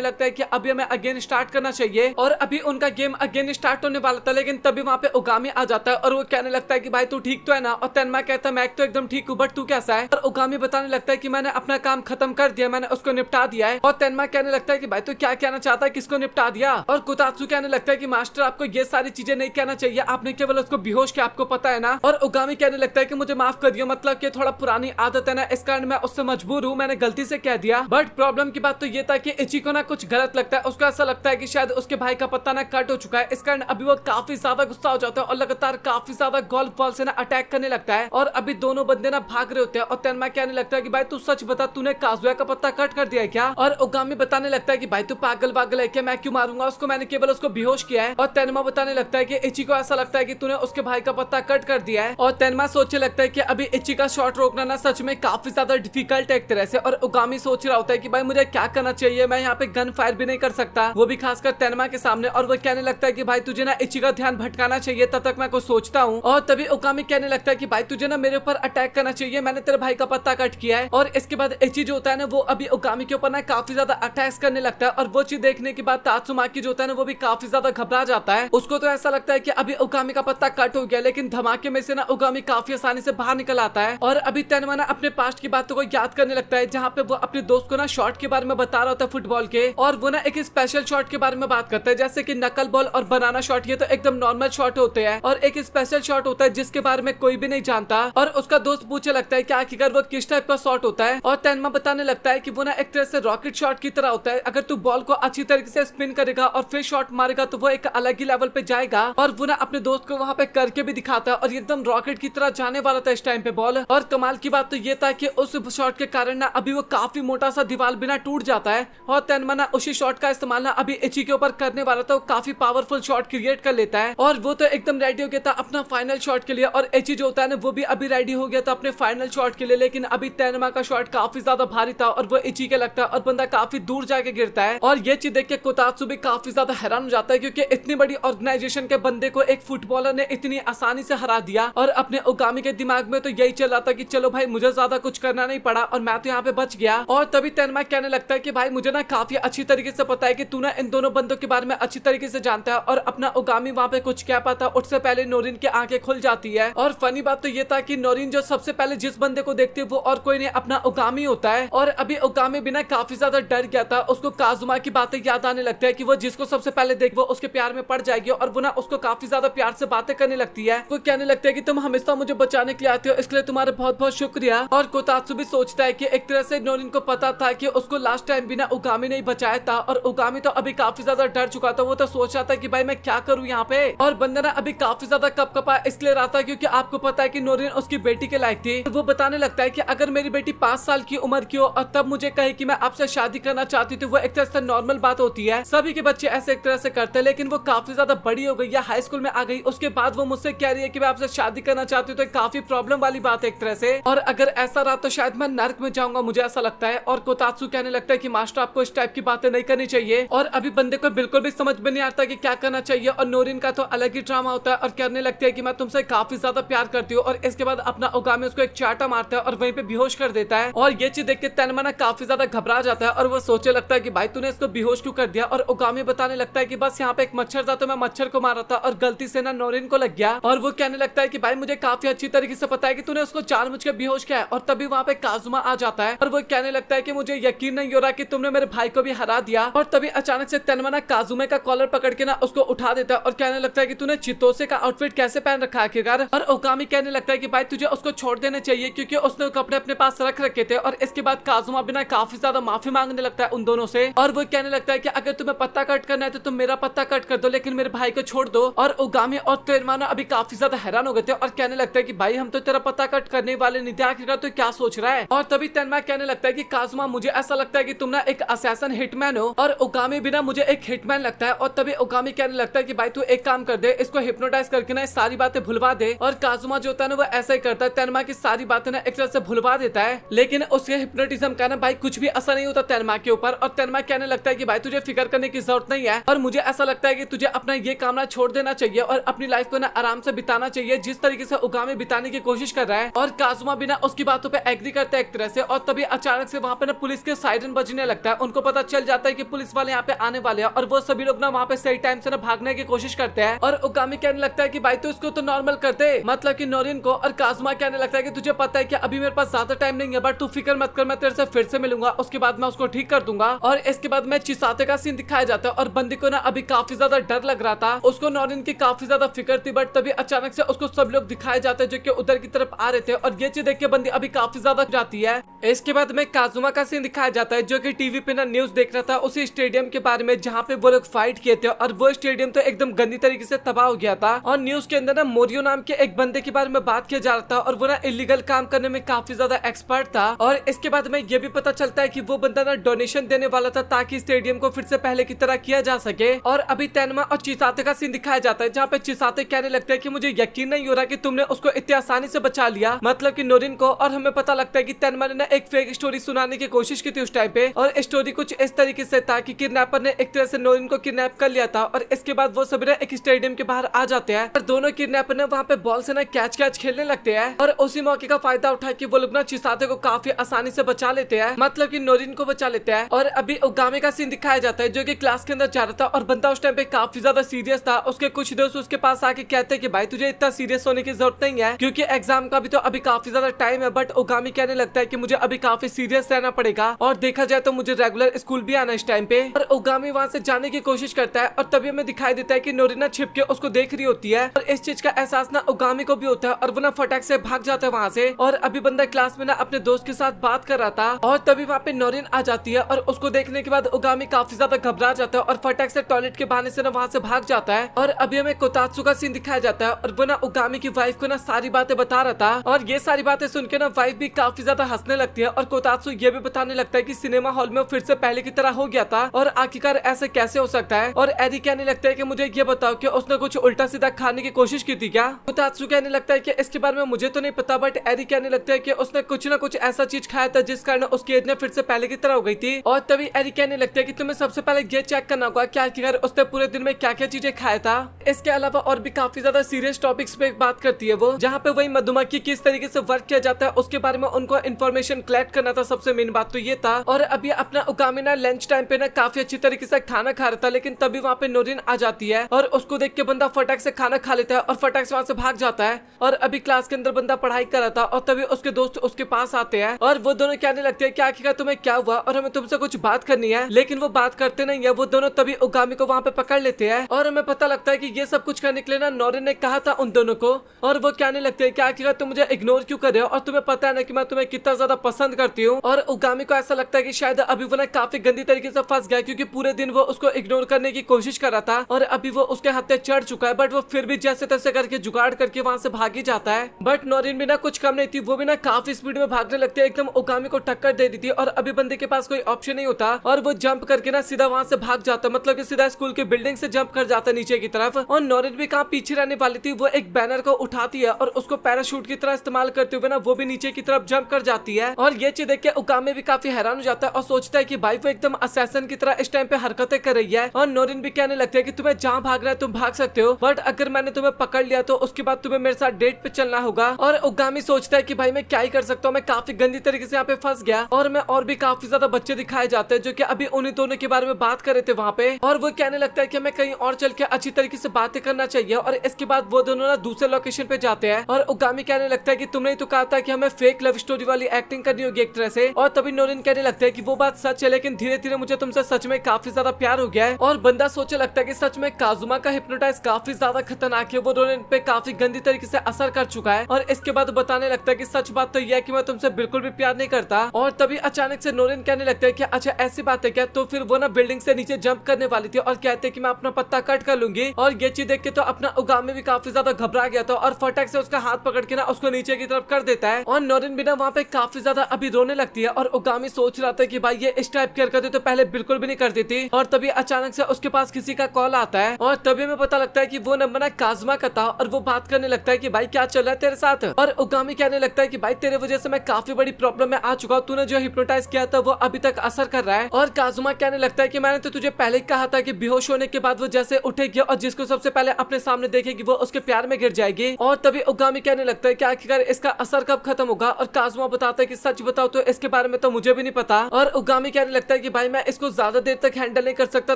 लगता है कि अभी हमें अगेन स्टार्ट करना चाहिए और अभी उनका गेम अगेन स्टार्ट होने वाला था, लेकिन तभी वहां पे उगामी आ जाता है और वो कहने लगता है कि भाई तू ठीक तो है ना। और तेनमा कहता है मैं तो एकदम ठीक हूँ, बट तू कैसा है। और उगामी बताने लगता है कि मैंने अपना काम खत्म कर दिया, मैंने उसको निपटा दिया है। और तेनमा कहने लगता है कि भाई तू क्या कहना चाहता है, किसको निपटा दिया। और कोतात्सु कहने लगता है कि मास्टर आपको ये सारी चीजें नहीं कहना चाहिए, आपने केवल उसको बेहोश किया, आपको पता है ना। और उगामी कहने लगता है कि मुझे माफ कर दिया, मतलब कि थोड़ा पुरानी आदत है ना, इस कारण मैं उससे मजबूर हूँ, मैंने गलती से कह दिया। बट प्रॉब्लम की बात तो ये था कि इची को ना कुछ गलत लगता है, उसको ऐसा लगता है कि शायद उसके भाई का पत्ता ना कट हो चुका है, इस कारण अभी वो काफी ज्यादा गुस्सा हो जाता है और लगातार काफी ज्यादा गोल्फ बॉल से ना अटैक करने लगता है। और अभी दोनों बंदे ना भाग रहे होते हैं और तेनमा कहने लगता है कि भाई तू सच बता, तूने काजुया का पत्ता कट कर दिया है क्या। और उगामी बताने लगता है कि भाई तू पागल वागल है क्या, मैं क्यों मारूंगा उसको, मैंने केवल उसको बेहोश किया है। और तेनमा बताने लगता है कि इची को ऐसा लगता है कि तूने उसके भाई का पत्ता कट कर दिया है। और तेनमा सोचने लगता है कि अभी इची का शॉट रोकना ना सच में काफी ज्यादा डिफिकल्ट है एक तरह से। और उगामी सोच रहा होता है कि भाई मुझे क्या करना चाहिए, मैं यहाँ पे गन फायर भी नहीं कर सकता, वो भी खासकर तेनमा के सामने। और वो कहने लगता है कि भाई तुझे ना इची का ध्यान भटकाना चाहिए, तब तक मैं कुछ सोचता हूँ। और तभी उगामी कहने लगता है कि भाई तुझे ना मेरे ऊपर अटैक करना चाहिए, मैंने तेरे भाई का पत्ता कट किया है। और इसके बाद इची जो होता है ना वो अभी उगामी के ऊपर ना काफी ज्यादा अटैक करने लगता है। और वो चीज देखने के बाद तात्सुमाकी जो होता है ना वो भी काफी ज्यादा घबरा जाता है, उसको तो ऐसा लगता है कि अभी उगामी का पत्ता कट हो गया, लेकिन धमाके में से ना उगामी काफी आसानी से बाहर निकल आता है। और अभी तेनमा ना अपने पास्ट की बातों को याद करने लगता है, जहाँ पे वो अपने दोस्त को ना शॉट के बारे में बता रहा होता है फुटबॉल के, और वो ना एक स्पेशल शॉट के बारे में बात करता है, जैसे कि नकल बॉल और बनाना शॉट, ये तो एकदम नॉर्मल शॉट होते हैं, और एक स्पेशल शॉट होता है जिसके बारे में कोई भी नहीं जानता। और उसका दोस्त पूछे लगता है कि आखिरकार वो किस टाइप का शॉट होता है। और तेनमा बताने लगता है कि वो ना एक तरह से रॉकेट शॉट की तरह होता है, अगर तू बॉल को अच्छी तरीके से स्पिन करेगा और फिर शॉट मारेगा तो वो एक अलग ही लेवल पे जाएगा। और वो ना अपने दोस्त को वहाँ पे करके भी दिखाता है और एकदम रॉकेट की तरह जाने वाला था इस टाइम पे बॉल। और कमाल की बात तो ये था कि उस शॉट के कारण ना अभी वो काफी मोटा सा दीवार बिना टूट जाता है और तेनमा ना उसी शॉट का इस्तेमाल ना अभी इची के ऊपर करने वाला था, वो काफी पावरफुल शॉट क्रिएट कर लेता है और वो तो एकदम रेडी हो गया था अपना फाइनल शॉट के लिए। और इची जो होता है ना वो भी अभी रेडी हो गया था अपने फाइनल शॉट के लिए, लेकिन अभी तेनमा का शॉट काफी ज्यादा भारी था और वो इची के लगता है और बंदा काफी दूर जाके गिरता है। और ये चीज देख के कोतात्सु भी काफी ज्यादा हैरान हो जाता है, क्योंकि इतनी बड़ी ऑर्गेनाइजेशन के बंदे को एक फुटबॉलर ने इतनी आसानी से हरा दिया। और अपने उगामी के दिमाग में तो यही चल रहा था कि चलो भाई मुझे ज्यादा कुछ करना नहीं पड़ा और मैं तो यहाँ पे बच गया। और तभी तेनमा कहने लगता है कि भाई मुझे ना काफी अच्छी तरीके से पता है कि तू ना इन दोनों बंदों के बारे में अच्छी तरीके से जानता है, और अपना उगामी वहाँ पे कुछ क्या पाता उससे पहले नोरिन की आंखें खुल जाती है। और फनी बात तो ये था कि नोरिन जो सबसे पहले जिस बंदे को देखती है वो और कोई नहीं अपना उगामी होता है। और अभी उगामी बिना काफी ज्यादा डर गया था, उसको काजुमा की बातें याद आने लगता है कि वो जिसको सबसे पहले देख वो उसके प्यार में पड़ जाएगी और वो ना उसको काफी ज्यादा प्यार से बातें करने लगती है। वो कहने लगता है कि तुम हमेशा मुझे बचाने के लिए आते हो, इसके लिए तुम्हारा बहुत बहुत शुक्रिया। और कोतात्सु भी सोचता है कि एक तरह से नोरिन को पता था कि उसको लास्ट टाइम बिना उगामी नहीं बचाया था, और उगामी तो अभी काफी ज्यादा डर चुका था, वो तो सोच रहा था कि भाई मैं क्या करूँ यहाँ पे। और बंदना अभी काफी ज्यादा कपकपा इसलिए रहा था क्योंकि आपको पता है कि नोरिन उसकी बेटी के लायक थी। वो बताने लगता है कि अगर मेरी बेटी 5 साल की उम्र की हो और तब मुझे कहे कि मैं आपसे शादी करना चाहती थी, वो एक तरह से नॉर्मल बात होती है, सभी के बच्चे ऐसे एक तरह से करते हैं। लेकिन वो काफी ज्यादा बड़ी हो गई या हाई स्कूल में आ गई, उसके बाद वो मुझसे कह रही है कि मैं आपसे शादी करना चाहती हूँ, तो काफी प्रॉब्लम वाली बात है एक तरह से। और अगर ऐसा रहा तो शायद मैं नर्क में जाऊंगा, मुझे ऐसा लगता है। और कोतात्सु कहने लगता है कि मास्टर आपको इस टाइप की बातें नहीं करनी चाहिए। और अभी बंदे को बिल्कुल भी समझ में नहीं आता कि क्या करना चाहिए। और नोरिन का तो अलग ही ड्रामा होता है और कहने लगती है कि मैं तुमसे काफी ज्यादा प्यार करती हूँ, और इसके बाद अपना उगामी उसको एक चाटा मारता है और वहीं पे बेहोश कर देता है। और ये चीज देख के तेनमा ना काफी ज्यादा घबरा जाता है और वो सोचने लगता है कि भाई तूने इसको बेहोश क्यों कर दिया। और उगामी बताने लगता है कि बस यहाँ पे एक मच्छर था तो मैं मच्छर को मारा था और गलती से ना नोरिन को लग गया। और वो कहने लगता है कि भाई मुझे काफी अच्छी तरीके से पता है कि तूने उसको जानबूझ के बेहोश किया है। और तभी वहाँ पे काजुमा आ जाता है और वो कहने लगता है कि मुझे यकीन नहीं हो रहा कि तुमने मेरे भाई को भी हरा दिया। और तभी अचानक से तेनमा ना काजुमे का कॉलर पकड़ के ना उसको उठा देता है और कहने लगता है कि तूने चितोसे का आउटफिट कैसे पहन रखा है आखिरकार। और ओकामी कहने लगता है कि भाई तुझे उसको छोड़ देना चाहिए क्योंकि उसने कपड़े अपने पास रख रखे थे। और इसके बाद काजुमा भी ना काफी ज्यादा माफी मांगने लगता है उन दोनों से और वो कहने लगता है कि अगर तुम्हें पत्ता कट करना है तो तुम मेरा पत्ता कट कर दो, लेकिन मेरे भाई को छोड़ दो। और ओगामी और तेनमा ना अभी काफी ज्यादा हैरान हो गए थे और कहने लगता है कि भाई हम तो तेरा पत्ता कट करने वाले नहीं थे, आखिरकार तो क्या सोच रहा है। और तभी तेनमा कहने लगता है कि काजुमा मुझे ऐसा लगता है कि तुम ना एक असैसन हिटमैन हो और ओगामी भी ना मुझे एक हिटमैन लगता है। और तभी ओगामी कहने लगता है कि भाई तू एक काम कर दे, इसको हिप्नोटाइज करके ना सारी बातें भुलवा दे। और काजुमा जो होता है ना वो ऐसा ही करता है, तेनमा की सारी बातें ना एक तरह से भुलवा देता है, लेकिन उसके हिप्नोटिज्म का ना भाई कुछ भी असर नहीं होता तेनमा के ऊपर। और तेनमा कहने लगता है कि भाई तुझे फिक्र करने की जरूरत नहीं है और मुझे ऐसा लगता है कि तुझे अपना ये काम ना छोड़ देना चाहिए और अपनी लाइफ को ना आराम से बिताना चाहिए जिस तरीके से ओगामी बिताने की कोशिश कर रहा है। और काजुमा भी ना उसकी बातों पे एग्री करता है एक तरह से। और तभी अचानक से वहाँ पे ना पुलिस के सायरन बजने लगता है, उनको पता चल जाता है कि पुलिस वाले यहाँ पे आने वाले हैं और वो सभी लोग ना वहाँ पे सही टाइम से ना भागने की कोशिश करते हैं। और ओगामी कहने लगता है कि भाई तू इसको तो नॉर्मल कर दे, मतलब कि नोरिन को। और काजुमा कहने लगता है कि तुझे पता है कि अभी मेरे पास ज्यादा टाइम नहीं है, बट तू फिक्र मत कर, मैं तेरे से फिर से मिलूंगा, उसके बाद मैं उसको ठीक कर दूंगा। और इसके बाद में चिसाते का सीन दिखाया जाता है और बंदी को ना अभी काफी ज्यादा डर लग रहा था, उसको नोरिन की काफी ज्यादा फिक्र थी। बट तभी अचानक से उसको सब लोग दिखाए जाते हैं जो कि उधर की तरफ आ रहे थे और ये चीज देख के बंदी अभी काफी ज्यादा जाती है। इसके बाद में काजुमा का सीन दिखाया जाता है जो कि टीवी पे ना न्यूज देख रहा था उसी स्टेडियम के बारे में जहाँ पे वो लोग फाइट किए थे और वो स्टेडियम तो एकदम गंदी तरीके से तबाह हो गया था। और न्यूज के अंदर ना मोरियो नाम के एक बंदे के बारे में बात किया जा रहा था और वो ना इलीगल काम करने में काफी ज्यादा एक्सपर्ट था। और इसके बाद में ये भी पता चलता है कि वो बंदा ना डोनेशन देने वाला था ताकि स्टेडियम को फिर से पहले की तरह किया जा सके। और अभी तेनमा और चिसाते का सीन दिखाया जाता है जहाँ पे चिसाते कहने लगते हैं कि मुझे यकीन नहीं हो रहा कि तुमने उसको इतनी आसानी से बचा लिया, मतलब कि नोरिन को। और हमें पता लगता है कि तेनमा ने ना एक फेक स्टोरी सुनाने की कोशिश की थी उस टाइम पे और स्टोरी कुछ इस तरीके से था कि किडनैपर ने एक तरह से नोरिन को किडनैप कर लिया था। और इसके बाद वो सभी ना एक स्टेडियम के बाहर आ जाते हैं और दोनों किडनैपर ने वहाँ पे बॉल से ना कैच कैच खेलने लगते हैं और उसी मौके का फायदा उठा के वो लोग ना चिसाते को काफी आसानी से बचा लेते हैं, मतलब कि नोरिन को बचा लेते हैं। और अभी ओगामी का सीन दिखाया जाता है जो कि क्लास के अंदर जा रहा था और बंदा उस टाइम पे काफी ज्यादा सीरियस था। उसके कुछ दोस्त उसके पास आके कहते हैं कि भाई तुझे इतना सीरियस होने की जरूरत नहीं है क्योंकि एग्जाम का भी तो अभी काफी ज्यादा टाइम है। बट ओगामी कहने लगता है कि मुझे अभी काफी सीरियस रहना पड़ेगा और देखा जाए तो मुझे रेगुलर स्कूल भी आना इस टाइम पे। और ओगामी वहाँ से जाने की कोशिश करता है और तभी हमें दिखाई देता है कि नोरिना छिप के उसको देख रही होती है और इस चीज का एहसास ना ओगामी को भी होता है और वो ना फटाक से भाग जाता है वहाँ से। और अभी बंदा क्लास में ना अपने दोस्त के साथ बात कर रहा था और तभी वहाँ पे नोरिन आ जाती है और उसको देखने के बाद ओगामी काफी ज्यादा घबरा जाता है और फटाक से टॉयलेट के बहाने से ना वहाँ से भाग जाता है। और अभी हमें कोतात्सु का सीन दिखाया जाता है और वो ना ओगामी की वाइफ को ना सारी बातें बता रहा था और ये सारी बातें सुन के ना वाइफ भी काफी ज्यादा हंसने लगती है और कोतात्सु ये भी बताने लगता है कि सिनेमा हॉल में फिर से पहले की तरह हो गया था और आखिरकार ऐसे कैसे हो सकता है। और एरी कहने लगता है कि मुझे ये बताओ कि उसने कुछ उल्टा सीधा खाने की कोशिश की थी क्या। कोतात्सु कहने लगता है कि इसके बारे में मुझे तो नहीं पता, बट एरी कहने लगता है कि उसने कुछ ना कुछ ऐसा चीज खाया था जिस कारण उसकी एज ने फिर से पहले की तरह हो गई थी। और तभी एरी कहने लगता है कि तुम्हें सबसे पहले ये चेक करना होगा कि आखिरकार उसने पूरे दिन में क्या क्या चीजें खाया था। इसके अलावा और भी काफी ज्यादा सीरियस टॉपिक्स पे बात करती है वो, जहाँ पे वही मधुमक्खी किस तरीके से वर्क किया जाता है उसके बारे में उनको इन्फॉर्मेशन कलेक्ट करना था। सबसे मेन बात तो ये था। और अभी अपना ओगामी ना लंच टाइम पे ना काफी अच्छी तरीके से खाना खा रहा था, लेकिन तभी वहाँ पे नोरिन आ जाती है और उसको देख के बंदा फटाक से खाना खा लेता है और फटाक से वहाँ से भाग जाता है। और अभी क्लास के अंदर बंदा पढ़ाई कर रहा था और तभी उसके दोस्त उसके पास आते हैं और वो दोनों कहने लगते हैं कि आखिरकार तुम्हें क्या हुआ और हमें तुमसे कुछ बात करनी है, लेकिन वो बात करते नहीं है। वो दोनों तभी ओगामी को वहाँ पे पकड़ लेते हैं और हमें पता लगता है कि ये सब कुछ करने के लिए ना नोरिन ने कहा था उन दोनों को। और वो कहने लगते हैं कि आखिरकार तुम मुझे इग्नोर क्यों कर रहे हो और तुम्हें पता है ना कि मैं तुम्हें कितना ज्यादा पसंद करती हूँ। और ओगामी को ऐसा लगता है कि शायद अभी वो ना काफी गंदी तरीके से फंस गया क्योंकि पूरे दिन वो उसको इग्नोर करने की कोशिश कर रहा था और अभी वो उसके हत्थे चढ़ चुका है, बट वो फिर भी जैसे तैसे करके जुगाड़ करके वहाँ से भाग ही जाता है। बट नोरिन भी ना कुछ कम नहीं थी, वो भी ना काफी स्पीड में भागने लगती है, एकदम ओगामी को टक्कर दे दी थी और अभी बंदे के पास कोई ऑप्शन नहीं होता और वो जंप करके ना सीधा वहाँ से भाग जाता, मतलब कि सीधा स्कूल के बिल्डिंग से जंप कर जाता नीचे की तरफ। और नोरिन भी कहाँ पीछे रहने वाली थी, वो एक बैनर को उठाती है और उसको पैराशूट की तरह इस्तेमाल करते हुए ना वो भी नीचे की तरफ जंप कर जाती है। और ये चीज देख के ओगामी भी काफी हैरान हो जाता है और सोचता है कि भाई वो एकदम असैसन की तरह इस टाइम पे हरकतें कर रही है। और नोरिन भी कहने लगता है कि तुम्हें जहाँ भाग रहा है तुम भाग सकते हो, बट अगर मैंने तुम्हें पकड़ लिया तो उसके बाद तुम्हें मेरे साथ डेट पे चलना होगा। और ओगामी सोचता है कि भाई मैं क्या ही कर सकता हूँ, मैं काफी गंदी तरीके से यहाँ पे फंस गया। और मैं और भी काफी ज्यादा बच्चे दिखाए जाते हैं जो कि अभी उन्हीं दोनों के बारे में बात कर रहे थे वहाँ पे। और वो कहने लगता है कि हमें कहीं और चल के अच्छी तरीके से बातें करना चाहिए। और इसके बाद वो दोनों ना दूसरे लोकेशन पे जाते हैं और ओगामी कहने लगता है कि तुमने ही तो कहा था कि हमें फेक लव स्टोरी वाली एक्टिंग करनी होगी एक तरह से। और तभी नोरिन कहने लगता है कि वो बात सच है, लेकिन धीरे धीरे मुझे तुमसे सच में काफी ज्यादा प्यार हो गया है। और बंदा सोचने लगता है कि सच में काजुमा का हिप्नोटाइज काफी ज्यादा खतरनाक है, वो नोरिन पे काफी गंदी तरीके से असर कर चुका है। और इसके बाद बताने लगता है कि सच बात तो यह है कि मैं तुमसे बिल्कुल भी प्यार नहीं करता। और तभी अचानक से नोरिन कहने लगता है कि अच्छा ऐसी बात है क्या। तो फिर वो ना बिल्डिंग से नीचे जंप करने वाली थी और कहते हैं कि मैं अपना पत्ता कट कर लूंगी। और ये चीज देख के तो अपना उगामी भी काफी ज्यादा घबरा गया था और फटक से उसका हाथ पकड़ के ना उसको नीचे की तरफ कर देता है। और नोरिन भी ना वहाँ पे काफी ज्यादा अभी रोने लगती है। और उगामी सोच रहा था कि भाई ये इस टाइप केयर करती तो पहले बिल्कुल भी नहीं करती थी। और तभी अचानक से उसके पास किसी का कॉल आता है और तभी हमें पता लगता है कि वो नंबर ना काजुमा का था। और वो बात करने लगता है कि भाई क्या चल रहा है तेरे साथ। और उगामी कहने लगता है कि भाई तेरे वजह से मैं काफी बड़ी प्रॉब्लम में आ चुका हूँ, तूने जो हिप्नोटाइज किया था वो अभी तक असर कर रहा है। और काजुमा कहने लगता है कि मैंने तो तुझे पहले ही कहा था कि बेहोश होने के बाद वो जैसे उठेगी और जिसको सबसे पहले अपने सामने देखेगी वो उसके प्यार में गिर जाएगी। और तभी उगामी कहने लगता है कि आखिरकार इसका असर कब खत्म होगा। और काजुमा बताता है कि सच बताओ तो इसके बारे में तो मुझे भी नहीं पता। और उगामी कहने लगता है कि भाई मैं इसको ज्यादा देर तक हैंडल नहीं कर सकता,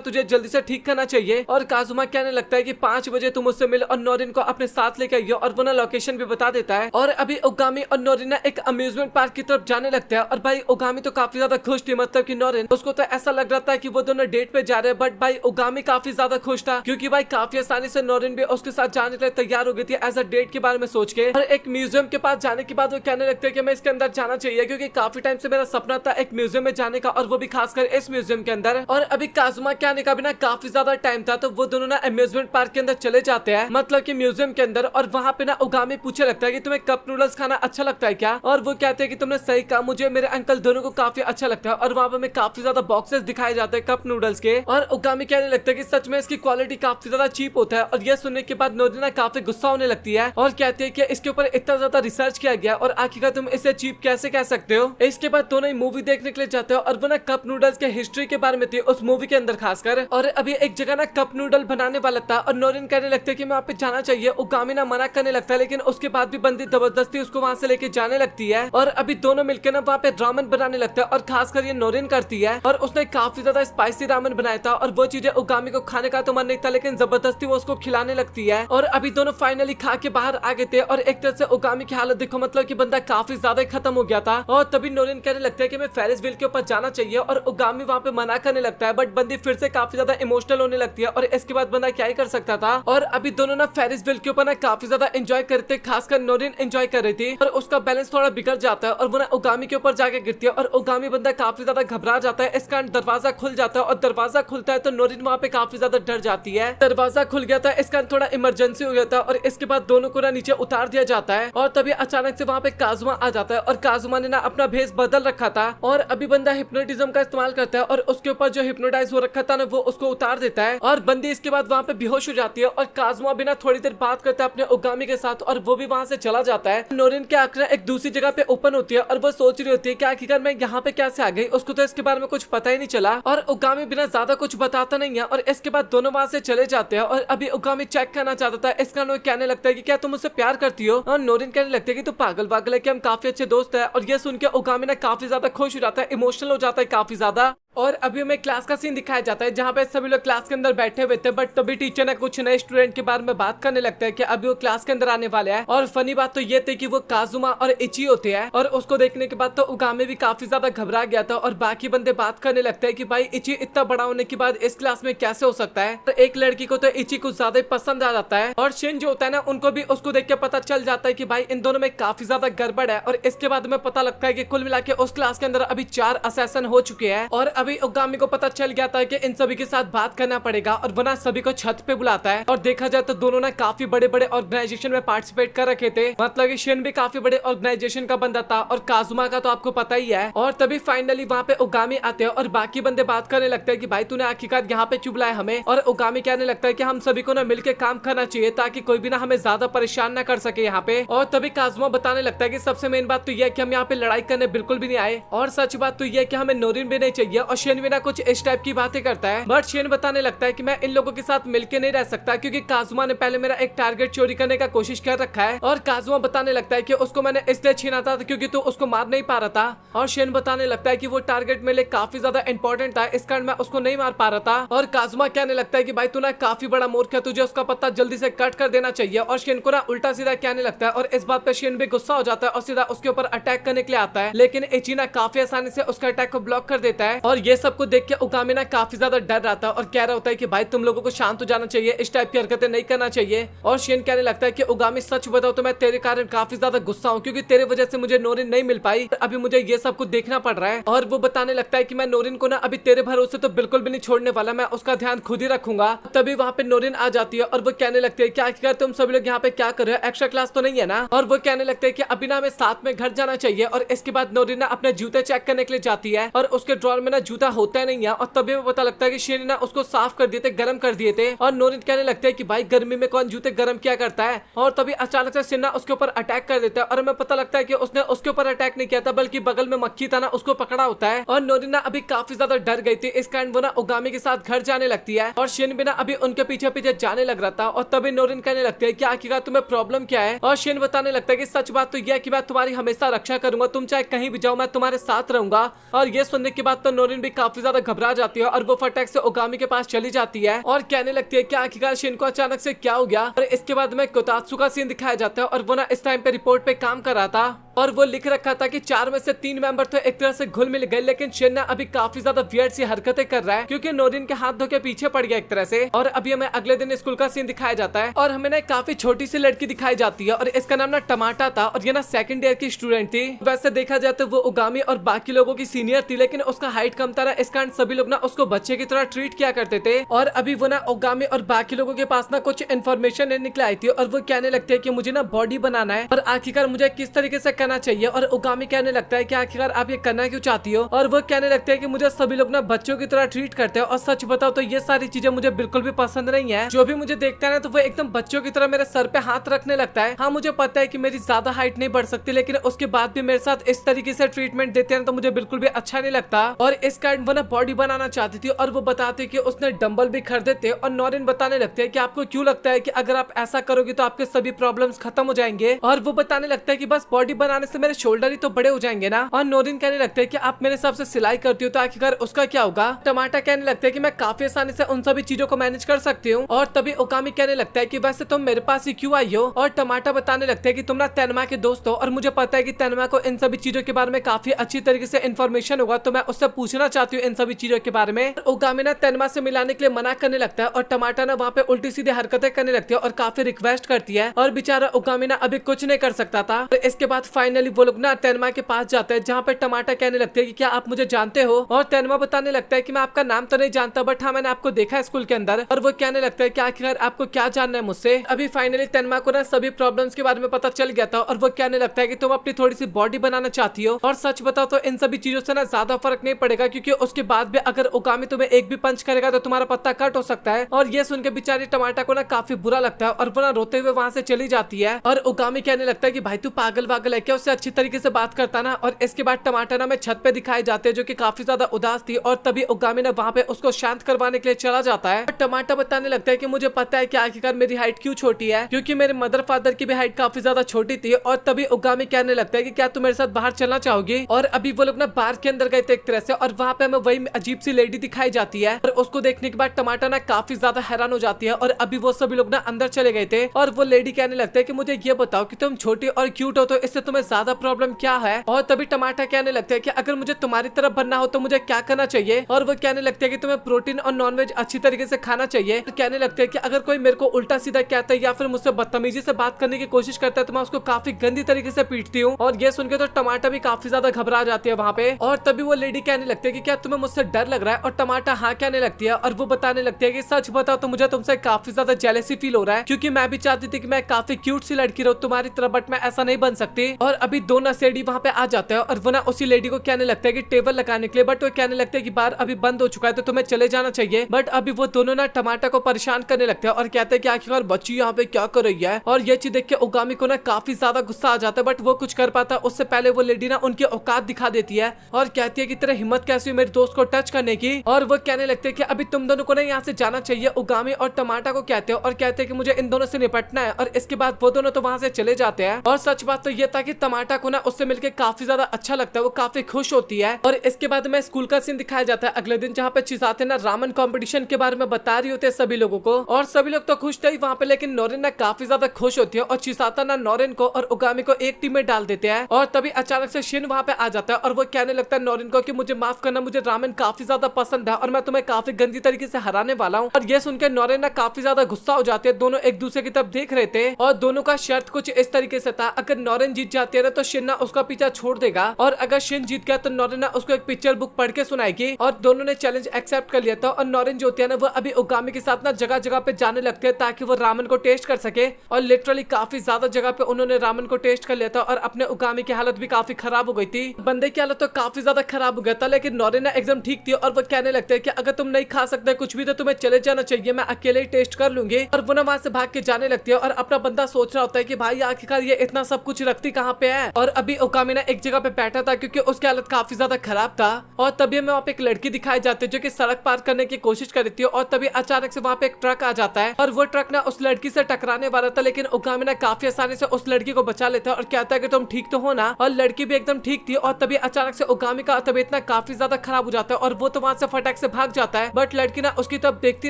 तुझे जल्दी से ठीक करना चाहिए। और काजुमा कहने लगता है कि 5 बजे तुम मुझसे मिल और नोरिन को अपने साथ लेकर आइयो। और वो ना लोकेशन भी बता देता है। और अभी उगामी और नोरिन ना एक अम्यूजमेंट पार्क की तरफ जाने लगते हैं। और भाई उगामी तो काफी ज्यादा खुश थी, मतलब कि नोरिन उसको तो ऐसा लग रहा था कि वो दोनों डेट पे जा रहे हैं। बट भाई उगामी काफी ज्यादा खुश था क्योंकि भाई काफी आसानी से नोरिन भी उसके साथ जाने के लिए तैयार हो गई थी एज अ डेट के बारे में सोच के। और एक म्यूजियम के पास जाने के बाद वो कहने लगते हैं कि मैं इसके अंदर जाना चाहिए क्योंकि काफी टाइम से मेरा सपना था एक म्यूजियम में जाने का, और वो भी खासकर इस म्यूजियम के अंदर। और अभी काजुमा के आने का भी ना काफी ज्यादा टाइम था, तो वो दोनों ना अम्यूजमेंट पार्क के अंदर चले जाते हैं, मतलब कि म्यूजियम के अंदर। और वहाँ पे ना उगामी पूछे लगता है कि तुम्हें कप नूडल्स खाना अच्छा लगता है क्या। और वो कहते हैं कि तुमने सही कहा, मुझे मेरे अंकल दोनों को काफी अच्छा लगता है। और वहाँ पे हमें काफी ज्यादा बॉक्सेस दिखाए जाते हैं कप नूडल्स के। और उगामी कहने लगता है कि सच में इसकी क्वालिटी काफी ज्यादा चीप होता है। और यह सुनने के बाद नोरिना काफी गुस्सा होने लगती है और कहती है कि इसके ऊपर इतना ज्यादा रिसर्च किया गया और आखिरकार तुम इसे चीप कैसे कह सकते हो। इसके बाद दोनों ही मूवी देखने के लिए जाते हो और वो ना कप नूडल्स के हिस्ट्री के बारे में थी उस मूवी के अंदर खासकर। और अभी एक जगह ना कप नूडल बनाने वाला था और नोरिन कहने लगते है कि मैं वहाँ पे जाना चाहिए। उगामी ना मना करने लगता है, लेकिन उसके बाद भी बंदी जबरदस्ती उसको वहाँ से लेके जाने लगती है। और अभी दोनों मिलकर ना वहाँ पे रामन बनाने लगता है और खासकर ये नोरिन करती है। और उसने काफी ज्यादा स्पाइसी रामन बनाया था और वो चीजें उगामी को खाने का तो मन नहीं था, लेकिन जबरदस्ती वो उसको खिलाने लगती है। और अभी दोनों फाइनली खा के बाहर आ गए थे और एक तरह से उगामी की हालत देखो, मतलब कि बंदा काफी ज्यादा खत्म हो गया था। और तभी नोरिन कहने लगता है कि मैं फेरिस व्हील के ऊपर जाना चाहिए और उगामी वहाँ पे मना करने लगता है, बट बंदी फिर से काफी ज्यादा इमोशनल होने लगती है और इसके बाद बंदा क्या ही कर सकता था। और अभी दोनों ना फेरिस व्हील के ऊपर ना काफी ज्यादा एंजॉय करते, खासकर नोरिन एंजॉय कर रही थी और उसका बैलेंस थोड़ा बिगड़ जाता है और वो ना उगामी के ऊपर जाके गिरती है और उगामी बंदा काफी ज्यादा घबरा जाता है। इस कारण दरवाजा खुल जाता है और दरवाजा खुलता है तो नोरिन वहाँ पे काफी ज्यादा डर जाती है। दरवाजा खुल गया था, इस कारण थोड़ा इमरजेंसी हो गया था और इसके बाद दोनों को ना नीचे उतार दिया जाता है। और तभी अचानक से वहाँ पे काजुमा आ जाता है और काजुमा ने ना अपना भेष बदल रखा था और अभी बंदा हिप्नोटिज्म का इस्तेमाल करता है और उसके ऊपर जो हिप्नोटाइज हो रखा था ना वो उसको उतार देता है और बंदी इसके बाद वहाँ पे बेहोश हो जाती है। और काजुमा भी ना थोड़ी देर बात करता है अपने उगामी के साथ और वो भी वहाँ से चला जाता है। नोरिन की आंखें एक दूसरी जगह पे ओपन होती है और वो सोच रही होती है कि आखिरकार मैं यहाँ पे कैसे आ गई, उसको तो इसके बारे में कुछ पता ही नहीं चला। और उगामी बिना ज्यादा कुछ बताता नहीं है और इसके बाद दोनों वहाँ से चले जाते हैं। और अभी उगामी चेक करना चाहता था, इस कारण वो कहने लगता है कि क्या तुम मुझसे प्यार करती हो। और नोरिन कहने लगता है कि तू पागल वागल है कि हम काफी अच्छे दोस्त है। और ये सुन के उगामी ना काफी ज्यादा खुश हो जाता है, इमोशनल हो जाता है काफी ज्यादा। और अभी हमें क्लास का सीन दिखाया जाता है जहाँ पे सभी लोग क्लास के अंदर बैठे हुए थे, बट तभी टीचर ने कुछ नए स्टूडेंट के बारे में बात करने लगता है कि अभी वो क्लास के अंदर आने वाले हैं। और फनी बात तो ये थी कि वो काजुमा और इची होते हैं और उसको देखने के बाद तो उगामी भी काफी ज्यादा घबरा गया था और बाकी बंदे बात करने लगते हैं कि भाई इची इतना बड़ा होने के बाद इस क्लास में कैसे हो सकता है। तो एक लड़की को तो इची कुछ ज्यादा ही पसंद आ जाता है और शिन जो होता है ना उनको भी उसको देख के पता चल जाता है कि भाई इन दोनों में काफी ज्यादा गड़बड़ है। और इसके बाद में पता लगता है कि कुल मिला के उस क्लास के अंदर अभी 4 असैसन हो चुके हैं और अभी उगामी को पता चल गया था कि इन सभी के साथ बात करना पड़ेगा और वरना सभी को छत पे बुलाता है। और देखा जाए तो दोनों ने काफी बड़े बड़े ऑर्गेनाइजेशन में पार्टिसिपेट कर रखे थे, मतलब कि शिन भी काफी बड़े ऑर्गेनाइजेशन का बंदा था और काजुमा का तो आपको पता ही है। और तभी फाइनली वहाँ पे उगामी आते हैं और बाकी बंदे बात करने लगते हैं कि भाई तूने आखिरकार यहाँ पे क्यों बुलाया हमें। और उगामी कहने लगता है कि हम सभी को ना मिलकर काम करना चाहिए ताकि कोई भी ना हमें ज्यादा परेशान ना कर सके यहाँ पे। और तभी काजुमा बताने लगता है कि सबसे मेन बात तो यह है कि हम यहाँ पे लड़ाई करने बिल्कुल भी नहीं आए और सच बात तो यह है कि हमें नोरिन भी नहीं चाहिए और शेन भी ना कुछ इस टाइप की बातें करता है। बट शेन बताने लगता है कि मैं इन लोगों के साथ मिलके नहीं रह सकता क्योंकि काजुमा ने पहले मेरा एक टारगेट चोरी करने का कोशिश कर रखा है। और काजुमा बताने लगता है कि उसको मैंने इसलिए छीना था क्योंकि तू उसको मार नहीं पा रहा था। और शेन बताने लगता है कि वो टारगेट मेरे लिए काफी ज्यादा इंपॉर्टेंट था, इस कारण मैं उसको नहीं मार पा रहा था। और काजुमा कहने लगता है कि भाई तू ना काफी बड़ा मूर्ख है, तुझे उसका पत्ता जल्दी से कट कर देना चाहिए। और शेन को ना उल्टा सीधा कहने लगता है और इस बात पे शेन भी गुस्सा हो जाता है और सीधा उसके ऊपर अटैक करने के लिए आता है। लेकिन इचिना काफी आसानी से उसका अटैक को ब्लॉक कर देता है। और ये सब को देख के उगामी ना काफी ज्यादा डर रहा था और कह रहा होता है कि भाई तुम लोगों को शांत हो जाना चाहिए, इस टाइप की हरकतें नहीं करना चाहिए। और शेन कहने लगता है कि उगामी सच बताओ तो मैं तेरे कारण काफी ज्यादा गुस्सा हूँ क्योंकि तेरे वजह से मुझे नोरिन नहीं मिल पाई, अभी मुझे ये सब कुछ देखना पड़ रहा है। और वो बताने लगता है कि मैं नोरिन को ना अभी तेरे भरोसे तो बिल्कुल भी नहीं छोड़ने वाला, मैं उसका ध्यान खुद ही रखूंगा। तभी वहाँ पे नोरिन आ जाती है और वो कहने लगती है क्या तुम सभी लोग यहाँ पे क्या कर रहे हो, एक्स्ट्रा क्लास तो नहीं है ना। और वो कहने लगते हैं कि अभी ना हमें साथ में घर जाना चाहिए। और इसके बाद नोरिन ना अपने जूते चेक करने के लिए जाती है और उसके ड्रॉर में ना जूता होता नहीं है। और तभी वो पता लगता है कि शेन ने उसको साफ कर दिए थे, गर्म कर दिए थे। और नोरिन कहने लगते हैं कि भाई गर्मी में कौन जूते गर्म किया करता है। और तभी अचानक से शेन उसके ऊपर अटैक कर देता है और हमें पता लगता है कि उसने उसके ऊपर अटैक नहीं किया था बल्कि बगल में मक्खी था ना उसको पकड़ा होता है। और नोरिन ना अभी काफी ज्यादा डर गई थी, इस कारण वो ना उगामी के साथ घर जाने लगती है। और शेन भी ना अभी उनके पीछे पीछे जाने लग रहा था। और तभी नोरिन कहने लगती है कि आखिरकार तुम्हें प्रॉब्लम क्या है। और शेन बताने लगता है कि सच बात तो यह है कि मैं तुम्हारी हमेशा रक्षा करूंगा, तुम चाहे कहीं भी जाओ मैं तुम्हारे साथ रहूंगा। और ये सुनने के बाद तो नोरिन भी काफी ज्यादा घबरा जाती है और वो फटाक से उगामी के पास चली जाती है और कहने लगती है कि आखिरकार शेन को अचानक से क्या हो गया। और इसके बाद में कोतात्सु का सीन दिखाया जाता है और वो ना इस टाइम पे रिपोर्ट पे काम कर रहा था और वो लिख रखा था कि 4 में से 3 मेंबर तो एक तरह से घुल मिल गए, लेकिन शेन ना अभी काफी ज्यादा वियर्ड सी हरकतें कर रहा है क्योंकि नोरिन के हाथ धो के पीछे पड़ गया एक तरह से। और अभी हमें अगले दिन स्कूल का सीन दिखाया जाता है और हमें ना काफी छोटी सी लड़की दिखाई जाती है और इसका नाम ना टमाटा था और ये ना सेकंड ईयर की स्टूडेंट थी। वैसे देखा जाए तो वो उगामी और बाकी लोगों की सीनियर थी, लेकिन उसका हाइट कम था, इस कारण सभी लोग ना उसको बच्चे की तरह ट्रीट किया करते थे। और अभी वो ना उगामी और बाकी लोगों के पास ना कुछ इन्फॉर्मेशन निकल आई थी और वो कहने लगते हैं कि मुझे ना बॉडी बनाना है और आखिरकार मुझे किस तरीके से करना चाहिए। और उगामी कहने लगता है कि आखिरकार आप ये करना क्यों चाहती हो। और वो कहने लगते हैं कि मुझे सभी लोग ना बच्चों की तरह ट्रीट करते हैं और सच बताओ तो ये सारी चीजें मुझे बिल्कुल भी पसंद नहीं है। जो भी मुझे देखता है ना तो वो एकदम बच्चों की तरह मेरे सर पे हाथ रखने लगता है। हाँ मुझे पता है कि मेरी ज्यादा हाइट नहीं बढ़ सकती, लेकिन उसके बाद भी मेरे साथ इस तरीके से ट्रीटमेंट देते हैं तो मुझे बिल्कुल भी अच्छा नहीं लगता। और इस कारण वो ना बॉडी बनाना चाहती थी और वो बताती कि उसने डंबल भी खरीदे थे। और नोरिन बताने लगते हैं कि आपको क्यों लगता है कि अगर आप ऐसा करोगे तो आपके सभी प्रॉब्लम्स खत्म हो जाएंगे। और वो बताने लगता है कि बस बॉडी बनाने से मेरे शोल्डर ही तो बड़े हो जाएंगे ना। और नोरिन कहने लगते हैं कि आप मेरे हिसाब से सिलाई करती हो तो आखिरकार उसका क्या होगा। टमाटर कहने लगते हैं कि मैं काफी आसानी से उन सभी चीजों को मैनेज कर सकती हूँ। और तभी उकामी कहने लगता है कि वैसे तुम मेरे पास ही क्यों आई हो। और टमाटर बताने लगते हैं कि तुम ना तेनमा के दोस्त हो और मुझे पता है कि तेनमा को इन सभी चीजों के बारे में काफी अच्छी तरीके से इन्फॉर्मेशन होगा, तो मैं उससे पूछना चाहती हूँ इन सभी चीजों के बारे में। उगामी ना तेनमा से मिलाने के लिए मना करने लगता है और टमाटर ना वहाँ पे उल्टी सीधी हरकतें करने लगती है और काफी रिक्वेस्ट करती है। और बेचारा उगामी ना अभी कुछ नहीं कर सकता था। तो इसके बाद फाइनली वो लोग ना तेनमा के पास जाते हैं जहाँ पे टमाटर कहने लगते हैं कि क्या आप मुझे जानते हो। और तेनमा बताने लगता है कि मैं आपका नाम तो नहीं जानता बट हाँ मैंने आपको देखा है स्कूल के अंदर। और वो कहने लगता है कि आखिर आपको क्या जानना है मुझसे। अभी फाइनली तेनमा को ना सभी प्रॉब्लम्स के बारे में पता चल गया था और वो कहने लगता है कि तुम अपनी थोड़ी सी बॉडी बनाना चाहती हो। और सच बताओ तो इन सभी चीजों से ना ज्यादा फर्क नहीं पड़ेगा क्योंकि उसके बाद भी अगर उगामी तुम्हें एक भी पंच करेगा तो तुम्हारा पत्ता कट हो सकता है। और ये सुन के बेचारी टमाटर को ना काफी बुरा लगता है और वो ना रोते हुए वहाँ से चली जाती है। और उगामी कहने लगता है कि भाई तू पागल वागल है क्या, उससे अच्छी तरीके से बात करता ना। और इसके बाद टमाटर ना में छत पे दिखाई जाते हैं जो कि काफी ज्यादा उदास थी और तभी उगामी ने वहाँ पे उसको शांत करवाने के लिए चला जाता है। टमाटर बताने लगता है कि मुझे पता है कि आखिरकार मेरी हाइट क्यों छोटी है क्योंकि मेरे मदर फादर की भी हाइट काफी ज्यादा छोटी थी। और तभी उगामी कहने लगता है कि क्या तुम मेरे साथ बाहर चलना चाहोगी। और अभी वो लोग ना बार के अंदर गए थे एक तरह से और वहाँ पे हमें वही अजीब सी लेडी दिखाई जाती है और उसको देखने के बाद टमाटर ना काफी ज्यादा हैरान हो जाती है। और अभी वो सभी लोग ना अंदर चले गए थे और वो लेडी कहने लगता है कि मुझे ये बताओ कि तुम छोटी और क्यूट हो तो इससे तुम्हें ज्यादा प्रॉब्लम क्या है। और तभी टमाटर कहने लगता है कि अगर मुझे तुम्हारी तरफ बनना हो तो मुझे क्या करना चाहिए। और वो कहने लगते हैं कि तुम्हें प्रोटीन और नॉनवेज अच्छी तरीके से खाना चाहिए। तो कहने लगते हैं कि अगर कोई मेरे को उल्टा सीधा कहता है या फिर मुझसे बदतमीजी से बात करने की कोशिश करता है तो मैं उसको काफी गंदी तरीके से पीटती हूँ। और ये सुनकर तो टमाटर भी काफी ज्यादा घबरा जाती है वहाँ पे। और तभी वो लेडी कहने लगती है कि क्या तुम्हें मुझसे डर लग रहा है। और टमाटर हाँ कहने लगती है और वो बताने लगती है कि सच बताओ तो मुझे तुमसे काफी ज्यादा जेलसी फील हो रहा है क्योंकि मैं भी चाहती थी कि मैं काफी क्यूट सी लड़की रहूं तुम्हारी तरह, बट मैं ऐसा नहीं बन सकती। और और अभी दो नशेड़ी वहाँ पे आ जाता है और वो ना उसी लेडी को कहने लगता है कि टेबल लगाने के लिए, बट वो कहने लगता है कि बार अभी बंद हो चुका है तो तुम्हें चले जाना चाहिए। बट अभी वो दोनों ना टमाटर को परेशान करने लगते हैं और कहते हैं कि आखिरकार बच्ची यहाँ पे क्या कर रही है। और ये चीज देख के ओगामी को ना काफी ज्यादा गुस्सा आ जाता है, बट वो कुछ कर पाता उससे पहले वो लेडी ना उनकी औकात दिखा देती है और कहती है कि तेरा हिम्मत कैसी हुई मेरे दोस्त को टच करने की। और वो कहने लगते हैं कि अभी तुम दोनों को ना यहाँ से जाना चाहिए। ओगामी और टमाटर को कहते हैं और कहते हैं कि मुझे इन दोनों से निपटना है। और इसके बाद वो दोनों तो वहां से चले जाते हैं। और सच बात तो ये था कि टमाटर को ना उससे मिलकर काफी ज्यादा अच्छा लगता है, वो काफी खुश होती है। और इसके बाद में स्कूल का सीन दिखाया जाता है अगले दिन, जहाँ पे चिसाते ना रामन कंपटीशन के बारे में बता रही होते हैं सभी लोगों को। और सभी लोग तो खुश थे वहाँ पे, लेकिन नोरिन ना काफी ज्यादा खुश होती है और चिसाता ना नोरिन को और ओगामी को एक टीम में डाल देते हैं। और तभी अचानक से शिन वहाँ पे आ जाता है और वो कहने लगता है नोरिन को कि मुझे माफ करना, मुझे रामेन काफी ज्यादा पसंद है और मैं तुम्हें काफी गंदी तरीके से हराने वाला हूँ। और ये सुनकर नोरिन ना काफी ज्यादा गुस्सा हो जाते हैं। दोनों एक दूसरे की तरफ देख रहे थे और दोनों का शर्त कुछ इस तरीके से था, अगर नोरिन जीत जाती है तो शिन ना उसका पीछा छोड़ देगा और अगर शिन जीत गया तो नोरिन ना उसको एक पिक्चर बुक पढ़ के सुनाएगी। और दोनों ने चैलेंज एक्सेप्ट कर लिया था और नोरिन जो होती है ना वो अभी ओगामी के साथ ना जगह जगह पे जाने लगते हैं ताकि वो रामन को टेस्ट कर सके। और लिटरली काफी ज्यादा जगह पे उन्होंने रामन को टेस्ट कर लिया था और अपने ओगामी की हालत भी काफी खराब हो गई थी। बंदे की हालत तो काफी ज्यादा खराब हो गया था, लेकिन नोरिन ना एकदम ठीक थी और वो कहने लगते हैं कि अगर तुम नहीं खा सकते कुछ भी तो तुम्हें चले जाना चाहिए, मैं अकेले ही टेस्ट कर लूंगी। और वो ना वहां से भाग के जाने लगती है और अपना बंदा सोच रहा होता है कि भाई आखिरकार ये इतना सब कुछ रखती कहाँ पे है। और अभी ओगामी ना एक जगह पे बैठा था क्योंकि उसकी हालत काफी ज्यादा खराब था। और तभी हमें वहाँ पे एक लड़की दिखाई जाती है जो कि सड़क पार करने की कोशिश कर रही थी। और तभी अचानक से वहाँ पे एक ट्रक आ जाता है और वो ट्रक ना उस लड़की से टकराने वाला था, लेकिन ओगामी ना काफी आसानी से उस लड़की को बचा लेता है और कहता है कि तुम ठीक तो हो ना। और लड़की भी एकदम ठीक थी। और तभी अचानक से ओगामी का तबीयत ना काफी ज्यादा खराब हो जाता है और वो तो वहाँ से फटाक से भाग जाता है। बट लड़की ना उसकी तरफ देखती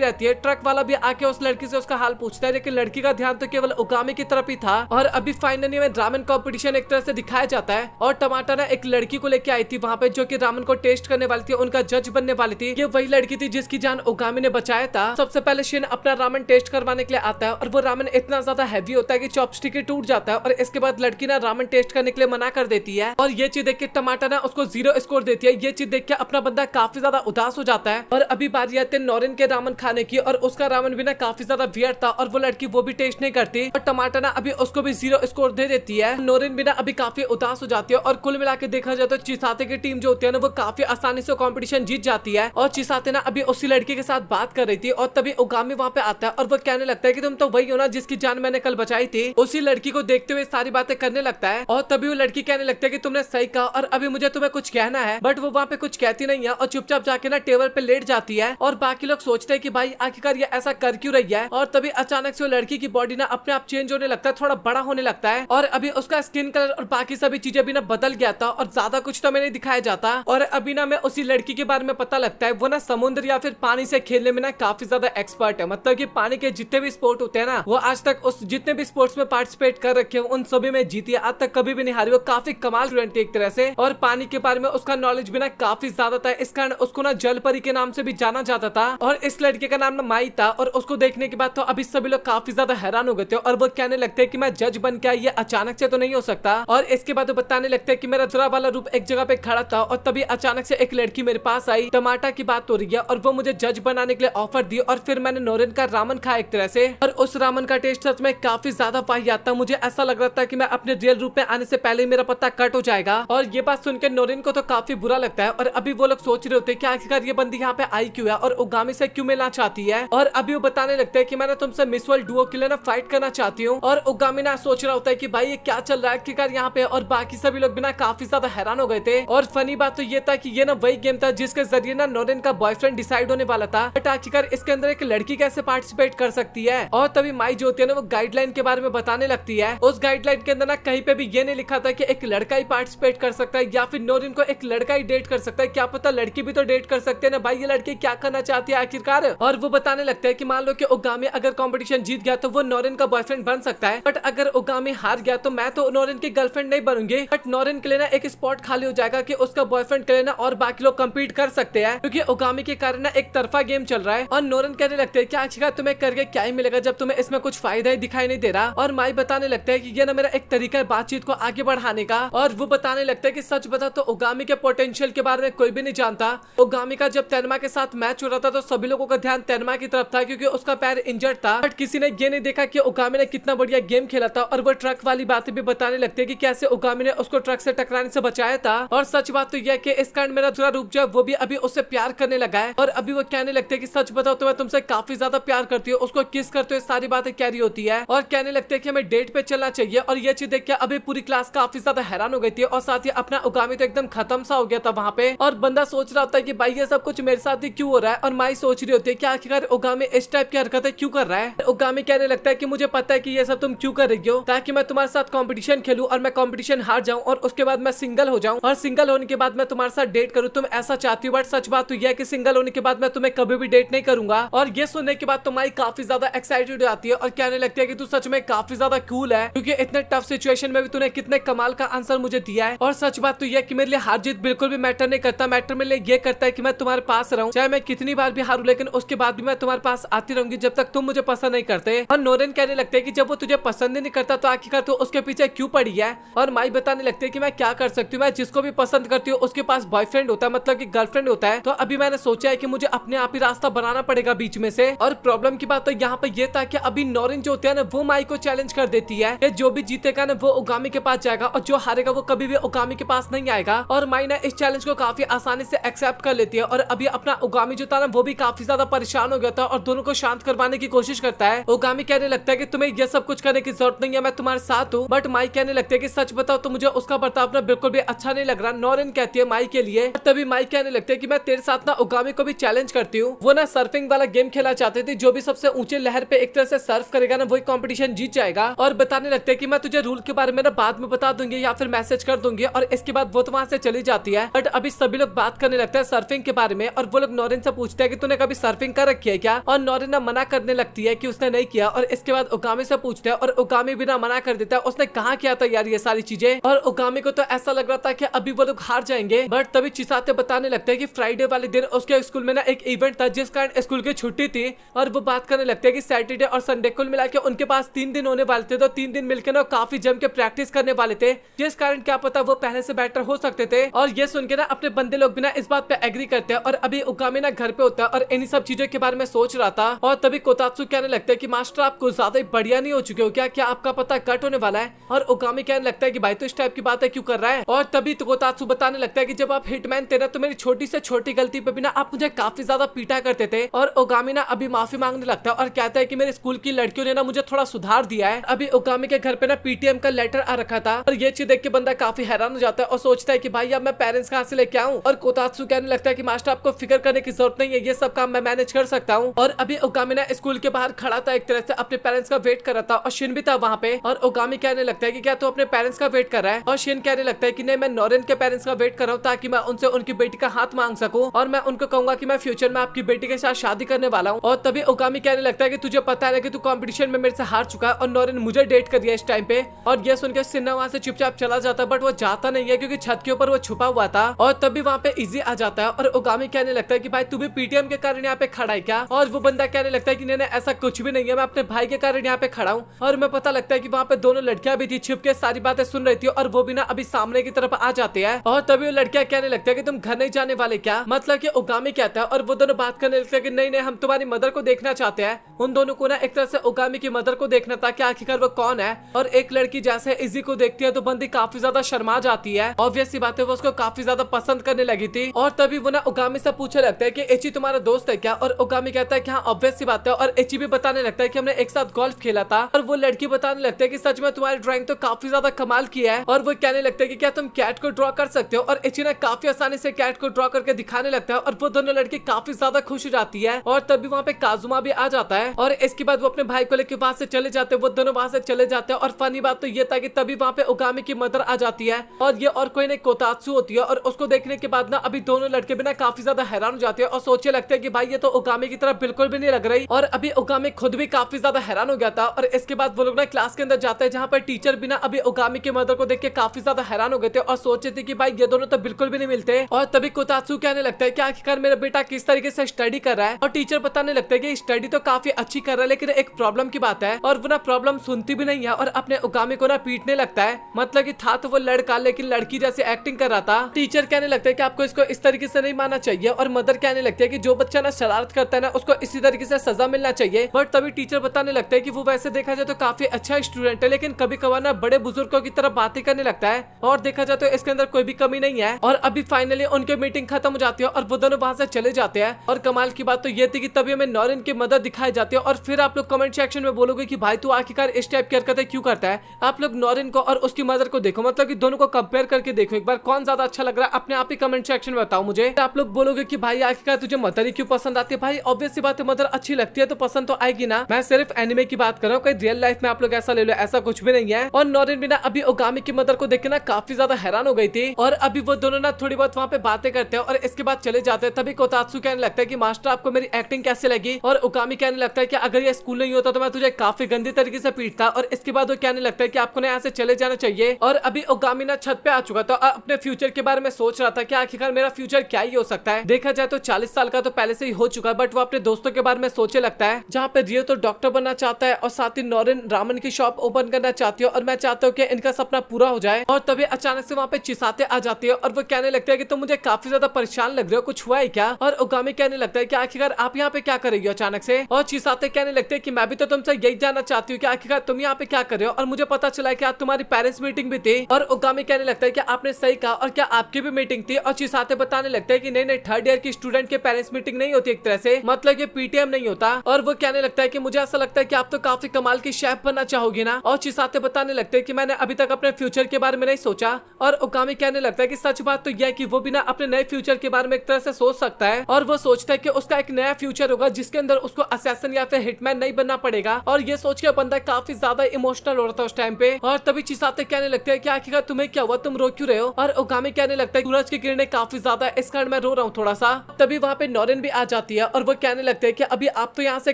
रहती है। ट्रक वाला भी आके उस लड़की से उसका हाल पूछता है, लेकिन लड़की का ध्यान तो केवल ओगामी की तरफ ही था। और अभी फाइनली में रामेन कॉम्पिटिशन एक तरह से दिखाया जाता है और टमाटर ना एक लड़की को लेके आई थी वहाँ पे जो कि रामन को टेस्ट करने वाली थी, उनका जज बनने वाली थी। ये वही लड़की थी जिसकी जान ओगामी ने बचाया था। सबसे पहले शिन अपना रामन टेस्ट करवाने के लिए आता है और वो रामन इतना ज्यादा हैवी होता है कि चॉपस्टिक ही टूट जाता है। और इसके बाद लड़की ना रामन टेस्ट करने के लिए मना कर देती है और ये चीज देख के टमाटर ना उसको 0 स्कोर देती है। ये चीज देख के अपना बंदा काफी ज्यादा उदास हो जाता है। और अभी बारी आती है नोरिन के रामन खाने की और उसका रामन भी ना काफी ज्यादा वियर्ड था और वो लड़की वो भी टेस्ट नहीं करती और टमाटर ना अभी उसको भी 0 स्कोर दे देती है। नोरिन भी ना अभी काफी उदास हो जाती है। और कुल मिला के देखा जाए तो चिसाते की टीम जो होती है ना वो काफी आसानी से कॉम्पिटिशन जीत जाती है। और चिसाते ना अभी उसी लड़की के साथ बात कर रही थी और तभी ओगामी वहाँ पे आता है और वो कहने लगता है कि तुम तो वही हो ना जिसकी जान मैंने कल बचाई थी। उसी लड़की को देखते हुए सारी बातें करने लगता है और तभी वो लड़की कहने लगता है कि तुमने सही कहा और अभी मुझे तुम्हें कुछ कहना है। बट वो वहाँ पे कुछ कहती नहीं है और चुपचाप जाके ना टेबल पे लेट जाती है। और बाकी लोग सोचते हैं कि भाई आखिरकार ये ऐसा कर क्यों रही है। और तभी अचानक से वो लड़की की बॉडी ना अपने आप चेंज होने लगता है, थोड़ा बड़ा होने लगता है और अभी उसका स्किन कलर और बाकी सभी चीजें भी ना बदल गया था और ज्यादा कुछ तो मैंने दिखाया जाता। और अभी ना मैं उसी लड़की के बारे में पता लगता है वो ना समुद्र या फिर पानी से खेलने में ना काफी ज्यादा एक्सपर्ट है। मतलब कि पानी के जितने भी स्पोर्ट होते हैं ना वो आज तक उस जितने भी स्पोर्ट्स में पार्टिसिपेट कर रखे हैं उन सभी में जीती है, आज तक कभी भी नहीं हारी। वो काफी कमाल स्टूडेंट थी एक तरह से और पानी के बारे में उसका नॉलेज भी ना काफी ज्यादा था, इस कारण उसको ना जल परी के नाम से भी जाना जाता था। और इस लड़के का नाम ना माई था और उसको देखने के बाद तो अभी सभी लोग काफी ज्यादा हैरान हो गए थे और वो कहने लगते हैं कि मैं जज बन के आई, ये अचानक से तो नहीं हो सकता। और इसके बाद वो बताने लगते हैं कि मेरा जुरा वाला रूप एक जगह पे खड़ा था और तभी अचानक से एक लड़की मेरे पास आई, टमाटर की बात हो रही है और वो मुझे जज बनाने के लिए ऑफर दी और फिर मैंने नोरिन का रामन खाया एक तरह से। और उस रामन का टेस्ट सच में काफी ज्यादा वाहियात था। मुझे ऐसा लग रहा था कि मैं अपने रियल रूप में आने से पहले मेरा पत्ता कट हो जाएगा। और ये बात सुनकर नोरिन को तो काफी बुरा लगता है और अभी वो लोग सोच रहे होते हैं कि आखिरकार ये बंदी यहाँ पे आई क्यों है और ओगामी से क्यों मिलना चाहती है। और अभी वो बताने लगते हैं कि मैंने तुमसे मिस वर्ल्ड डुओ के लिए ना फाइट करना चाहती हूँ। और ओगामी ना सोच रहा होता है कि भाई ये क्या चल रहा है आखिरकार यहाँ पे। और बाकी सभी लोग भी ना काफी ज्यादा हैरान हो गए थे। और फनी बात तो ये था कि ये ना वही गेम था जिसके जरिए ना नोरिन का बॉयफ्रेंड डिसाइड होने वाला था, बट आखिरकार इसके अंदर एक लड़की कैसे पार्टिसिपेट कर सकती है। और तभी माई जो होती है ना वो गाइडलाइन के बारे में बताने लगती है। उस गाइडलाइन के अंदर ना कहीं पे भी ये नहीं लिखा था कि एक लड़का ही पार्टिसिपेट कर सकता है या फिर नोरिन को एक लड़का ही डेट कर सकता है, क्या पता लड़की भी तो डेट कर सकते हैं ना भाई, ये लड़की क्या करना चाहती है आखिरकार। और वो बताने लगता है कि मान लो कि ओगामी अगर कंपटीशन जीत गया तो वो नोरिन का बॉयफ्रेंड बन सकता है, बट अगर ओगामी हार गया तो मैं तो नोरिन की गर्लफ्रेंड नहीं बनूंगी, बट नोरिन के लिए ना एक स्पॉट खाली हो जाएगा कि उसका बॉयफ्रेंड के लिए ना और बाकी लोग कम्पीट कर सकते हैं, क्योंकि ओगामी के कारण ना एक तरफा गेम चल रहा है। और नोरिन कहने लगते हैं कि आखिरकार तुम्हें करके क्या ही मिलेगा जब तुम्हें इसमें कुछ फायदा ही दिखाई नहीं दे रहा। और माई बताने लगता है कि ये ना मेरा एक तरीका है बातचीत को आगे बढ़ाने का। और वो बताने लगता है कि सच बता तो ओगामी के पोटेंशियल के बारे में कोई भी नहीं जानता। ओगामी का जब तेनमा के साथ मैच हो रहा था तो सभी लोगों का ध्यान तेनमा की तरफ था क्योंकि उसका पैर इंजर्ड था, बट किसी ने ये नहीं देखा कि ओगामी ने कितना बढ़िया गेम खेला था। और वो ट्रक वाली बातें भी बताने लगता लगती है कि कैसे उगामी ने उसको ट्रक से टकराने से बचाया था। और सच बात तो यह है कि इस कारण मेरा दूसरा रूप जो है वो भी अभी उससे प्यार करने लगा है। और अभी वो कहने लगते हैं कि सच बताओ तो मैं तुमसे काफी ज्यादा प्यार करती हूँ, उसको किस करते हुए सारी बातें कह रही होती है और कहने लगते हैं कि हमें डेट पे चलना चाहिए। और ये चीज देख के अभी पूरी क्लास काफी ज्यादा हैरान हो गई थी और साथ ही अपना उगामी तो एकदम खत्म सा हो गया था वहाँ पे। और बंदा सोच रहा होता है कि भाई ये सब कुछ मेरे साथ ही क्यों हो रहा है। और माई सोच रही होती है कि आखिरकार उगामी इस टाइप की हरकतें क्यों कर रहा है। उगामी कहने लगता है कि मुझे पता है कि ये सब तुम क्यों कर रही हो, ताकि मैं तुम्हारे साथ कंपटीशन खेलूं और मैं कंपटीशन हार जाऊं और उसके बाद मैं सिंगल हो जाऊं और सिंगल होने के बाद मैं तुम्हारे साथ डेट करूं। तुम ऐसा चाहती हो, बट सच बात तो यह है कि सिंगल होने के बाद मैं तुम्हें कभी भी डेट नहीं करूंगा। और ये सुनने के बाद तो माई काफी ज्यादा एक्साइटेड हो जाती है और कहने लगती है कि तू सच में काफी ज्यादा कूल है, क्योंकि इतने टफ सिचुएशन में भी तूने कितने कमाल का आंसर मुझे दिया है। और सच बात तो यह कि मेरे लिए हार जीत बिल्कुल भी मैटर नहीं करता, मैटर मेरे लिए ये करता है कि मैं तुम्हारे पास रहूं, चाहे मैं कितनी बार भी हारूं, लेकिन उसके बाद भी मैं तुम्हारे पास आती रहूंगी जब तक तुम मुझे पसंद नहीं करते। और नोरेन कहने लगते हैं कि जब वो तुझे पसंद ही नहीं करता तो आखिरकार तू उसके पीछे क्यों पड़ी है। और माई बताने लगती है कि मैं क्या कर सकती हूँ, मैं जिसको भी पसंद करती हूँ उसके पास बॉयफ्रेंड होता है, मतलब कि गर्लफ्रेंड होता है। तो अभी मैंने सोचा है कि मुझे अपने आप ही रास्ता बनाना पड़ेगा बीच में से। और प्रॉब्लम की बात तो यहाँ पे ये था कि अभी नोरेन जो होती है ना वो माई को चैलेंज कर देती है कि जो भी जीतेगा ना वो उगामी के पास जाएगा और जो हारेगा वो कभी भी उगामी के पास नहीं आएगा। और माई ने इस चैलेंज को काफी आसानी से एक्सेप्ट कर लेती है। और अभी अपना उगामी जो था ना वो भी काफी ज्यादा परेशान हो गया था और दोनों को शांत करवाने की कोशिश करता है। उगामी कहने लगता है कि तुम्हें ये सब कुछ करने की जरूरत नहीं है, मैं तुम्हारे साथ हूँ। बट माई कहने लगती है कि सच बताओ तो मुझे उसका बर्ताव ना बिल्कुल भी अच्छा नहीं लग रहा। नोरेन कहती है माई के लिए। तभी माई कहने लगती है कि मैं तेरे साथ ना उगामी को भी चैलेंज करती हूँ। वो ना सर्फिंग वाला गेम खेला चाहते थे, जो भी सबसे ऊंचे लहर पे एक तरह से सर्फ करेगा ना वही कंपटीशन जीत जाएगा। और बताने लगते हैं कि मैं तुझे रूल के बारे में ना बाद में बता दूंगी या फिर मैसेज कर दूंगी। और इसके बाद वो तो वहां से चली जाती है। बट अभी सभी लोग बात करने लगते हैं सर्फिंग के बारे में और वो लोग नोरेन से पूछते हैं कि तूने कभी सर्फिंग कर रखी है क्या। और नोरेन ना मना करने लगती है कि उसने नहीं किया। और इसके बाद उगामी से पूछते हैं और उगामी भी ना मना कर देता है, उसने कहा किया था यार ये सारी चीजें। और उगामी को तो ऐसा लग रहा था कि अभी वो लोग हार जाएंगे। बट तभी चिसाते बताने लगते हैं कि फ्राइडे वाले दिन उसके स्कूल में ना एक इवेंट था जिस कारण स्कूल की छुट्टी थी। और वो बात करने लगते हैं कि सैटरडे और संडे कुल मिला के उनके पास 3 दिन होने वाले थे, तो 3 दिन मिलकर ना काफी जम के प्रैक्टिस करने वाले थे, जिस कारण क्या पता वो पहले से बेटर हो सकते थे। और ये सुन के ना अपने बंदे लोग भी ना इस बात पे एग्री करते हैं। और अभी उगामी ना घर पे होता है और इन्हीं सब चीजों के बारे में सोच रहा था। और तभी कोतात्सु कहने लगता है कि मास्टर आप कुछ ज्यादा ही बढ़िया नहीं हो चुके हो क्या, क्या आपका पता कट होने वाला है। और उगामी कहने लगता है कि भाई तो इस टाइप की बातें क्यों कर रहा है। और तभी तो कोतात्सु बताने लगता है कि जब आप हिटमैन थे ना तो मेरी छोटी से छोटी गलती पे भी ना आप मुझे काफी ज्यादा पीटा करते थे। और उगामी ना अभी माफी मांगने लगता है और कहता है कि मेरे स्कूल की लड़कियों ने ना मुझे थोड़ा सुधार दिया है। अभी उगामी के घर पे ना पीटीएम का लेटर आ रखा था और ये चीज देख के बंदा काफी हैरान हो जाता है और सोचता है कि भाई अब मैं पेरेंट्स कहाँ से लेके आऊं। और कोतात्सु कहने लगता है कि मास्टर आपको फिक्र करने की जरूरत नहीं है, ये सब काम मैं मैनेज कर सकता हूँ। और अभी उगामी ना स्कूल के बाहर खड़ा था, एक तरह से अपने पेरेंट्स का वेट कर रहा था और शिन भी था वहाँ पे। और उगामी कहने लगता है कि क्या तू अपने पेरेंट्स का वेट कर रहा है। और शिन कहने लगता है कि नहीं, मैं नोरेन के पेरेंट्स का वेट कर रहा हूँ ताकि मैं उनसे उनकी बेटी का हाथ मांग सकूं और मैं उनको कहूंगा कि मैं फ्यूचर में आपकी बेटी के साथ शादी करने वाला हूँ। और तभी उगामी कहने लगता है कि तुझे पता है कि तू कंपटीशन में मेरे से हार चुका है और नोरेन मुझे डेट कर दिया इस टाइम पे। और ये सुनकर सिन्हा वहाँ से चुपचाप चला जाता है, बट वो जाता नहीं है क्योंकि छत के ऊपर वो छुपा हुआ था। और तभी वहाँ पे इजी आ जाता है और उगामी कहने लगता है कि भाई तू भी पीटीएम के कारण यहाँ पे खड़ा है क्या। और वो बंदा कहने लगता है कि नहीं ऐसा कुछ भी नहीं है, मैं अपने भाई के कारण यहाँ पे खड़ा हूँ। और मैं पता लगता है कि वहाँ पे दोनों लड़कियां भी थी, छिप के सारी बातें सुन रही थी और वो भी ना अभी सामने की तरफ आ जाते हैं। और तभी वो लड़कियां कहने लगता है कि तुम घर नहीं जाने वाले क्या, मतलब कि उगामी कहता है। और वो दोनों बात करने लगते हैं कि नहीं हम तुम्हारी मदर को देखना चाहते हैं। उन दोनों को ना एक तरह से उगामी की मदर को देखना था कि आखिरकार वो कौन है। और एक लड़की जैसे इजी को देखती है तो बंदी काफी ज्यादा शर्मा जाती है। ऑब्वियस सी बात है वो उसको काफी ज्यादा पसंद करने लगी थी। और तभी वो ना उगामी से पूछने लगता है कि एची तुम्हारा दोस्त है क्या। और उगामी कहता है कि हाँ ऑब्वियस सी बात है। और एची भी बताने लगता है कि हमने एक साथ गोल्फ खेला था। और वो लड़की बताने लगता है कि सच में तुम्हारी ड्राइंग तो काफी ज्यादा कमाल की है। और वो कहने लगता है कि क्या तुम कैट को ड्रॉ कर सकते हो। और एची ने काफी आसानी से कैट को ड्रॉ करके दिखाने लगता है और वो दोनों लड़की काफी ज्यादा खुश हो जाती है। और तभी वहाँ पे काजुमा भी आ जाता है और इसके बाद वो अपने भाई को लेकर वहाँ से चले जाते हैं। वो दोनों वहाँ से चले जाते हैं। और फनी बात तो ये था कि तभी वहाँ पे उगामी की मदर आ जाती है और ये और कोई नहीं कोतात्सु होती है। और उसको देखने के बाद ना अभी दोनों लड़के भी ना काफी ज्यादा हैरान हो जाते हैं और सोचने लगते हैं कि भाई ये तो उगामी की तरह बिल्कुल भी नहीं लग रही। और अभी उगामी खुद भी काफी ज्यादा हैरान हो गया था। और इसके बाद वो लोग ना क्लास के अंदर जाते हैं जहाँ पर टीचर भी ना अभी उगामी की मदर को देख के काफी ज्यादा हैरान हो गए थे और सोचे थे कि भाई ये दोनों तो बिल्कुल भी नहीं मिलते। और तभी कोतात्सु कहने लगता है कि आखिरकार मेरा बेटा किस तरीके से स्टडी कर रहा है। और टीचर बताने लगता है कि स्टडी तो काफी अच्छी कर रहा है लेकिन एक प्रॉब्लम की बात है। और वो ना प्रॉब्लम सुनती भी नहीं है और अपने उगामी को ना पीटने लगता है। मतलब कि था तो वो लड़का लेकिन लड़की जैसी एक्टिंग कर रहा था। टीचर कहने लगता है कि आपको इसको इस तरीके से नहीं मानना चाहिए। और मदर कहने लगती है कि जो बच्चा ना शरारत करता है ना उसको इसी तरीके से सजा मिलना चाहिए। बट तभी टीचर बताने लगता है कि वो वैसे देखा जाए तो काफी अच्छा स्टूडेंट है लेकिन कभी कभार ना बड़े बुजुर्गों की तरह बातें करने लगता है और देखा जाए तो इसके अंदर कोई भी कमी नहीं है। और अभी फाइनली उनकी मीटिंग खत्म हो जाती है और वो दोनों वहां से चले जाते हैं। और कमाल की बात तो ये थी कि तभी हमें नॉरिन की मदद दिखाई जाती है। और फिर आप लोग कमेंट सेक्शन में बोलोगे कि भाई तू आखिरकार इस टाइप की हरकतें क्यों करता है। आप लोग नॉरिन को और उसकी मदर को देखो, मतलब कि दोनों को कंपेयर करके देखो एक बार, कौन ज्यादा अच्छा लग रहा है अपने आप ही कमेंट सेक्शन में बताओ मुझे। आप लोग बोलोगे कि भाई आखिरकार तुझे मदर ही क्यों पसंद आती है। भाई ऑब्वियस सी बात है, मदर अच्छी लगती है तो पसंद तो आएगी ना। मैं सिर्फ एनिमे की बात कर रहा हूँ, कोई रियल लाइफ में आप लोग ऐसा ले लो, ऐसा कुछ भी नहीं है। और नॉरिन भी ना अभी ओगामी की मदर को देख के ना काफी ज्यादा हैरान हो गई थी। और अभी वो दोनों ना थोड़ी बहुत वहाँ पे बातें करते हैं और इसके बाद चले जाते हैं। तभी कोतात्सु कहने लगता है कि मास्टर आपको मेरी एक्टिंग कैसे लगी। और ओगामी कहने लगता है कि अगर ये स्कूल नहीं होता तो मैं तुझे काफी गंदी तरीके से पीटता। और इसके बाद वो कहने लगता है कि आपको ना यहाँ से चले जाना चाहिए। और अभी ओगामी ना छत पे आ चुका था, अपने फ्यूचर के बारे में सोच रहा था कि आखिरकार मेरा फ्यूचर क्या ही हो सकता है। देखा जाए तो 40 साल का तो पहले से ही हो चुका है, बट वो अपने दोस्तों के बारे में सोचे लगता है, जहाँ पे रियो तो डॉक्टर बनना चाहता है और साथ ही नॉरिन रामन की शॉप ओपन करना चाहती है। और मैं चाहता हूँ कि इनका सपना पूरा हो जाए। और तभी अचानक से वहाँ पे चिसाते आ जाती है और वो कहने लगता है कि तुम मुझे काफी ज्यादा परेशान लग रहे हो, कुछ हुआ है क्या। और ओगामी कहने लगता है कि आखिरकार आप यहाँ पे क्या कर रही हो अचानक से। और चिसाते कहने लगते हैं कि मैं भी तो तुमसे यही जानना चाहती हूँ कि आखिरकार तुम यहाँ पे क्या कर रहे हो। और मुझे पता चला है कि आज तुम्हारी पेरेंट्स मीटिंग भी थी। और ओगामी कहने लगता है कि आपने सही कहा, और क्या आपकी भी मीटिंग थी। और चिसाते बताने लगता है कि नहीं नहीं, थर्ड ईयर की स्टूडेंट के पेरेंट्स मीटिंग नहीं होती एक तरह से, मतलब ये पीटीएम नहीं होता। और वो कहने लगता है कि मुझे ऐसा लगता है कि आप तो काफी कमाल की शेफ बनना चाहोगी ना। और चिसाते बताने लगते हैं कि मैंने अभी तक अपने फ्यूचर के बारे में नहीं सोचा। और ओगामी कहने लगता है कि सच बात तो यह है कि वो भी ना अपने नए फ्यूचर के बारे में एक तरह से सोच सकता है। और वो सोचता है कि उसका एक नया फ्यूचर होगा जिसके अंदर उसको असैसिन या फिर हिटमैन नहीं बनना पड़ेगा। और ये सोच के बंदा काफी ज्यादा इमोशनल हो रहा था उस टाइम पे। और तभी चिसाते कहने लगते हैं कि आखिरकार तुम्हें क्या हुआ, तुम रो क्यों रहे हो। और ओगामी कहने लगता है सूरज की किरणें काफी ज्यादा, इस कारण मैं रो रहा हूँ थोड़ा सा। तभी वहाँ पे नॉरिन भी आ जाती है और वो कहने लगते हैं कि अभी आप तो यहाँ से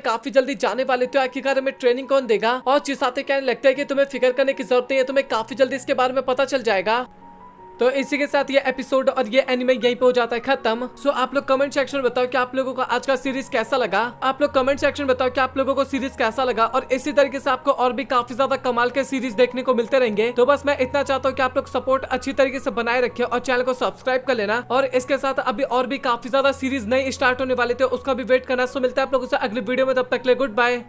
काफी जल्दी जाने वाले थे, आखिरकार हमें ट्रेनिंग कौन देगा। और चिसाते कहने लगते हैं कि तुम्हें फिक्र करने की जरूरत नहीं है, तुम्हें काफी जल्दी इसके बारे में पता चल जाएगा। तो इसी के साथ ये एपिसोड और ये एनिमे यहीं पे हो जाता है खत्म। सो आप लोग कमेंट सेक्शन में बताओ कि आप लोगों को आज का सीरीज कैसा लगा। आप लोग कमेंट सेक्शन में बताओ कि आप लोगों को सीरीज कैसा लगा। और इसी तरीके से आपको और भी काफी ज्यादा कमाल के सीरीज देखने को मिलते रहेंगे। तो बस मैं इतना चाहता हूँ कि आप लोग सपोर्ट अच्छी तरीके से बनाए रखे और चैनल को सब्सक्राइब कर लेना। और इसके साथ अभी और भी काफी ज्यादा सीरीज नई स्टार्ट होने वाली थे, उसका भी वेट करना। सो मिलता है आप लोगों से अगली वीडियो में, तब तक के लिए गुड बाय।